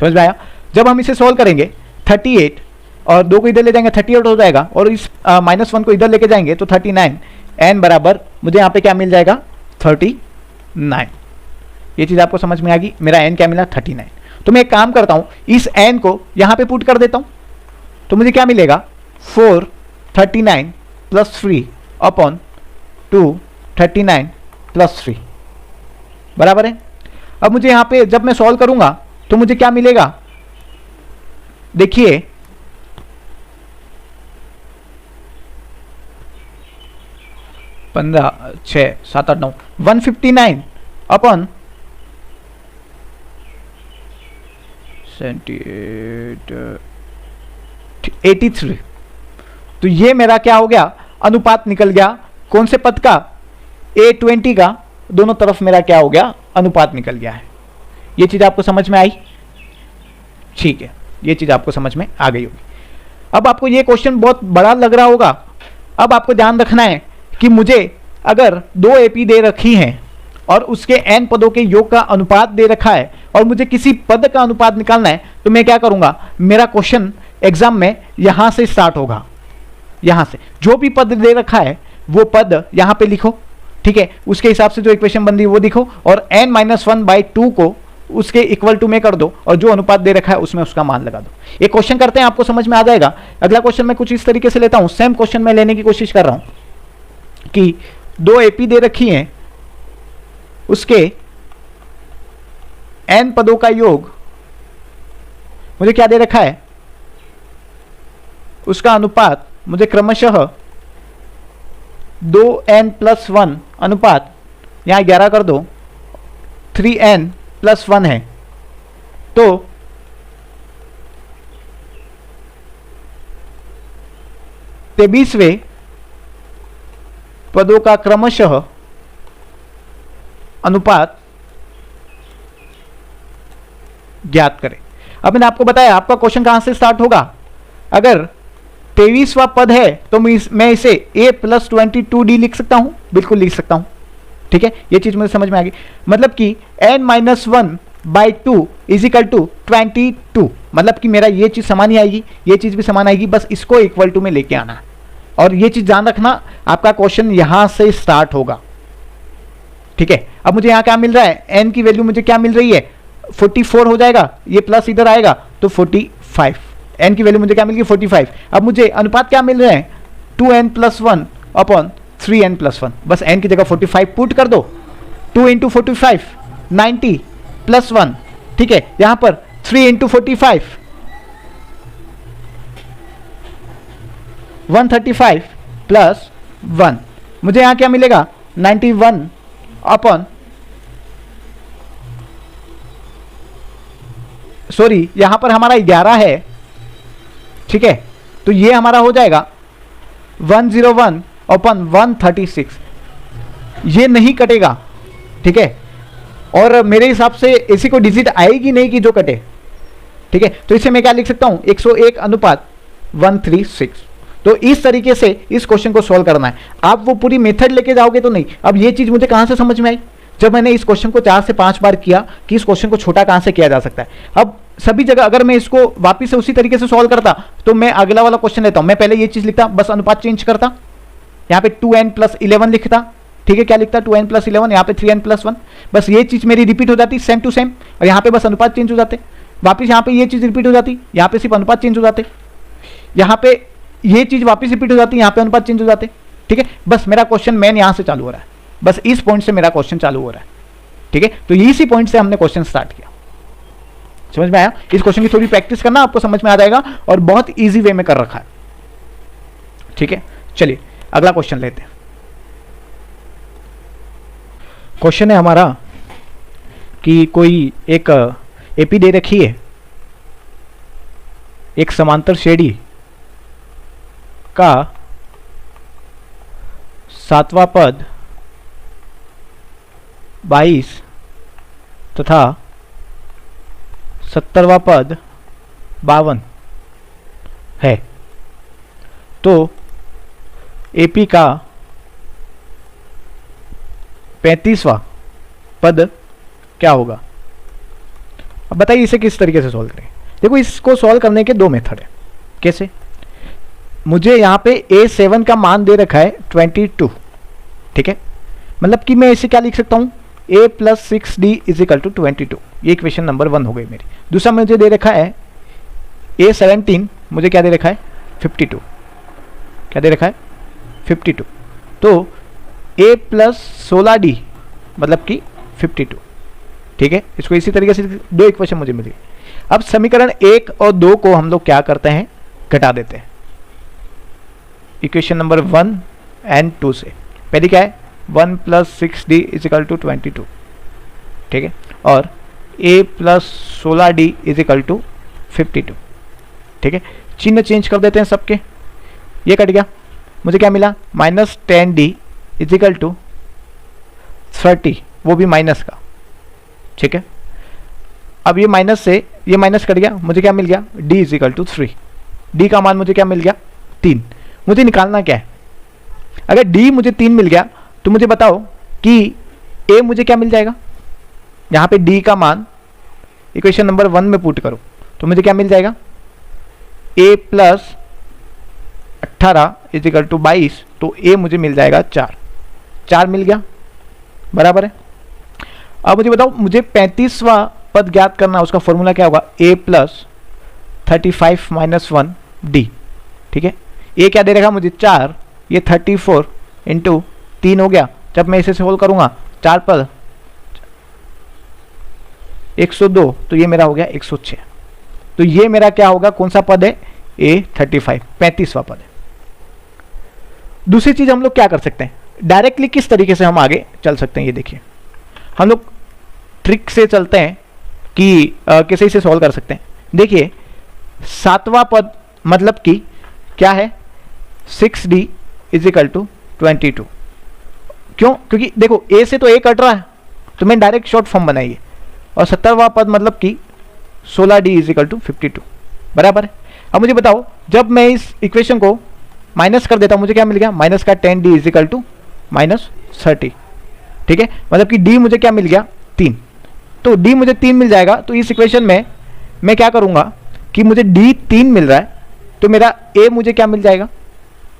समझ में आया। जब हम इसे सोल्व करेंगे 38 और 2 को इधर ले जाएंगे 38 हो जाएगा, और इस माइनस 1 को इधर लेके जाएंगे तो 39, n बराबर मुझे यहाँ पे क्या मिल जाएगा, 39। ये चीज़ आपको समझ में आ गई। मेरा n क्या मिला, 39। तो मैं एक काम करता हूँ, इस n को यहाँ पे पुट कर देता हूँ, तो मुझे क्या मिलेगा, 4 39 प्लस 3 अपॉन 2 39 प्लस 3, बराबर है। अब मुझे यहाँ पे जब मैं सॉल्व करूँगा तो मुझे क्या मिलेगा, देखिए 15 6 7 8 9 159 अपॉन 83। तो ये मेरा क्या हो गया, अनुपात निकल गया। कौन से पद का, a20 का, दोनों तरफ मेरा क्या हो गया, अनुपात निकल गया है। ये चीज आपको समझ में आई, ठीक है, ये चीज आपको समझ में आ गई होगी। अब आपको ये क्वेश्चन बहुत बड़ा लग रहा होगा। अब आपको ध्यान रखना है कि मुझे अगर 2 AP दे रखी हैं और उसके n पदों के योग का अनुपात दे रखा है और मुझे किसी पद का अनुपात निकालना है, तो मैं क्या करूंगा, मेरा क्वेश्चन एग्जाम में यहां से स्टार्ट होगा। यहां से जो भी पद दे रखा है वो पद यहां पे लिखो, ठीक है, उसके हिसाब से जो इक्वेशन बन रही है वो लिखो, और n माइनस 1 बाई 2 को उसके इक्वल टू में कर दो और जो अनुपात दे रखा है उसमें उसका मान लगा दो। एक क्वेश्चन करते हैं, आपको समझ में आ जाएगा। अगला क्वेश्चन मैं कुछ इस तरीके से लेता हूं, सेम क्वेश्चन में लेने की कोशिश कर रहा हूं कि 2 AP दे रखी हैं, उसके n पदों का योग मुझे क्या दे रखा है, उसका अनुपात मुझे क्रमशः 2n प्लस 1 अनुपात, यहां 11 कर दो, 3n प्लस 1 है। तो 23वें पदों का क्रमशः अनुपात ज्ञात करें। अब मैंने आपको बताया आपका क्वेश्चन कहां से स्टार्ट होगा। अगर 23वां पद है तो मैं इसे a प्लस 22d लिख सकता हूं, बिल्कुल लिख सकता हूं, ठीक है। ये चीज मुझे समझ में आ गई। मतलब कि n minus 1 by 2 is equal to 22, मतलब कि मेरा ये चीज समान ही आएगी, ये चीज भी समान आएगी, बस इसको इक्वल टू में लेके आना है। और ये चीज ध्यान रखना, आपका क्वेश्चन यहां से स्टार्ट होगा, ठीक है। अब मुझे यहां क्या मिल रहा है, n की वैल्यू मुझे क्या मिल रही है, 44 हो जाएगा, ये प्लस इधर आएगा तो 45, n की वैल्यू मुझे क्या मिल गई, 45। अब मुझे अनुपात क्या मिल रहे हैं, 2n plus 1 upon 3n plus 1, बस n की जगह 45 पुट कर दो, 2 इंटू 45 90 प्लस 1, ठीक है। यहां पर 3 इंटू 45 135 प्लस 1, मुझे यहां क्या मिलेगा, 91 अपॉन, सॉरी यहां पर हमारा 11 है, ठीक है, तो ये हमारा हो जाएगा 101 अपॉन 136, ये नहीं कटेगा, ठीक है। और मेरे हिसाब से ऐसी कोई डिजिट आएगी नहीं कि जो कटे, ठीक है। तो इसे मैं क्या लिख सकता हूं, 101 अनुपात 136। तो इस तरीके से इस क्वेश्चन को सॉल्व करना है। आप वो पूरी मेथड लेके जाओगे तो नहीं। अब ये चीज मुझे कहां से समझ में आई, जब मैंने इस क्वेश्चन को 4 से 5 बार किया कि इस क्वेश्चन को छोटा कहां से किया जा सकता है। अब सभी जगह अगर मैं इसको वापिस से उसी तरीके से सॉल्व करता तो मैं अगला वाला क्वेश्चन लेता हूं, मैं पहले ये चीज लिखता, बस अनुपात चेंज करता, यहाँ पे 2n+11 लिखता, ठीक है। क्या लिखता, 2n+11, यहाँ पे 3n+1, बस ये चीज मेरी रिपीट हो जाती सेम टू सेम, और यहाँ पे बस अनुपात चेंज हो जाते, वापिस यहाँ पे ये चीज रिपीट हो जाती, यहाँ पे सिर्फ अनुपात चेंज हो जाते, यहाँ पे ये चीज वापिस रिपीट हो जाती, यहाँ पे अनुपात चेंज हो जाते, ठीक है। बस मेरा क्वेश्चन मेन यहाँ से चालू हो रहा है, बस इस पॉइंट से मेरा क्वेश्चन चालू हो रहा है, ठीक है। तो इसी पॉइंट से हमने क्वेश्चन स्टार्ट किया। समझ में आया? इस क्वेश्चन की थोड़ी प्रैक्टिस करना, आपको समझ में आ जाएगा, और बहुत इजी वे में कर रखा है, ठीक है। चलिए अगला क्वेश्चन लेते हैं। क्वेश्चन है हमारा कि कोई एक एपी दे रखी है, एक समांतर श्रेणी का 7वां पद 22 तथा 70वां पद 52 है। तो एपी का 35वां पद क्या होगा? अब बताइए इसे किस तरीके से सॉल्व करें। देखो इसको सॉल्व करने के दो मेथड है। कैसे? मुझे यहाँ पे A7 का मान दे रखा है 22, ठीक है। मतलब कि मैं इसे क्या लिख सकता हूँ, A+6D = 22। ये इक्वेशन नंबर 1 हो गई मेरी। दूसरा मुझे दे रखा है A17, मुझे क्या दे रखा है 52। क्या दे रखा है 52। तो A+16D मतलब कि 52, ठीक है। इसको इसी तरीके से दो इक्वेशन मुझे मिली। अब समीकरण 1 और 2 को हम लोग क्या करते हैं, घटा देते हैं इक्वेशन नंबर 1 एंड 2 से। पहली क्या है, 1 + 6D = 22, ठीक है। और A+16D = 52, ठीक है। चिन्ह चेंज कर देते हैं सबके, ये कट गया, मुझे क्या मिला -10D = 30, वो भी माइनस का, ठीक है। अब ये माइनस से ये माइनस कट गया, मुझे क्या मिल गया D = 3। D का मान मुझे क्या मिल गया 3। मुझे निकालना क्या है, अगर D मुझे 3 मिल गया तो मुझे बताओ कि A मुझे क्या मिल जाएगा। यहाँ पे D का मान इक्वेशन नंबर 1 में पुट करो तो मुझे क्या मिल जाएगा, A+18 = 22, तो A मुझे मिल जाएगा 4 मिल गया, बराबर है। अब मुझे बताओ, मुझे 35वां पद ज्ञात करना, उसका फॉर्मूला क्या होगा, A+35 - 1D, ठीक है। ये क्या दे रखा मुझे 4, ये 34 × 3 हो गया। जब मैं इसे सोल्व करूंगा 4 पद 102, तो ये मेरा हो गया 106। तो ये मेरा क्या होगा, कौन सा पद है, A35, 35वां पद है। दूसरी चीज हम लोग क्या कर सकते हैं, डायरेक्टली किस तरीके से हम आगे चल सकते हैं, ये देखिए। हम लोग ट्रिक से चलते हैं कि कैसे इसे सॉल्व कर सकते हैं। देखिए 7वां पद मतलब कि क्या है, 6D = 22। क्यों? क्योंकि देखो A से तो A कट रहा है, तो मैंने डायरेक्ट शॉर्ट फॉर्म बनाई है। और 70वां पद मतलब कि 16D = 52, बराबर है। अब मुझे बताओ, जब मैं इस इक्वेशन को माइनस कर देता हूं, मुझे क्या मिल गया, -10D = -30, ठीक है। मतलब कि D मुझे क्या मिल गया 3। तो D मुझे 3 मिल जाएगा। तो इस इक्वेशन में मैं क्या करूंगा कि मुझे D 3 मिल रहा है, तो मेरा A मुझे क्या मिल जाएगा।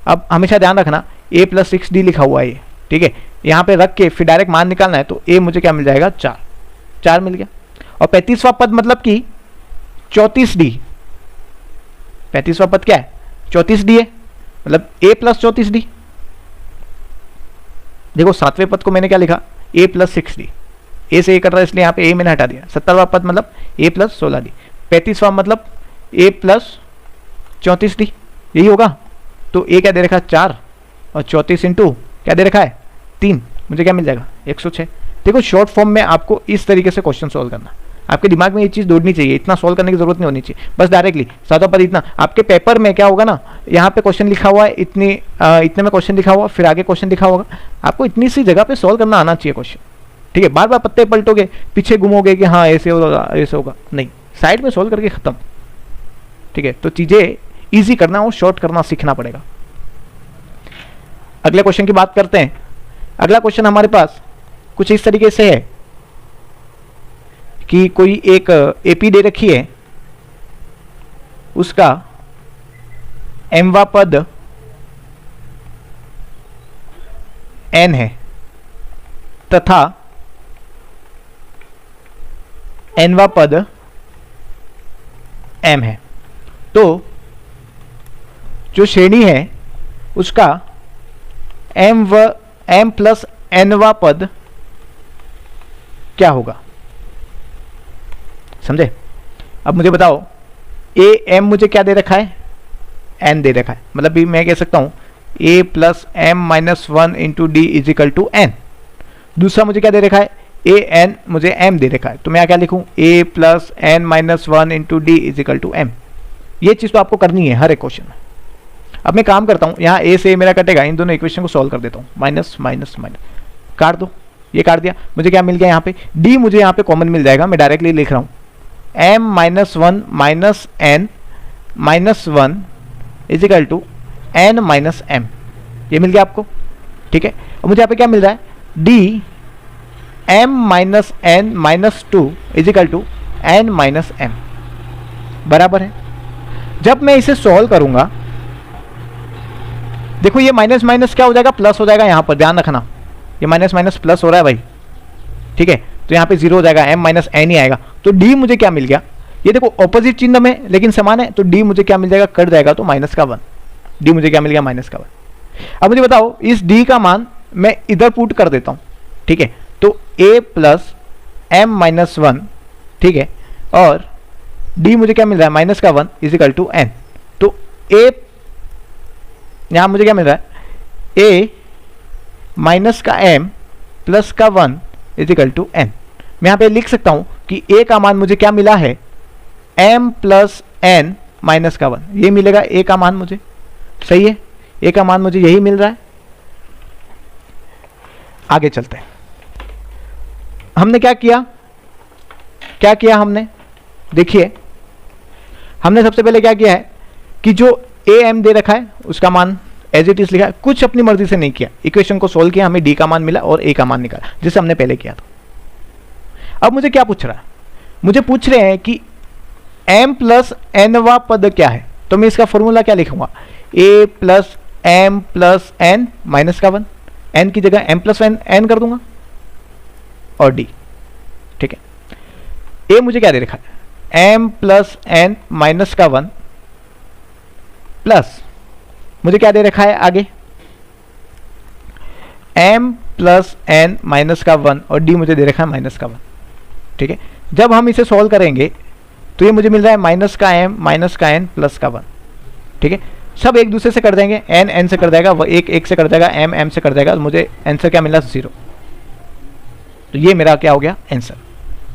अब हमेशा ध्यान रखना A+6D लिखा हुआ है ये, ठीक है। यहाँ पे रख के फिर डायरेक्ट मान निकालना है, तो A मुझे क्या मिल जाएगा 4 मिल गया। और 35वां पद मतलब कि 34D, 35वां पद क्या है 34D है, मतलब A+34D। देखो 7वें पद को मैंने क्या लिखा, A+6D, A से A कर रहा है इसलिए यहाँ पे A मैंने हटा दिया। 70वां पद मतलब A+16D, 35वां मतलब A+34D, यही होगा। तो A क्या दे रखा है 4, और 34 × क्या दे रखा है 3, मुझे क्या मिल जाएगा 106। देखो शॉर्ट फॉर्म में आपको इस तरीके से क्वेश्चन सोल्व करना, आपके दिमाग में ये चीज़ दौड़नी चाहिए, इतना सोल्व करने की जरूरत नहीं होनी चाहिए। बस डायरेक्टली 7वां पद इतना, आपके पेपर में क्या होगा ना, यहाँ पे क्वेश्चन लिखा हुआ है इतने में क्वेश्चन लिखा हुआ, फिर आगे क्वेश्चन लिखा होगा, आपको इतनी सी जगह पे सोल्व करना आना चाहिए क्वेश्चन, ठीक है, बार बार पत्ते पलटोगे, पीछे घूमोगे कि हाँ ऐसे होगा ऐसे होगा, नहीं, साइड में सोल्व करके खत्म। ठीक है, तो चीजें इजी करना और शॉर्ट करना सीखना पड़ेगा। अगले क्वेश्चन की बात करते हैं। अगला क्वेश्चन हमारे पास कुछ इस तरीके से है कि कोई एक एपी दे रखी है, उसका एमवा पद n है तथा nवा पद m है। तो जो श्रेणी है उसका m प्लस nवा पद क्या होगा, समझे? अब मुझे बताओ, m मुझे क्या दे रखा है, n दे रखा है, मतलब भी मैं कह सकता हूं a plus m minus 1 into D is equal to n। दूसरा मुझे क्या दे रखा है, a n मुझे m दे रखा है, तो मैं क्या लिखूं, a plus n minus 1 into D is equal to m। ये चीज़ तो आपको करनी है हर एक क्वेश्चन में। अब मैं काम करता हूँ, यहाँ a से a मेरा कटेगा, इन दोनों इक्वेशन को सॉल्व कर देता हूँ, माइनस माइनस माइनस काट दो, ये काट दिया, मुझे क्या मिल गया यहाँ पे, d मुझे यहाँ पे कॉमन मिल जाएगा, मैं डायरेक्टली लिख रहा हूँ m minus 1 minus n minus 1 is equal to n minus m, ये मिल गया आपको। ठीक है, और मुझे यहाँ पे क्या मिल रहा है, d m minus n minus 2 is equal to n minus m बराबर है। जब मैं इसे सॉल्व करूंगा, देखो ये माइनस माइनस क्या हो जाएगा, प्लस हो जाएगा, यहाँ पर ध्यान रखना, ये माइनस माइनस प्लस हो रहा है भाई। ठीक है, तो यहाँ पे जीरो हो जाएगा, m माइनस n ही आएगा। तो d मुझे क्या मिल गया, ये देखो ऑपोजिट चिन्ह में लेकिन समान है, तो d मुझे क्या मिल जाएगा, कट जाएगा तो माइनस का 1, d मुझे क्या मिल गया, माइनस का 1। अब मुझे बताओ इस d का मान मैं इधर पुट कर देता हूँ। ठीक है, तो a प्लस m माइनस 1, ठीक है, और d मुझे क्या मिल रहा है, माइनस का 1 इज इक्वल टू n। तो a यहाँ मुझे क्या मिल रहा है, a माइनस का m प्लस का 1 इज इक्वल टू n। मैं यहाँ पे लिख सकता हूँ कि a का मान मुझे क्या मिला है, m प्लस n माइनस का 1, ये मिलेगा a का मान मुझे, सही है, a का मान मुझे यही मिल रहा है। आगे चलते हैं, हमने क्या किया हमने, देखिए हमने सबसे पहले क्या किया है कि जो a m दे रखा है उसका मान एज इट इज लिखा है, कुछ अपनी मर्जी से नहीं किया, इक्वेशन को सोल्व किया, हमें d का मान मिला और a का मान निकाला जिसे हमने पहले किया था। अब मुझे क्या पूछ रहा है, मुझे पूछ रहे हैं कि m प्लस nवा पद क्या है, तो मैं इसका फॉर्मूला क्या लिखूंगा, a plus m plus n minus का 1, n की जगह m प्लस n कर दूंगा और d। ठीक है, a मुझे क्या दे रखा है, m प्लस n माइनस का 1 प्लस मुझे क्या दे रखा है आगे, m प्लस n माइनस का 1 और d मुझे दे रखा है माइनस का 1। ठीक है, जब हम इसे सॉल्व करेंगे तो ये मुझे मिल रहा है माइनस का m माइनस का n प्लस का 1। ठीक है, सब एक दूसरे से कर देंगे, n n से कर जाएगा, वो एक से कर जाएगा, m m से कर जाएगा, मुझे आंसर क्या मिला, 0। तो ये मेरा क्या हो गया आंसर।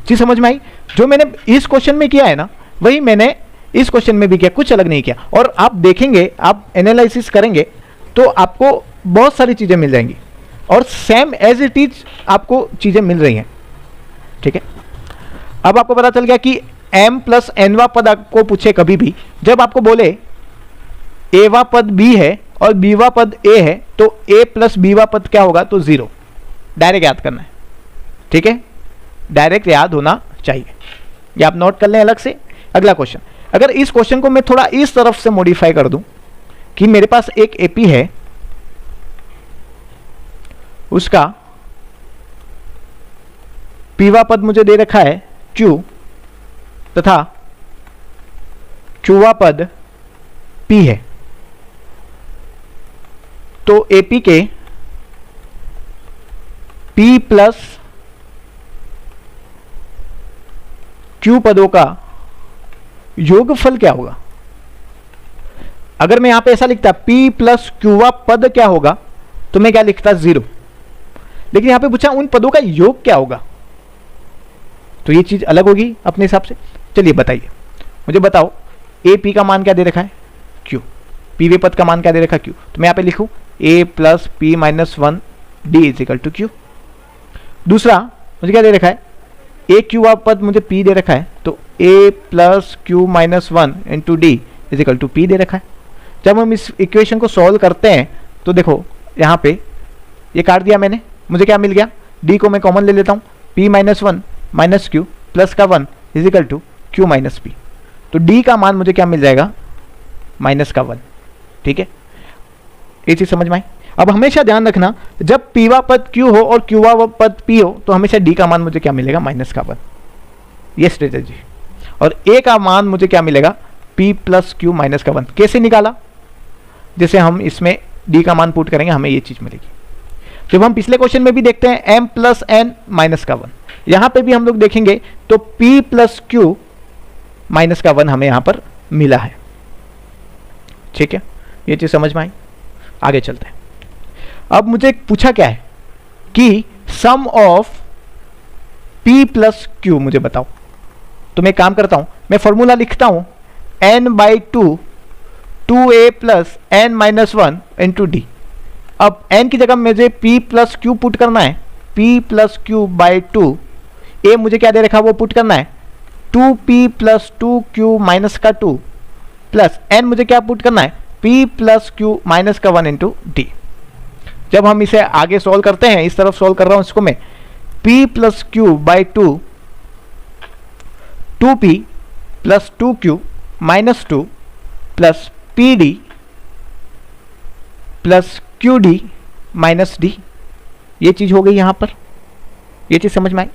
चीज समझ में आई, जो मैंने इस क्वेश्चन में किया है ना वही मैंने इस क्वेश्चन में भी किया, कुछ अलग नहीं किया। और आप देखेंगे, आप एनालिसिस करेंगे तो आपको बहुत सारी चीजें मिल जाएंगी और सेम एज इट इज आपको चीजें मिल रही हैं। ठीक है, अब आपको पता चल गया कि m प्लस nवा पद आपको पूछे कभी भी, जब आपको बोले a वा पद b है और b वा पद a है, तो a प्लस b वा पद क्या होगा, तो 0। डायरेक्ट याद करना है। ठीक है, डायरेक्ट याद होना चाहिए, ये आप नोट कर लें अलग से। अगला क्वेश्चन, अगर इस क्वेश्चन को मैं थोड़ा इस तरफ से मॉडिफाई कर दूं कि मेरे पास एक एपी है, उसका पीवा पद मुझे दे रखा है Q तथा Qवा पद P है, तो एपी के P प्लस Q पदों का योगफल क्या होगा। अगर मैं यहां पे ऐसा लिखता P प्लस Qवा पद क्या होगा, तो मैं क्या लिखता 0, लेकिन यहां पे पूछा उन पदों का योग क्या होगा, तो ये चीज अलग होगी अपने हिसाब से। चलिए बताइए, मुझे बताओ a p का मान क्या दे रखा है, q, p वे पद का मान क्या दे रखा है, q, तो मैं यहां पे लिखूं a plus p minus 1 d is equal to q। दूसरा मुझे क्या दे रखा है, ए क्यू पद मुझे पी दे रखा है, तो A plus Q minus one into D is equal to P दे रखा है। जब हम इस इक्वेशन को सॉल्व करते हैं तो देखो यहाँ पे ये काट दिया मैंने, मुझे क्या मिल गया, डी को मैं कॉमन ले लेता हूँ, P minus one minus Q plus का one is equal to Q minus P. तो डी का मान मुझे क्या मिल जाएगा, माइनस का वन। ठीक है, ये चीज़ समझ में आई। अब हमेशा ध्यान रखना, जब पीवा पद क्यू हो और क्यूवा पद पी हो तो हमेशा डी का मान मुझे क्या मिलेगा, माइनस का वन। ये स्ट्रेटेजी। और ए का मान मुझे क्या मिलेगा, पी प्लस क्यू माइनस का वन। कैसे निकाला, जैसे हम इसमें डी का मान पुट करेंगे हमें ये चीज़ मिलेगी। जब हम पिछले क्वेश्चन में भी देखते हैं एम प्लस एन माइनस का वन, यहाँ पे भी हम लोग देखेंगे तो पी प्लस क्यू माइनस का वन हमें यहाँ पर मिला है। ठीक है, ये चीज़ समझ में आई। आगे चलते हैं। अब मुझे पूछा क्या है कि सम ऑफ p प्लस क्यू मुझे बताओ। तो मैं काम करता हूं, मैं फॉर्मूला लिखता हूं n by two 2a plus N minus one into D. अब n की जगह मुझे p प्लस क्यू पुट करना है, p plus Q by two, a मुझे क्या दे रखा वो पुट करना है 2p प्लस 2q माइनस का 2 प्लस n मुझे क्या पुट करना है p प्लस क्यू माइनस का 1 इंटू डी। जब हम इसे आगे सॉल्व करते हैं, इस तरफ सॉल्व कर रहा हूं इसको मैं, p plus Q by two 2p plus 2q minus 2 plus pd plus qd minus d। ये चीज हो गई यहां पर, ये चीज समझ में आई।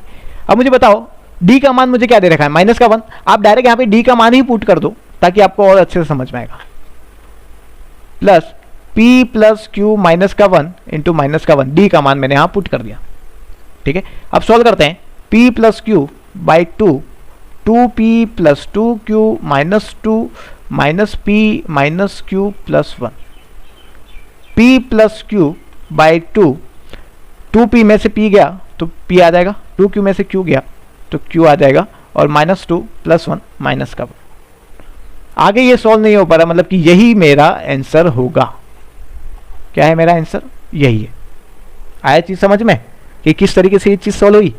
अब मुझे बताओ d का मान मुझे क्या दे रखा है, माइनस का 1। आप डायरेक्ट यहां पे d का मान ही पुट कर दो ताकि आपको और अच्छे से समझ में आएगा। Plus p plus Q minus का 1 इंटू माइनस का 1, डी का मान मैंने यहां पुट कर दिया। ठीक है, अब सॉल्व करते हैं। p plus Q by two 2p plus 2q minus 2 minus p minus q plus 1, p plus Q by two 2p में से p गया तो p आ जाएगा, 2q में से q गया तो q आ जाएगा, और माइनस 2 प्लस 1 माइनस का 1। आगे ये सॉल्व नहीं हो पा रहा, मतलब कि यही मेरा आंसर होगा। क्या है मेरा आंसर, यही है। आया चीज समझ में कि किस तरीके से ये चीज सॉल्व हुई।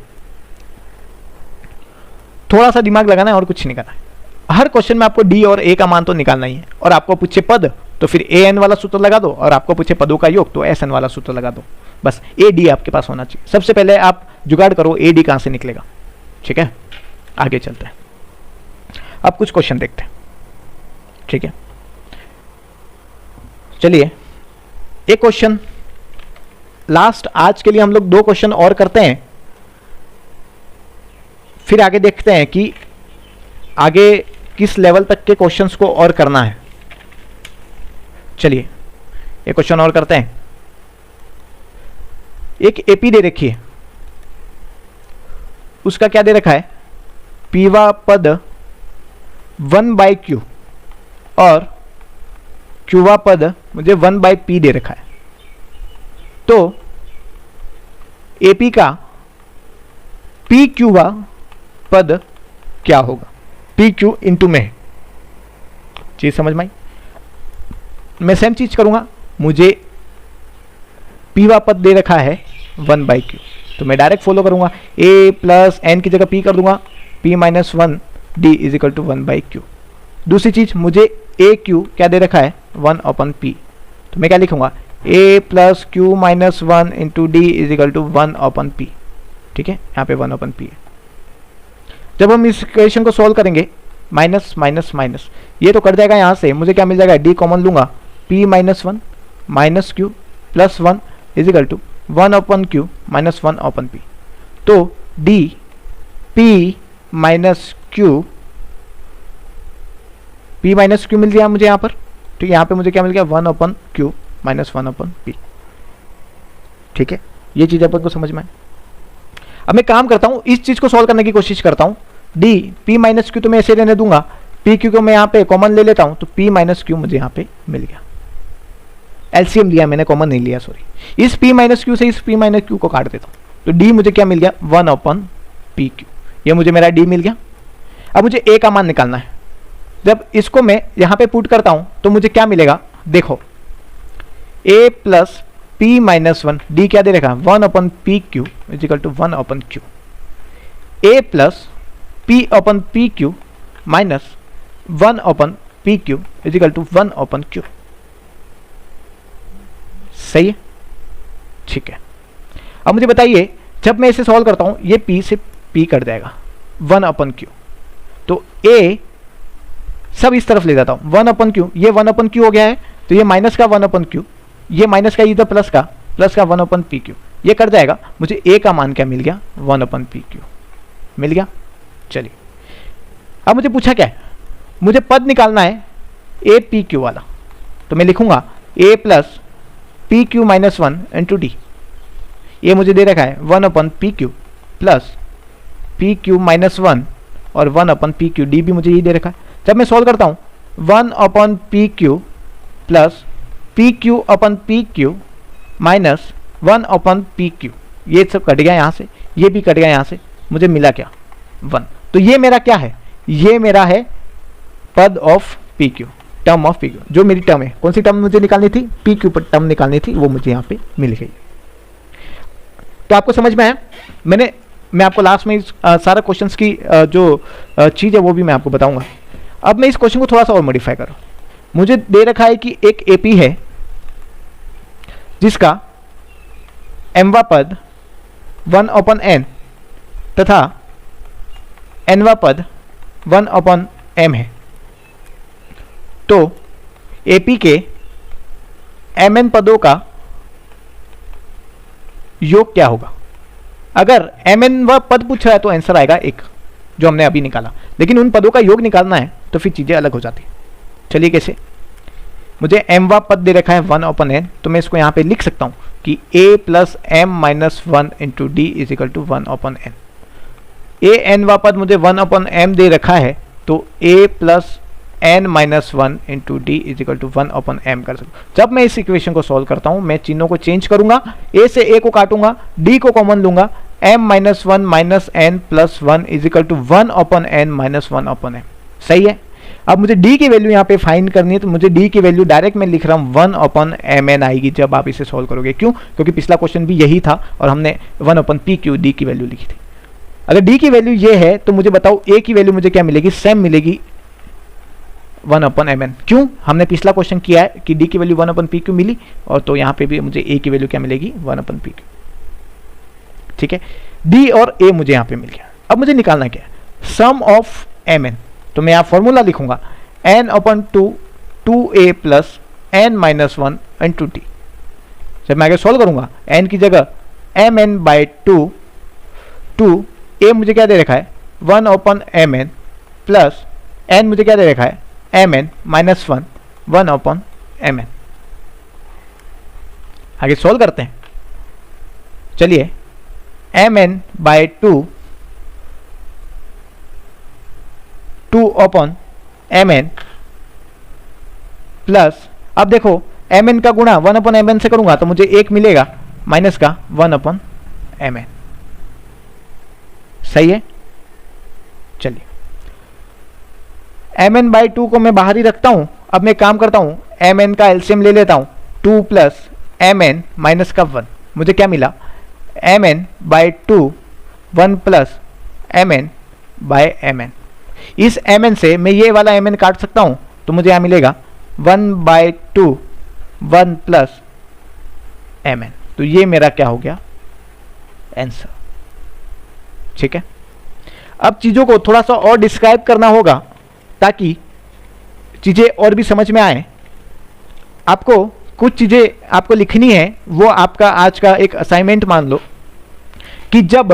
थोड़ा सा दिमाग लगाना है और कुछ नहीं करना है। हर क्वेश्चन में आपको डी और ए का मान तो निकालना ही है, और आपको पूछे पद तो फिर ए एन वाला सूत्र लगा दो, और आपको पूछे पदों का योग तो एस एन वाला सूत्र लगा दो। बस ए डी आपके पास होना चाहिए। सबसे पहले आप जुगाड़ करो ए डी कहां से निकलेगा। ठीक है, आगे चलते हैं। अब कुछ क्वेश्चन देखते हैं। ठीक है, चलिए एक क्वेश्चन लास्ट, आज के लिए हम लोग 2 क्वेश्चन और करते हैं, फिर आगे देखते हैं कि आगे किस लेवल तक के क्वेश्चंस को और करना है। चलिए एक क्वेश्चन और करते हैं। एक एपी दे रखी है, उसका क्या दे रखा है, पीवा पद 1 बाई क्यू और क्यूवा पद मुझे 1 बाई पी दे रखा है। तो एपी का पी क्यूवा पद क्या होगा, पी क्यू इंटू में। चीज समझ में आई। मैं सेम चीज करूंगा, मुझे पीवा पद दे रखा है 1 बाई क्यू, तो मैं डायरेक्ट फॉलो करूंगा, ए प्लस एन की जगह पी कर दूंगा, p minus 1 d is equal to 1 by q. दूसरी चीज मुझे ए क्यू क्या दे रखा है 1 अपॉन पी, तो मैं क्या लिखूंगा, A plus Q minus 1 into D is equal to 1 upon P. ठीक है, यहाँ पे 1 अपॉन पी है। जब हम इस इक्वेशन को सॉल्व करेंगे, माइनस माइनस माइनस ये तो कट जाएगा, यहाँ से मुझे क्या मिल जाएगा, डी कॉमन लूंगा, P minus 1 minus Q plus 1 is equal to 1 upon Q minus 1 upon P. तो D P minus Q, P minus Q मिल गया मुझे यहाँ पर। ठीक है, यहाँ पे मुझे क्या मिल गया 1 upon Q minus 1 upon P. ठीक है, ये चीज अपन को समझ में आए। अब मैं काम करता हूँ, इस चीज को सॉल्व करने की कोशिश करता हूँ। डी पी माइनस क्यू तो मैं ऐसे रहने दूंगा, पी क्यू को मैं यहाँ पे कॉमन ले लेता हूँ, तो पी माइनस क्यू मुझे यहाँ पे मिल गया। एलसीएम लिया मैंने, कॉमन नहीं लिया, सॉरी। इस पी माइनस क्यू से इस पी माइनस क्यू को काट देता हूँ, तो डी मुझे क्या मिल गया 1 अपॉन पी क्यू। ये मुझे मेरा डी मिल गया। अब मुझे ए का मान निकालना है। जब इसको मैं यहाँ पे पुट करता हूँ तो मुझे क्या मिलेगा, देखो a plus p minus 1, d क्या दे रखा 1 upon p q is equal to 1 upon q. A plus p upon P Q minus 1 upon P q is equal to 1 upon q. सही है, ठीक है। अब मुझे बताइए, जब मैं इसे सॉल्व करता हूं ये p से p कट जाएगा 1 अपन क्यू, तो a सब इस तरफ ले जाता हूं 1 अपन क्यू, ये 1 अपन क्यू हो गया है, तो ये माइनस का 1 अपन क्यू, ये माइनस का इधर प्लस का 1 अपन पी क्यू, ये कट जाएगा। मुझे a का मान क्या मिल गया, 1 अपन पी क्यू मिल गया। चलिए अब मुझे पूछा क्या है, मुझे पद निकालना है ए पी क्यू वाला, तो मैं लिखूंगा a प्लस P Q minus 1 into D. ये मुझे दे रखा है 1 upon P Q plus P Q minus 1 और 1 अपन पी क्यू, डी भी मुझे यही दे रखा है। जब मैं सॉल्व करता हूँ 1 upon P Q plus P Q upon P Q minus 1 upon P Q, ये सब कट गया यहाँ से, ये भी कट गया यहाँ से, मुझे मिला क्या 1। तो ये मेरा क्या है, ये मेरा है पद of P Q, term of P Q. जो मेरी टर्म है, कौन सी टर्म मुझे निकालनी थी, पी क्यू पर टर्म निकालनी थी, वो मुझे यहाँ पे मिल गई। तो आपको समझ में आया। मैं आपको लास्ट में सारा क्वेश्चंस की जो चीज़ है वो भी मैं आपको बताऊंगा। अब मैं इस क्वेश्चन को थोड़ा सा और मॉडिफाई करूँ। मुझे दे रखा है कि एक एपी है जिसका एमवा पद 1 अपन एन तथा एनवा पद 1 अपन एम है। तो एपी के एम एन पदों का योग क्या होगा। अगर एम एन व पद पूछ रहा है तो आंसर आएगा 1, जो हमने अभी निकाला। लेकिन उन पदों का योग निकालना है तो फिर चीजें अलग हो जाती है। चलिए कैसे, मुझे एम व पद दे रखा है 1 अपन एन, तो मैं इसको यहां पे लिख सकता हूं कि a plus m minus 1 into D is equal to 1 upon n. A n व पद मुझे 1 अपन एम दे रखा है, तो a plus N minus 1 into D is equal to 1 upon m कर सकता हूँ। जब मैं इस इक्वेशन को सॉल्व करता हूं, मैं चिन्हों को चेंज करूंगा, a से a को काटूंगा, d को कॉमन लूंगा, m minus 1 minus n plus 1 is equal to 1 upon n minus 1 upon m. सही है। अब मुझे d की वैल्यू यहाँ पे फाइंड करनी है, तो मुझे d की वैल्यू डायरेक्ट मैं लिख रहा हूँ 1 अपन एम एन आएगी जब आप इसे सॉल्व करोगे। क्यों? क्योंकि पिछला क्वेश्चन भी यही था और हमने 1 अपन पी क्यू डी की वैल्यू लिखी थी। अगर d की वैल्यू ये है तो मुझे बताओ a की वैल्यू मुझे क्या मिलेगी, सेम मिलेगी 1 अपन एम एन। क्यों? हमने पिछला क्वेश्चन किया है कि d की वैल्यू 1 अपन पी क्यू मिली, और तो यहाँ पे भी मुझे a की वैल्यू क्या मिलेगी 1 अपन पी क्यू। ठीक है, d और a मुझे यहाँ पे मिल गया। अब मुझे निकालना क्या है, सम ऑफ एम एन। तो मैं यहाँ फॉर्मूला लिखूंगा n upon 2a plus N minus 1 into t. जब मैं आगे सॉल्व करूंगा n की जगह एम एन बाई 2 a मुझे क्या दे रखा है 1 upon m n plus n मुझे क्या दे रखा है m n minus 1 upon m n. आगे सॉल्व करते हैं। चलिए m n by 2 upon m n plus, अब देखो एम एन का गुणा 1 अपन एम एन से करूंगा तो मुझे 1 मिलेगा माइनस का 1 अपन एम एन। सही है। चलिए एम एन बाई 2 को मैं बाहर ही रखता हूं। अब मैं काम करता हूं, एम एन का एलसीएम ले लेता हूं, 2 प्लस एम एन माइनस का 1, मुझे क्या मिला m n by 2 1 plus m n by m n. इस एम एन से मैं ये वाला एम एन काट सकता हूं, तो मुझे यहां मिलेगा 1 बाई 2 1 प्लस एम एन। तो ये मेरा क्या हो गया आंसर। ठीक है, अब चीजों को थोड़ा सा और डिस्क्राइब करना होगा ताकि चीजें और भी समझ में आए। आपको कुछ चीजें आपको लिखनी है, वो आपका आज का एक असाइनमेंट मान लो कि जब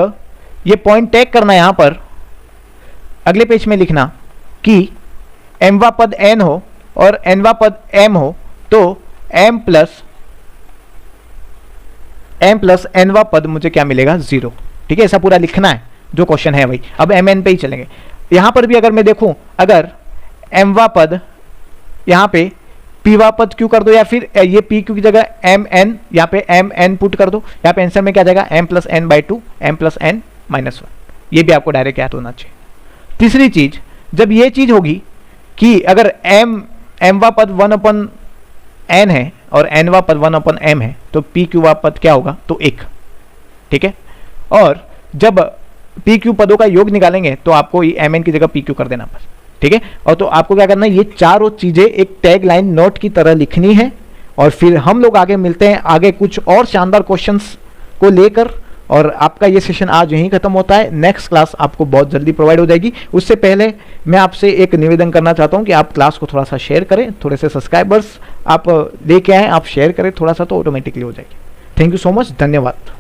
ये पॉइंट टैग करना है यहां पर अगले पेज में लिखना कि एमवा पद एन हो और एनवा पद एम हो, तो एम प्लस एनवा पद मुझे क्या मिलेगा 0। ठीक है, ऐसा पूरा लिखना है जो क्वेश्चन है भाई। अब एम एन पे ही चलेंगे। यहां पर भी अगर मैं देखूं, अगर एमवा पद यहां पे पीवा पद क्यू कर दो, या फिर ये पी क्यू की जगह एम एन, यहाँ पे एम एन पुट कर दो, यहाँ पे आंसर में क्या जाएगा m plus n by 2 m plus N minus 1। ये भी आपको डायरेक्ट याद होना चाहिए। तीसरी चीज, जब ये चीज होगी कि अगर एमवा पद 1 अपन एन है और एनवा पद 1 अपन एम है, तो पी क्यू वा पद क्या होगा तो 1। ठीक है, और जब पी क्यू पदों का योग निकालेंगे तो आपको एम एन की जगह पी क्यू कर देना बस, ठीक है। और तो आपको क्या करना है, ये चारों चीजें एक टैग लाइन नोट की तरह लिखनी है, और फिर हम लोग आगे मिलते हैं आगे कुछ और शानदार क्वेश्चंस को लेकर। और आपका ये सेशन आज यहीं खत्म होता है, नेक्स्ट क्लास आपको बहुत जल्दी प्रोवाइड हो जाएगी। उससे पहले मैं आपसे एक निवेदन करना चाहता हूं कि आप क्लास को थोड़ा सा शेयर करें, थोड़े से सब्सक्राइबर्स आप लेके आएँ, आप शेयर करें थोड़ा सा तो ऑटोमेटिकली हो जाएगी। थैंक यू सो मच, धन्यवाद।